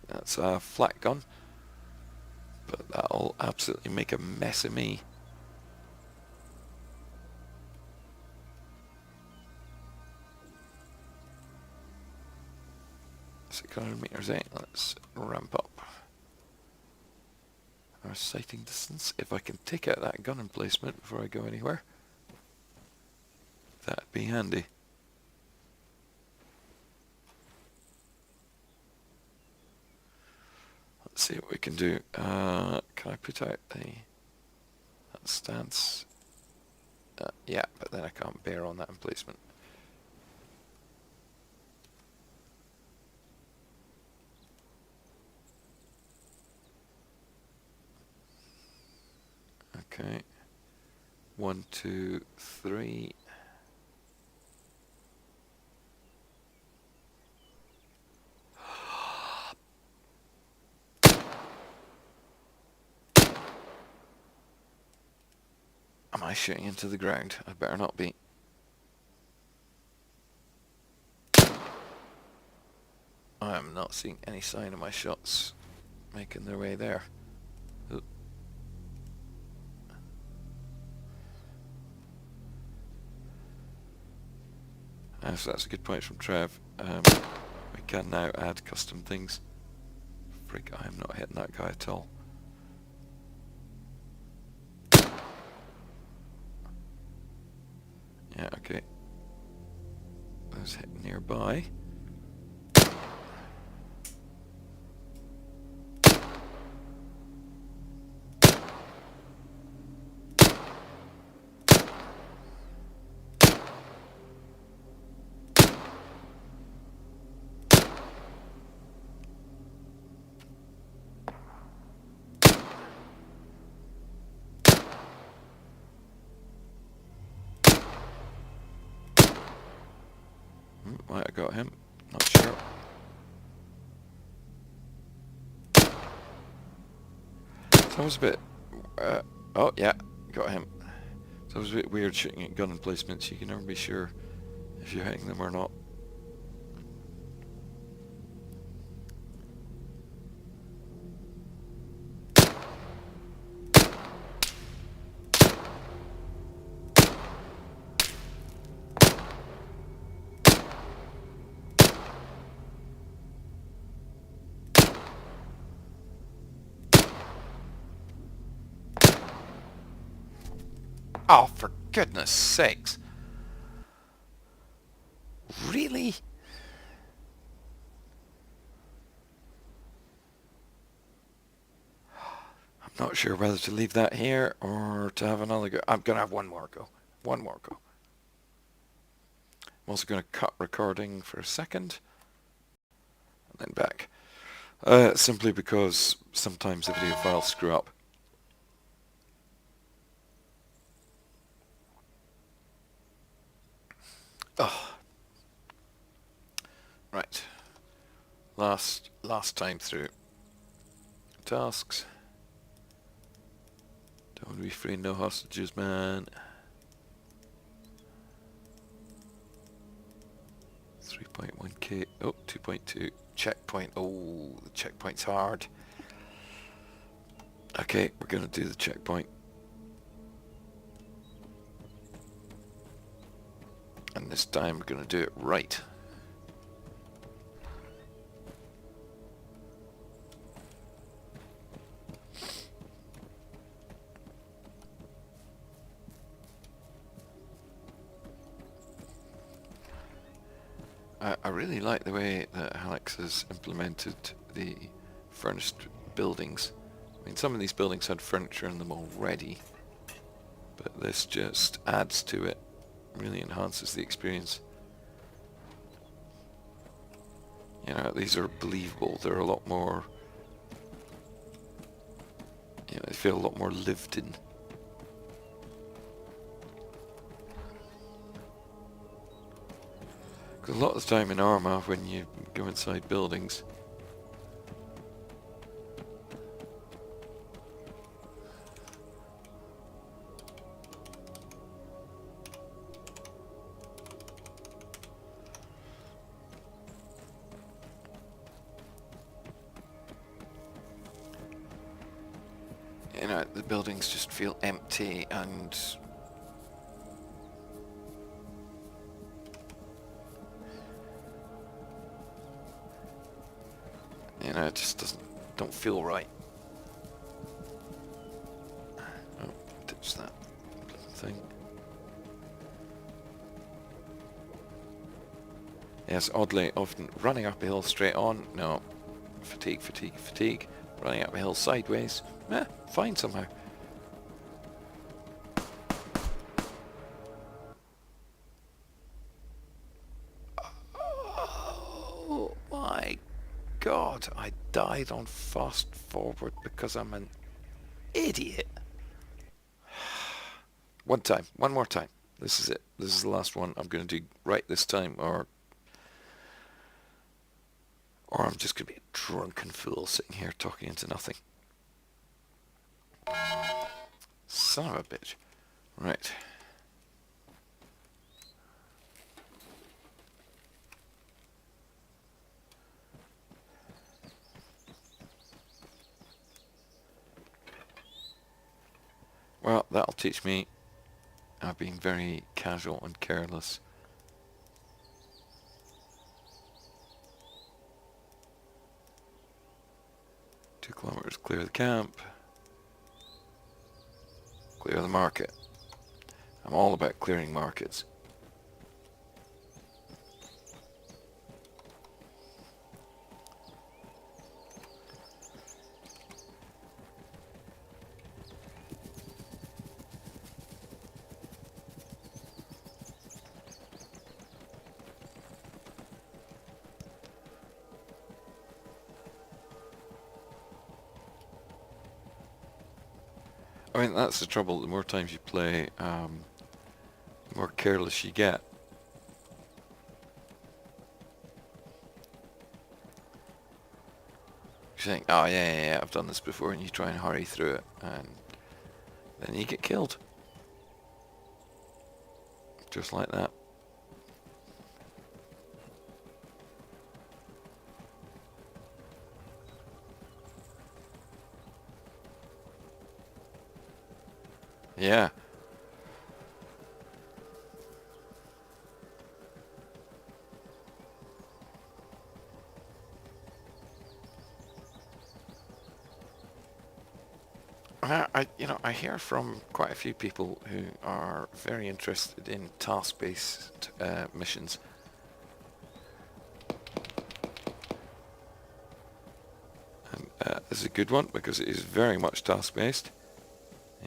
That's a flat gun, but that'll absolutely make a mess of me. 600 meters out, let's ramp up our sighting distance. If I can take out that gun emplacement before I go anywhere, that'd be handy. let's see what we can do. Can I put out that stance? Yeah, but then I can't bear on that emplacement. Okay. 1, 2, 3. Am I shooting into the ground? I better not be. I am not seeing any sign of my shots making their way there. Oop. So that's a good point from Trev. We can now add custom things. Frig, I am not hitting that guy at all. Yeah, okay. Let's hit nearby. Might have got him, not sure. So I was a bit... oh yeah, got him. So it was a bit weird shooting at gun emplacements. You can never be sure if you're hitting them or not. Oh, for goodness sakes. Really? I'm not sure whether to leave that here or to have another go. I'm going to have one more go. One more go. I'm also going to cut recording for a second. And then back. Simply because sometimes the video files screw up. Oh. Right. Last time through. Tasks. Don't be free, no hostages, man. 3.1k. Oh, 2.2. Checkpoint. Oh, the checkpoint's hard. Okay, we're going to do the checkpoint. And this time we're going to do it right. I really like the way that Alex has implemented the furnished buildings. I mean, some of these buildings had furniture in them already, but this just adds to it, really enhances the experience. You know, these are believable. They're a lot more, you know, they feel a lot more lived in. Because a lot of the time in Arma, when you go inside buildings, you know, the buildings just feel empty and you know, it just don't feel right. Oh, ditch that thing. Yes, oddly, often running up a hill straight on. No, fatigue, fatigue, fatigue. running up a hill sideways. Fine somehow. Oh my god, I died on fast forward because I'm an idiot. One more time. This is it. This is the last one I'm going to do right this time, or I'm just going to be a drunken fool sitting here talking into nothing. Son of a bitch. Right. Well, that'll teach me. I've been very casual and careless. Two kilometers, clear the camp. Clear the market. I'm all about clearing markets. I mean, that's the trouble. The more times you play, the more careless you get. You think, oh yeah, I've done this before, and you try and hurry through it, and then you get killed. Just like that. Yeah. I hear from quite a few people who are very interested in task-based missions. And this is a good one because it is very much task-based.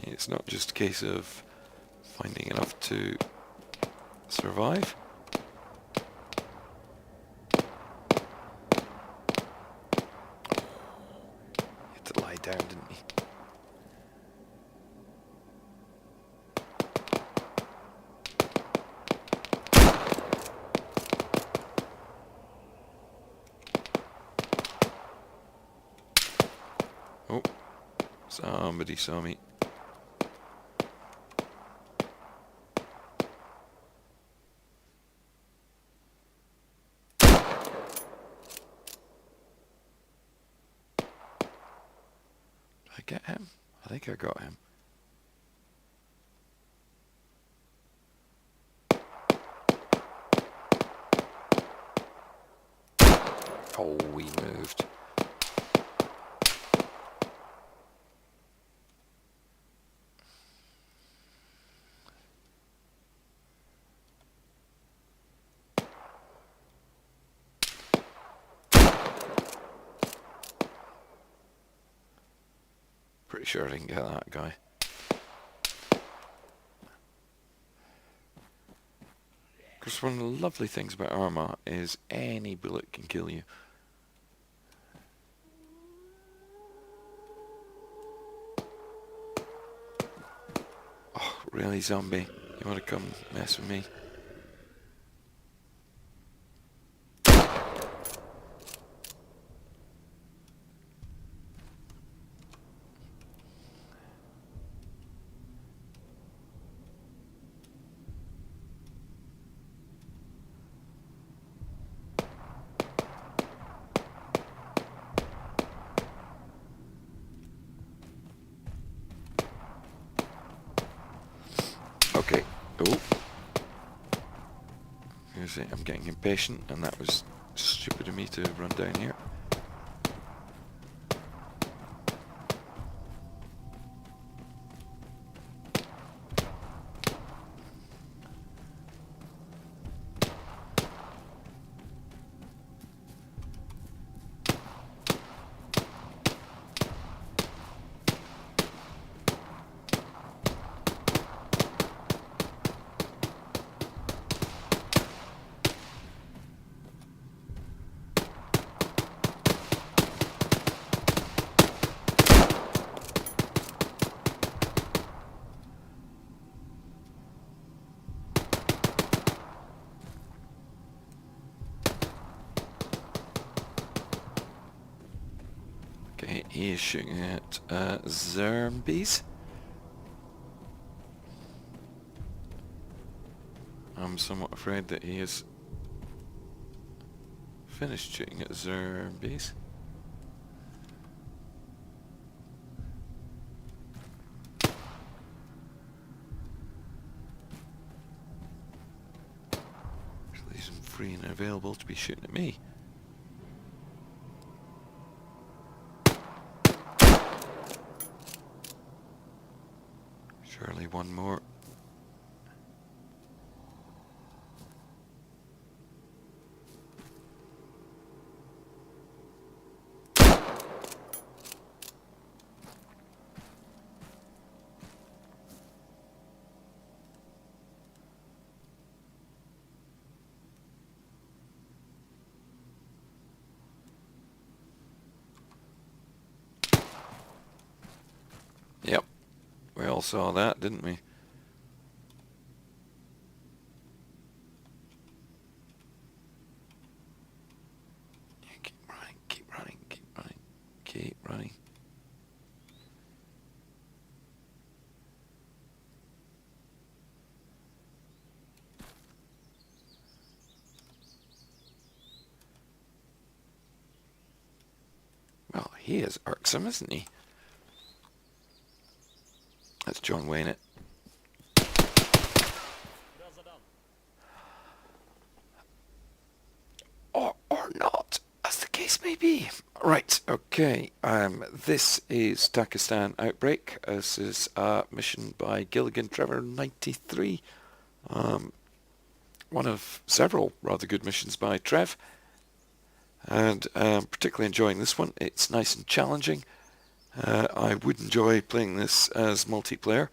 It's not just a case of finding enough to survive. You had to lie down, didn't you? Oh, somebody saw me. Did I get him? I think I got him. Oh, we moved. Pretty sure I didn't get that guy. Because one of the lovely things about armor is any bullet can kill you. Oh, really, zombie? You want to come mess with me? Okay. Oh. Here's it. I'm getting impatient, and that was stupid of me to run down here. he is shooting at zombies. I'm somewhat afraid that he has finished shooting at zombies. Which leaves him free and available to be shooting at me. Surely one more. Yep, we all saw that, didn't we? Keep running, keep running, keep running, keep running. Well, he is irksome, isn't he? That's John Wayne it. Or not, as the case may be. Right, okay. This is Takistan Outbreak. This is a mission by Gilligan Trevor 93. One of several rather good missions by Trev. And particularly enjoying this one. It's nice and challenging. I would enjoy playing this as multiplayer.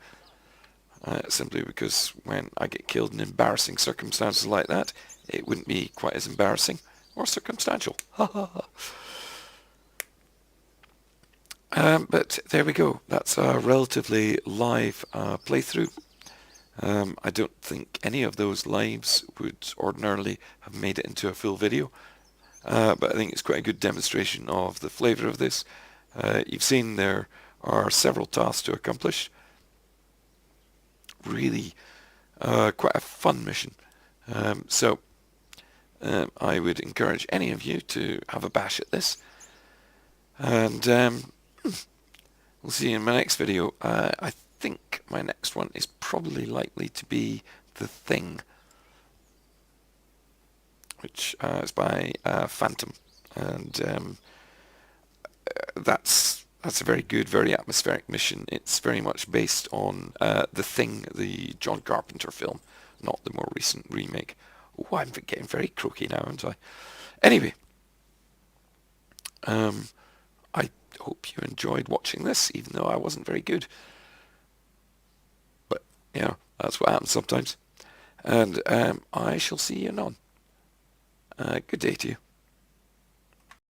Simply because when I get killed in embarrassing circumstances like that, it wouldn't be quite as embarrassing or circumstantial. But there we go. That's a relatively live playthrough. I don't think any of those lives would ordinarily have made it into a full video. But I think it's quite a good demonstration of the flavour of this. You've seen there are several tasks to accomplish. Really quite a fun mission. So I would encourage any of you to have a bash at this. And we'll see you in my next video. I think my next one is probably likely to be The Thing, which is by Phantom. And that's a very good, very atmospheric mission. It's very much based on The Thing, the John Carpenter film, not the more recent remake. Oh, I'm getting very croaky now, aren't I? Anyway, I hope you enjoyed watching this, even though I wasn't very good. But, you know, that's what happens sometimes. And I shall see you anon. Good day to you.